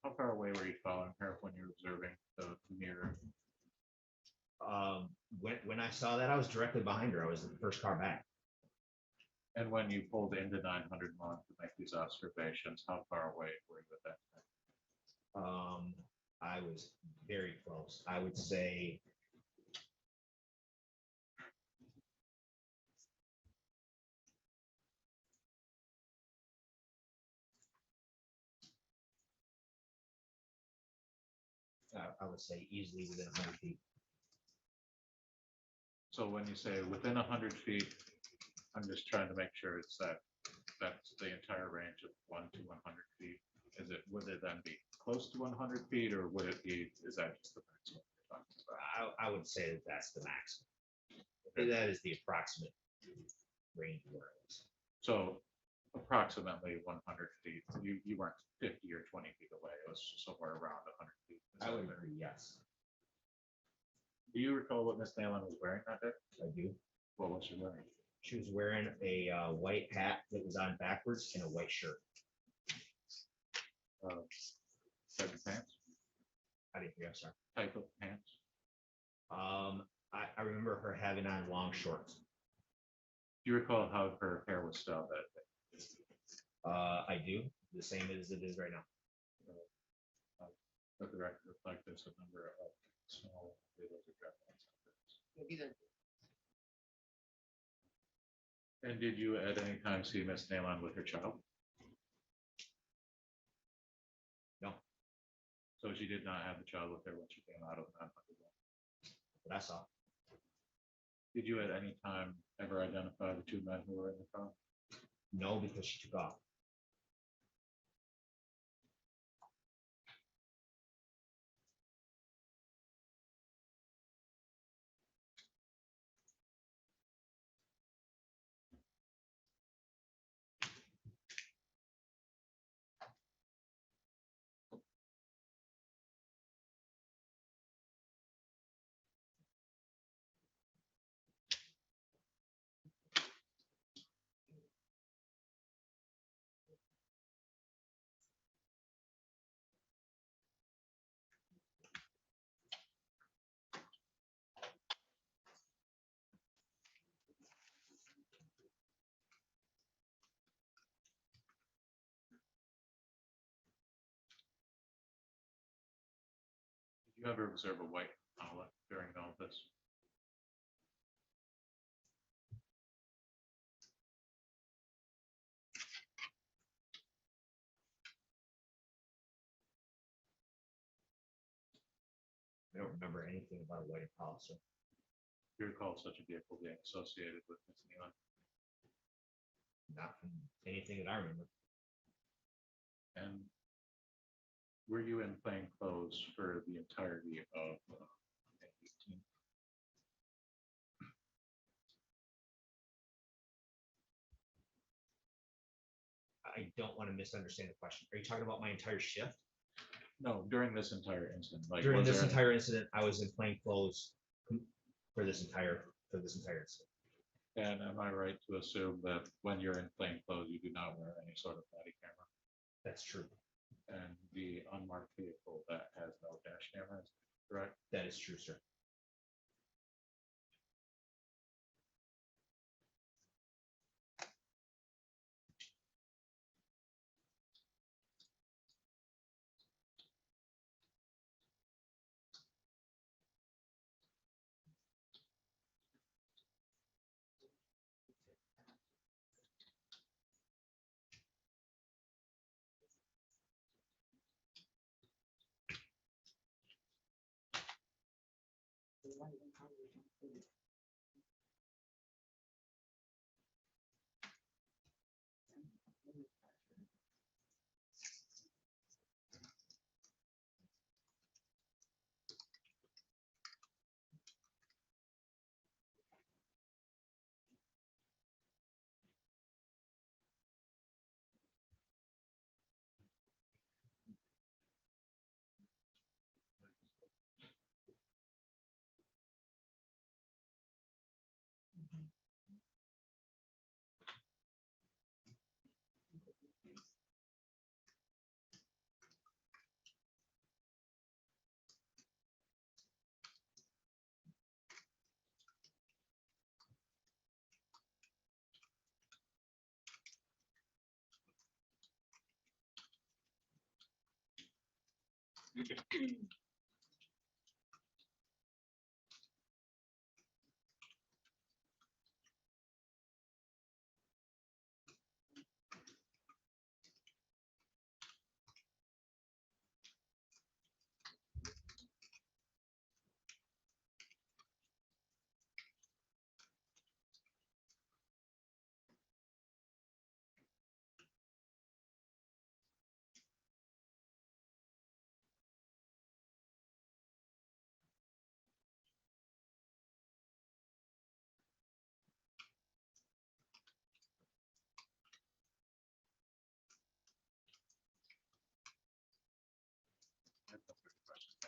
how far away were you following her when you were observing the mirror? When I saw that, I was directly behind her. I was in the first car back. And when you pulled into 900 Lawn to make these observations, how far away were you at that time? I was very close. I would say easily within 100 feet. So when you say within 100 feet, I'm just trying to make sure it's that's the entire range of 1 to 100 feet. Would it then be close to 100 feet or would it be, is that just the maximum you're talking about? I would say that that's the maximum. That is the approximate range where it is. So approximately 100 feet. You weren't 50 or 20 feet away. It was somewhere around 100 feet. I would agree, yes. Do you recall what Miss Nalen was wearing that day? I do. What was she wearing? She was wearing a white hat that was on backwards and a white shirt. Type of pants? I didn't hear, I'm sorry. Type of pants? I remember her having on long shorts. Do you recall how her hair was styled that day? I do, the same as it is right now. Let the record reflect this, a number of small videos of draft. And did you at any time see Miss Nalen with her child? No. So she did not have the child with her when she came out of 900. But I saw. Did you at any time ever identify the 2 men who were in the car? No, because she took off. Did you ever observe a white outlet during all of this? I don't remember anything about a white policy. Do you recall such a vehicle being associated with Miss Nalen? Not from anything that I remember. And were you in plain clothes for the entirety of 18? I don't want to misunderstand the question. Are you talking about my entire shift? No, during this entire incident. Like, During was this there- entire incident, I was in plain clothes for this entire incident. And am I right to assume that when you're in plain clothes, you do not wear any sort of body camera? That's true. And the unmarked vehicle that has no dash cameras, correct? That is true, sir.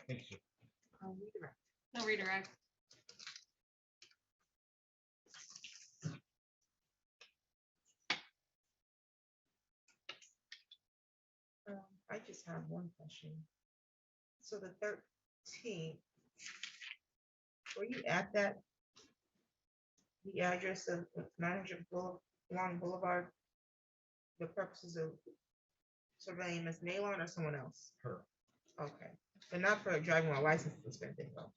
Thank you. Redirect. No redirect. I just have one question. So the 13th, were you at that? The address of 900 Long Boulevard? The purposes of surveilling Ms. Nalon or someone else? Her. Okay, but not for driving while license suspended though.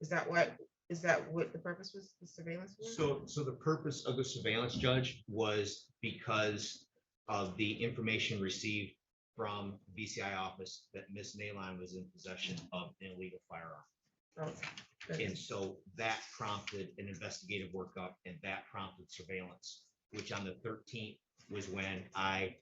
Is that what the purpose was, the surveillance was? So the purpose of the surveillance, judge, was because of the information received from VCI office that Ms. Nalon was in possession of an illegal firearm. Okay. And so that prompted an investigative workup and that prompted surveillance, which on the 13th was when I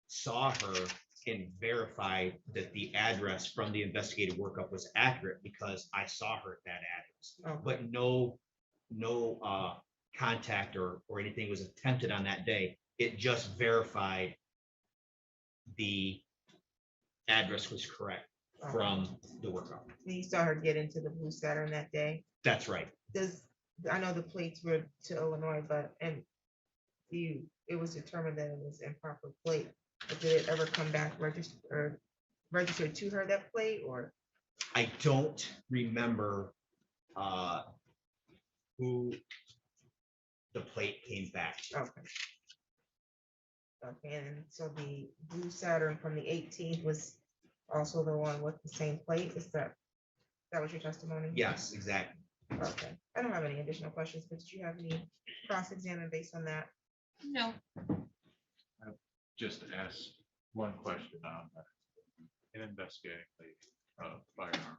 saw her and verified that the address from the investigative workup was accurate because I saw her at that address. But no contact or anything was attempted on that day. It just verified the address was correct from the workup. You saw her get into the blue Saturn that day? That's right. I know the plates were to Illinois, but it was determined that it was improper plate. But did it ever come back registered to her, that plate, or? I don't remember who the plate came back to. Okay. Okay, and so the blue Saturn from the 18th was also the one with the same plate? That was your testimony? Yes, exactly. Okay, I don't have any additional questions, but did you have any cross-examine based on that? No. Just to ask one question on in investigating the firearm.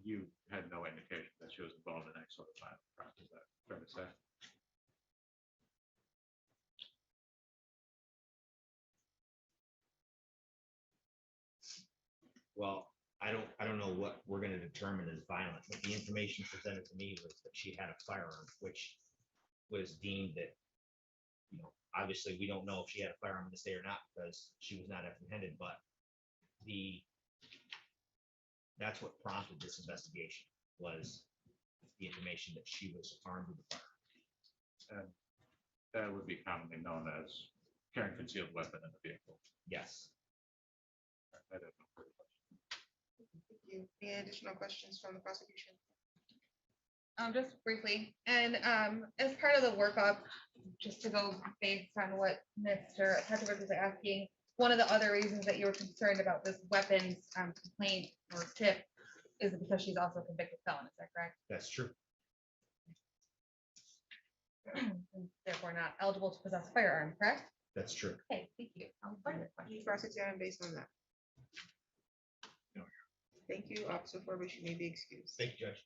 You had no indication that she was involved in any sort of violent crime. Is that fair to say? Well, I don't know what we're gonna determine as violent, but the information presented to me was that she had a firearm, which was deemed that, obviously, we don't know if she had a firearm this day or not because she was not apprehended, but that's what prompted this investigation was the information that she was armed with a firearm. And that would be commonly known as carrying concealed weapon in the vehicle. Yes. I don't know. Thank you. Any additional questions from the prosecution? Just briefly, and as part of the workup, just to go based on what Mr. Hedgeworth is asking, one of the other reasons that you were concerned about this weapons complaint or tip is because she's also a convicted felon, is that correct? That's true. Therefore not eligible to possess a firearm, correct? That's true. Okay, thank you. You cross-examine based on that? Thank you, Officer Forbes, you may be excused. Thank you, Judge.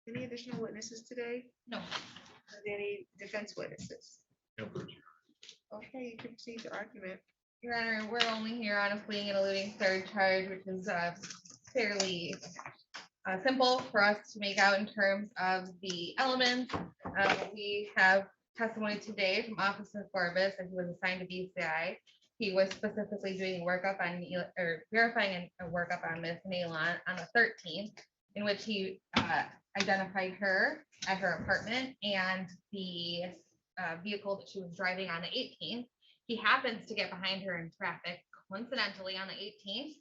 Any additional witnesses today? No. Are there any defense witnesses? Okay, you can proceed to argument. Your Honor, we're only here on a fleeing and eluding third charge, which is fairly simple for us to make out in terms of the elements. We have testimony today from Officer Forbes, and he was assigned to BCI. He was specifically doing workup on, or verifying a workup on Miss Nalon on the 13th, in which he identified her at her apartment and the vehicle that she was driving on the 18th. He happens to get behind her in traffic coincidentally on the 18th,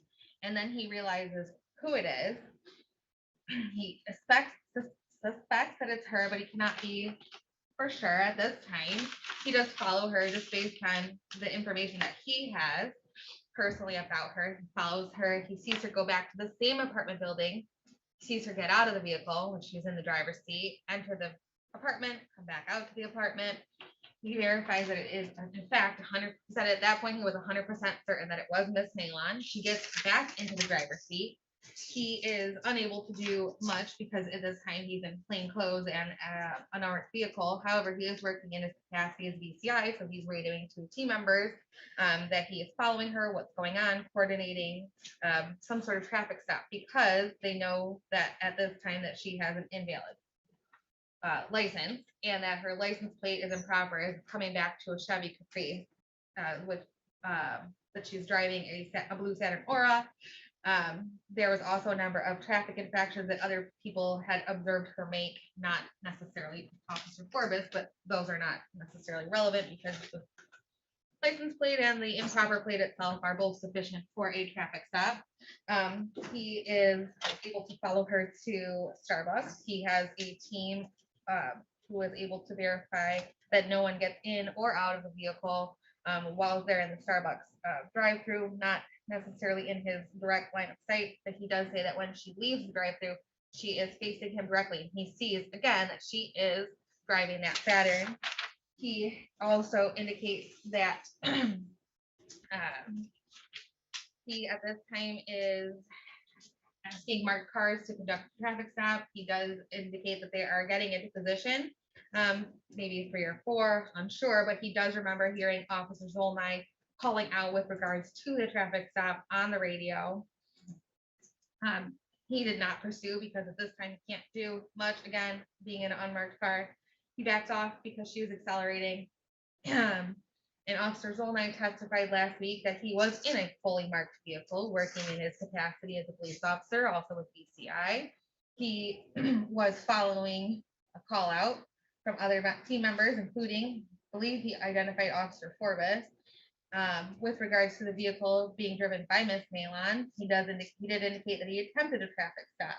and then he realizes who it is. He suspects that it's her, but he cannot be for sure at this time. He does follow her just based on the information that he has personally about her. He follows her. He sees her go back to the same apartment building. He sees her get out of the vehicle when she's in the driver's seat, enter the apartment, come back out to the apartment. He verifies that it is, in fact, 100%. At that point, he was 100% certain that it was Miss Nalon. She gets back into the driver's seat. He is unable to do much because at this time he's in plain clothes and an armored vehicle. However, he is working in his capacity as BCI, so he's radioing to team members that he is following her, what's going on, coordinating some sort of traffic stop, because they know that at this time that she has an invalid license and that her license plate is improper, is coming back to a Chevy Capri with that she's driving a blue Saturn Aura. There was also a number of traffic infractions that other people had observed her make, not necessarily Officer Forbes, but those are not necessarily relevant because the license plate and the improper plate itself are both sufficient for a traffic stop. He is able to follow her to Starbucks. He has a team who is able to verify that no one gets in or out of the vehicle while they're in the Starbucks drive-through, not necessarily in his direct line of sight, but he does say that when she leaves the drive-through, she is facing him directly. He sees again that she is driving that Saturn. He also indicates that he at this time is asking marked cars to conduct a traffic stop. He does indicate that they are getting into position, maybe 3 or 4, unsure, but he does remember hearing Officer Zolnai calling out with regards to the traffic stop on the radio. He did not pursue because at this time he can't do much, again, being in an unmarked car. He backs off because she was accelerating. And Officer Zolnai testified last week that he was in a fully marked vehicle, working in his capacity as a police officer, also with BCI. He was following a call out from other team members, including, I believe he identified Officer Forbes. With regards to the vehicle being driven by Miss Nalon, he did indicate that he attempted a traffic stop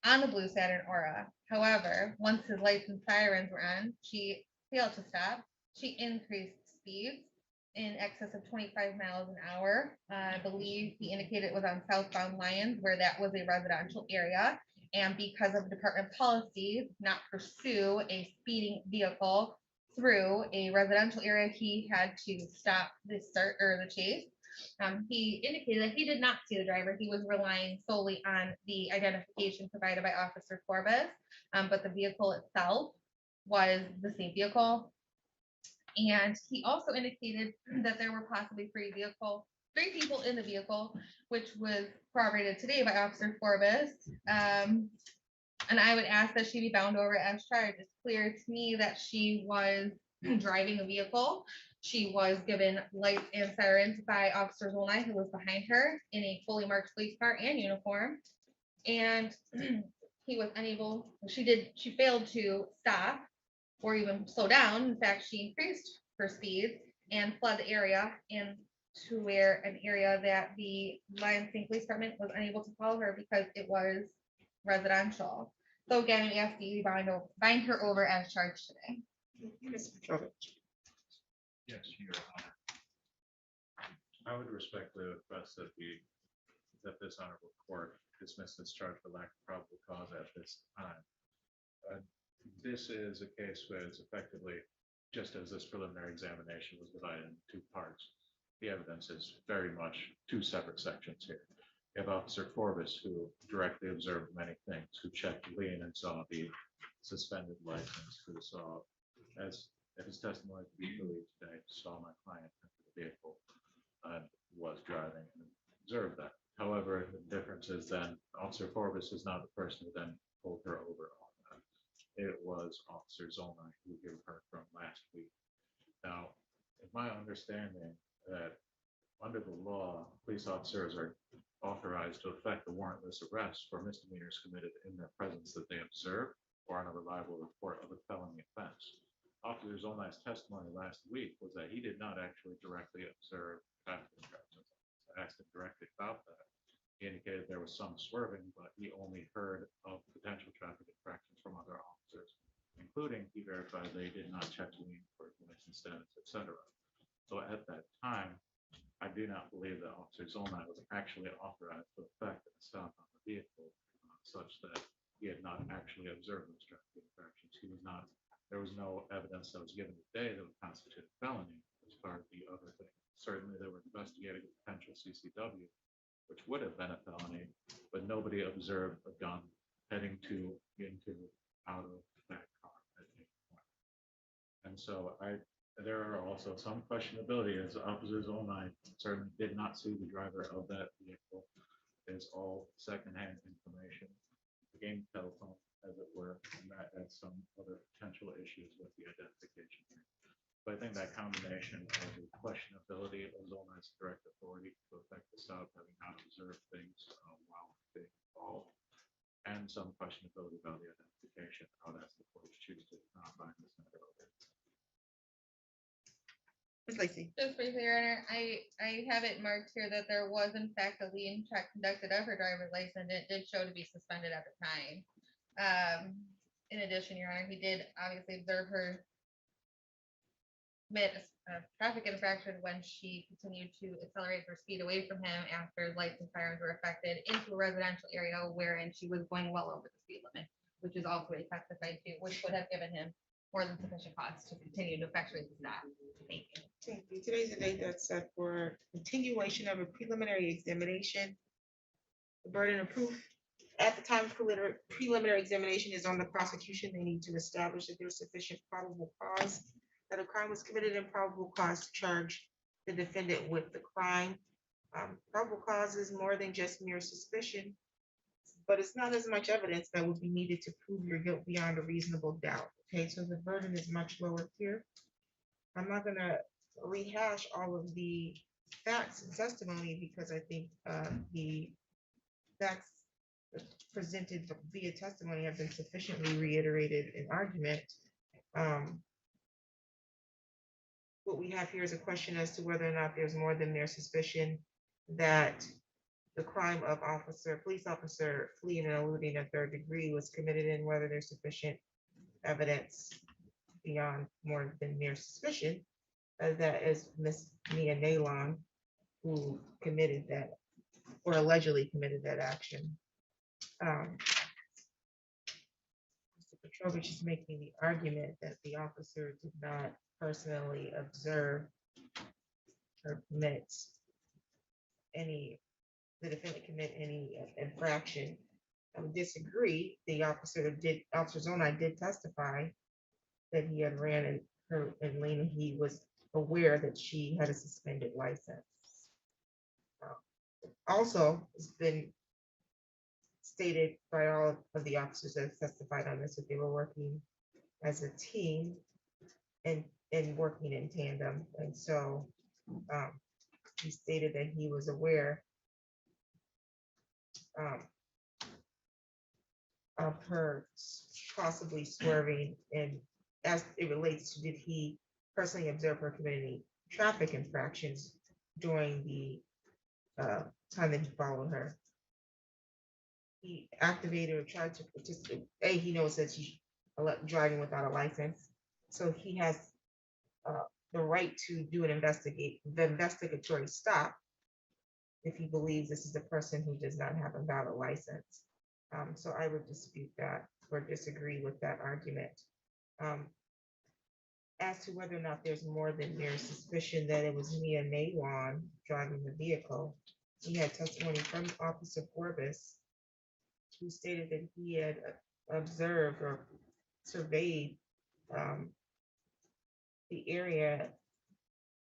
on the blue Saturn Aura. However, once his lights and sirens were on, she failed to stop. She increased speeds in excess of 25 miles an hour. I believe he indicated it was on southbound Lyons, where that was a residential area. And because of department policies, not pursue a speeding vehicle through a residential area, he had to stop the chase. He indicated that he did not see the driver. He was relying solely on the identification provided by Officer Forbes, but the vehicle itself was the same vehicle. And he also indicated that there were possibly 3 people in the vehicle, which was corroborated today by Officer Forbes. And I would ask that she be bound over as charged. It's clear to me that she was driving a vehicle. She was given lights and sirens by Officer Zolnai, who was behind her in a fully marked police car and uniform. And he was unable, she failed to stop or even slow down. In fact, she increased her speed and fled the area into where an area that the Lyons State Police Department was unable to follow her because it was residential. So again, we ask you to bind her over as charged today. Yes, Your Honor. I would respectfully request that this honorable court dismiss this charge for lack of probable cause at this time. This is a case where it's effectively, just as this preliminary examination was divided into 2 parts, the evidence is very much 2 separate sections here. You have Officer Forbes, who directly observed many things, who checked the lien and saw the suspended license, who saw, as his testimony to be believed today, saw my client enter the vehicle and was driving and observed that. However, the difference is then Officer Forbes is not the person who then pulled her over on that. It was Officer Zolnai who you heard from last week. Now, it's my understanding that under the law, police officers are authorized to effect a warrantless arrest for misdemeanors committed in their presence that they observe or on a reliable report of a felony offense. Officer Zolnai's testimony last week was that he did not actually directly observe traffic infractions. I asked him directly about that. He indicated there was some swerving, but he only heard of potential traffic infractions from other officers, including he verified they did not check the lien for license status, etc. So at that time, I do not believe that Officer Zolnai was actually authorized to effect a stop on the vehicle such that he had not actually observed those traffic infractions. He was not, there was no evidence that was given today that would constitute a felony as part of the other thing. Certainly, they were investigating a potential CCW, which would have been a felony, but nobody observed a gun heading into, out of that car at any point. And so there are also some questionability as Officer Zolnai certainly did not see the driver of that vehicle. It's all secondhand information, the game telephone, as it were, and that adds some other potential issues with the identification here. But I think that combination of the questionability of Zolnai's direct authority to effect the stop, having not observed things while being involved, and some questionability about the identification, how that's the courts choose to not find this matter over. Ms. Lacy. Just briefly, Your Honor, I have it marked here that there was in fact a lien check conducted of her driver's license. It did show to be suspended at the time. In addition, Your Honor, he did obviously observe her commit a traffic infraction when she continued to accelerate her speed away from him after lights and sirens were affected into a residential area wherein she was going well over the speed limit, which is also a testified to, which would have given him more than sufficient cause to continue to effectuate the stop. Thank you. Thank you. Today's the date that's set for continuation of a preliminary examination. The burden of proof at the time of preliminary examination is on the prosecution. They need to establish that there's sufficient probable cause that a crime was committed and probable cause to charge the defendant with the crime. Probable cause is more than just mere suspicion, but it's not as much evidence that would be needed to prove your guilt beyond a reasonable doubt. Okay, so the burden is much lower here. I'm not gonna rehash all of the facts and testimony because I think the facts presented via testimony have been sufficiently reiterated in argument. What we have here is a question as to whether or not there's more than mere suspicion that the crime of police officer fleeing and eluding a third degree was committed and whether there's sufficient evidence beyond more than mere suspicion that is Miss Mia Nalon who committed that or allegedly committed that action. Mr. Petrovich is making the argument that the officer did not personally observe or the defendant commit any infraction. I would disagree. The Officer Zolnai did testify that he had ran in her in lane and he was aware that she had a suspended license. Also, it's been stated by all of the officers that testified on this that they were working as a team and working in tandem. And so he stated that he was aware of her possibly swerving, and as it relates to did he personally observe her committing traffic infractions during the time that he followed her. He activated or tried to participate. He knows that she's driving without a license, so he has the right to do the investigatory stop if he believes this is a person who does not have a valid license. So I would dispute that or disagree with that argument. As to whether or not there's more than mere suspicion that it was Mia Nalon driving the vehicle, We had testimony from Officer Forbes, who stated that he had observed or surveyed the area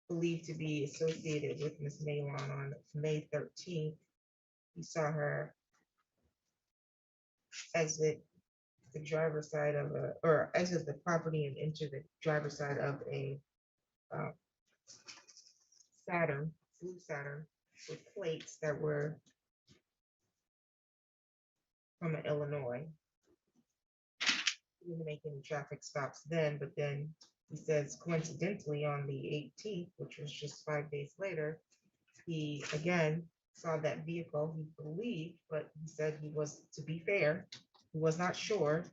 believed to be associated with Miss Malon on May 13th. He saw her exit the driver's side of or exit the property and enter the driver's side of a uh, blue Saturn with plates that were from Illinois. He didn't make any traffic stops then, but then he says coincidentally on the 18th, which was just 5 days later, he again saw that vehicle, he believed, but he said he was, to be fair, he was not sure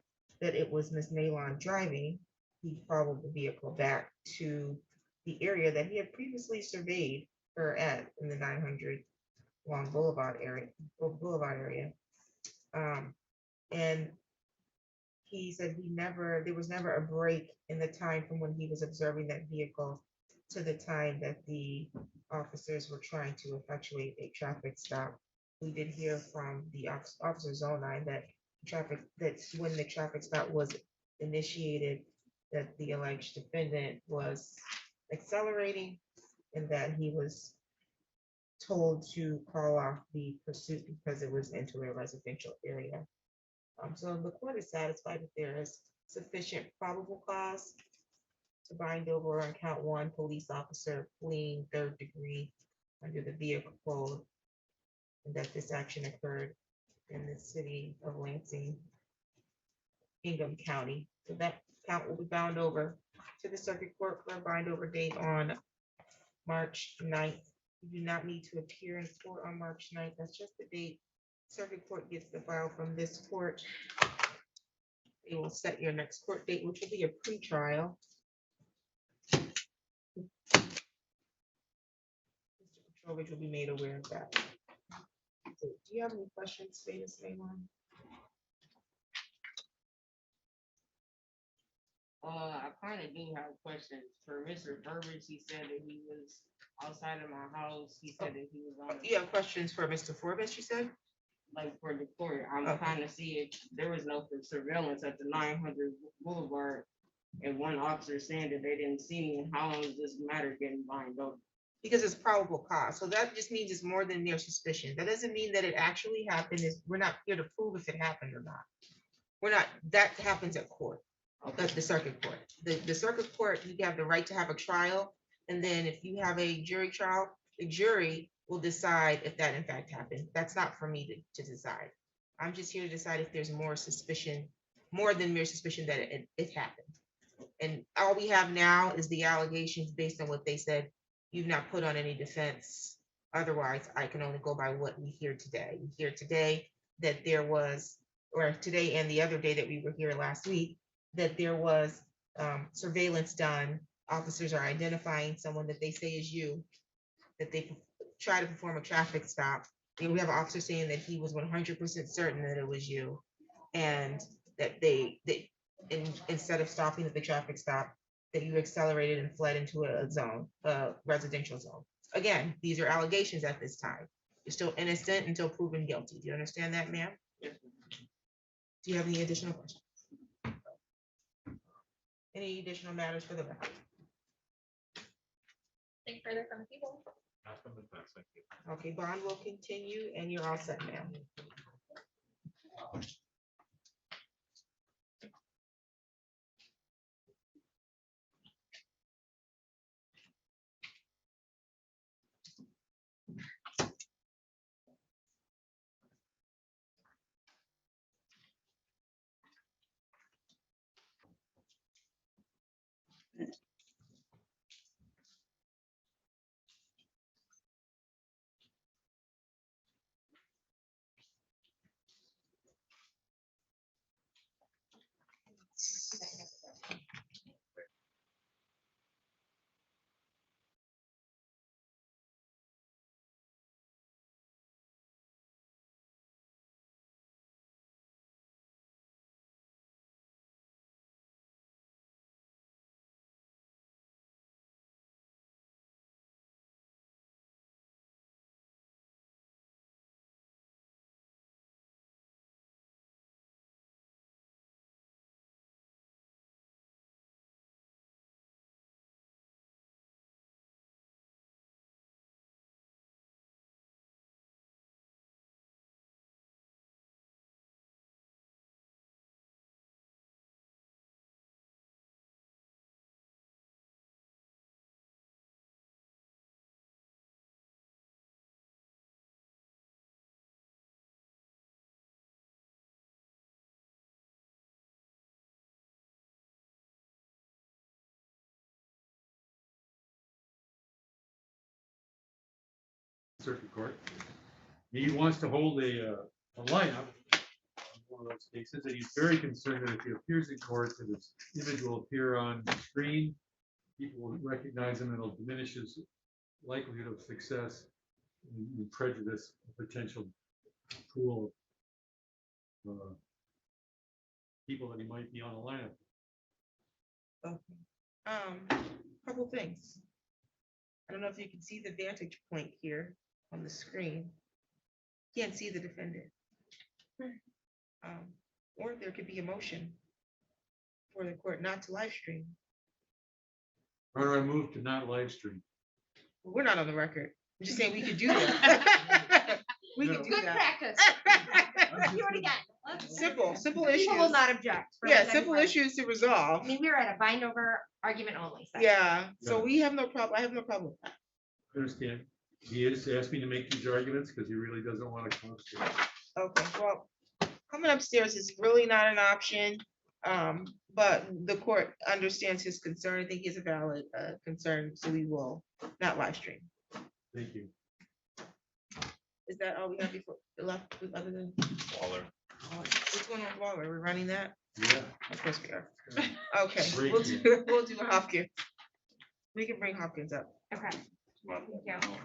that it was Miss Malon driving. He followed the vehicle back to the area that he had previously surveyed her at in the 900 Long Boulevard area. And he said there was never a break in the time from when he was observing that vehicle to the time that the officers were trying to effectuate a traffic stop. We did hear from the officer zone 9 that when the traffic stop was initiated, that the alleged defendant was accelerating and that he was told to call off the pursuit because it was into a residential area. So the court is satisfied that there is sufficient probable cause to bind over on count 1, police officer fleeing 3rd degree under the vehicle code, and that this action occurred in the city of Lansing, Ingham County. So that count will be bound over to the circuit court for a bind over date on March 9th. You do not need to appear in court on March 9th. That's just the date. Circuit court gets the file from this court. They will set your next court date, which will be a pre-trial. Mr. Petrovich will be made aware of that. So, do you have any questions, Ms. Maywan? I kind of do have questions for Mr. Burbage. He said that he was outside of my house. He said that he was on. You have questions for Mr. Forbes, you said? Like for the court, I'm Okay. trying to see if there was no surveillance at the 900 Boulevard, and one officer saying that they didn't see me. How long is this matter getting lined up? Because it's probable cause. So that just means it's more than mere suspicion. That doesn't mean that it actually happened. We're not here to prove if it happened or not. We're not, that happens at court. That's the circuit court. The circuit court, you have the right to have a trial. And then if you have a jury trial, the jury will decide if that in fact happened. That's not for me to decide. I'm just here to decide if there's more suspicion, more than mere suspicion that it happened. And all we have now is the allegations based on what they said. You've not put on any defense. Otherwise, I can only go by what we hear today. We hear today that there was, or today and the other day that we were here last week, that there was surveillance done. Officers are identifying someone that they say is you, that they try to perform a traffic stop. And we have an officer saying that he was 100% certain that it was you, and that instead of stopping at the traffic stop, that you accelerated and fled into a residential zone. Again, these are allegations at this time. You're still innocent until proven guilty. Do you understand that, ma'am? Yes. Do you have any additional questions? Any additional matters for the record? Think further from people. Not from the defense, thank you. Okay, bond will continue and you're all set, ma'am. Circuit Court. He wants to hold a lineup, one of those cases, and he's very concerned that if he appears in court, that his image will appear on the screen. People will recognize him, and it'll diminish his likelihood of success and prejudice a potential pool of people that he might be on a lineup. Okay. Couple things. I don't know if you can see the vantage point here on the screen. Can't see the defendant. Or there could be a motion for the court not to live stream. Or do I move to not live stream? We're not on the record. I'm just saying we could do that. We could do Good that. practice. Let's do it again. Simple People issues. will not object. for Yeah, what simple anyone- issues to resolve. I mean, we were at a bind over argument only. session. Yeah, so Yeah. we have no problem. I have no problem with that. I understand. He is asking me to make these arguments because he really doesn't want to come upstairs. Okay, well, coming upstairs is really not an option. But the court understands his concern. I think he has a valid concern, so we will not live stream. Thank you. Is that all we have before left with other than? Waller. What's going on with Waller? We're running that? Yeah. Of course we are. Okay, Great we'll team. we'll do Hopkins. We can bring Hopkins up. Okay. Thank you.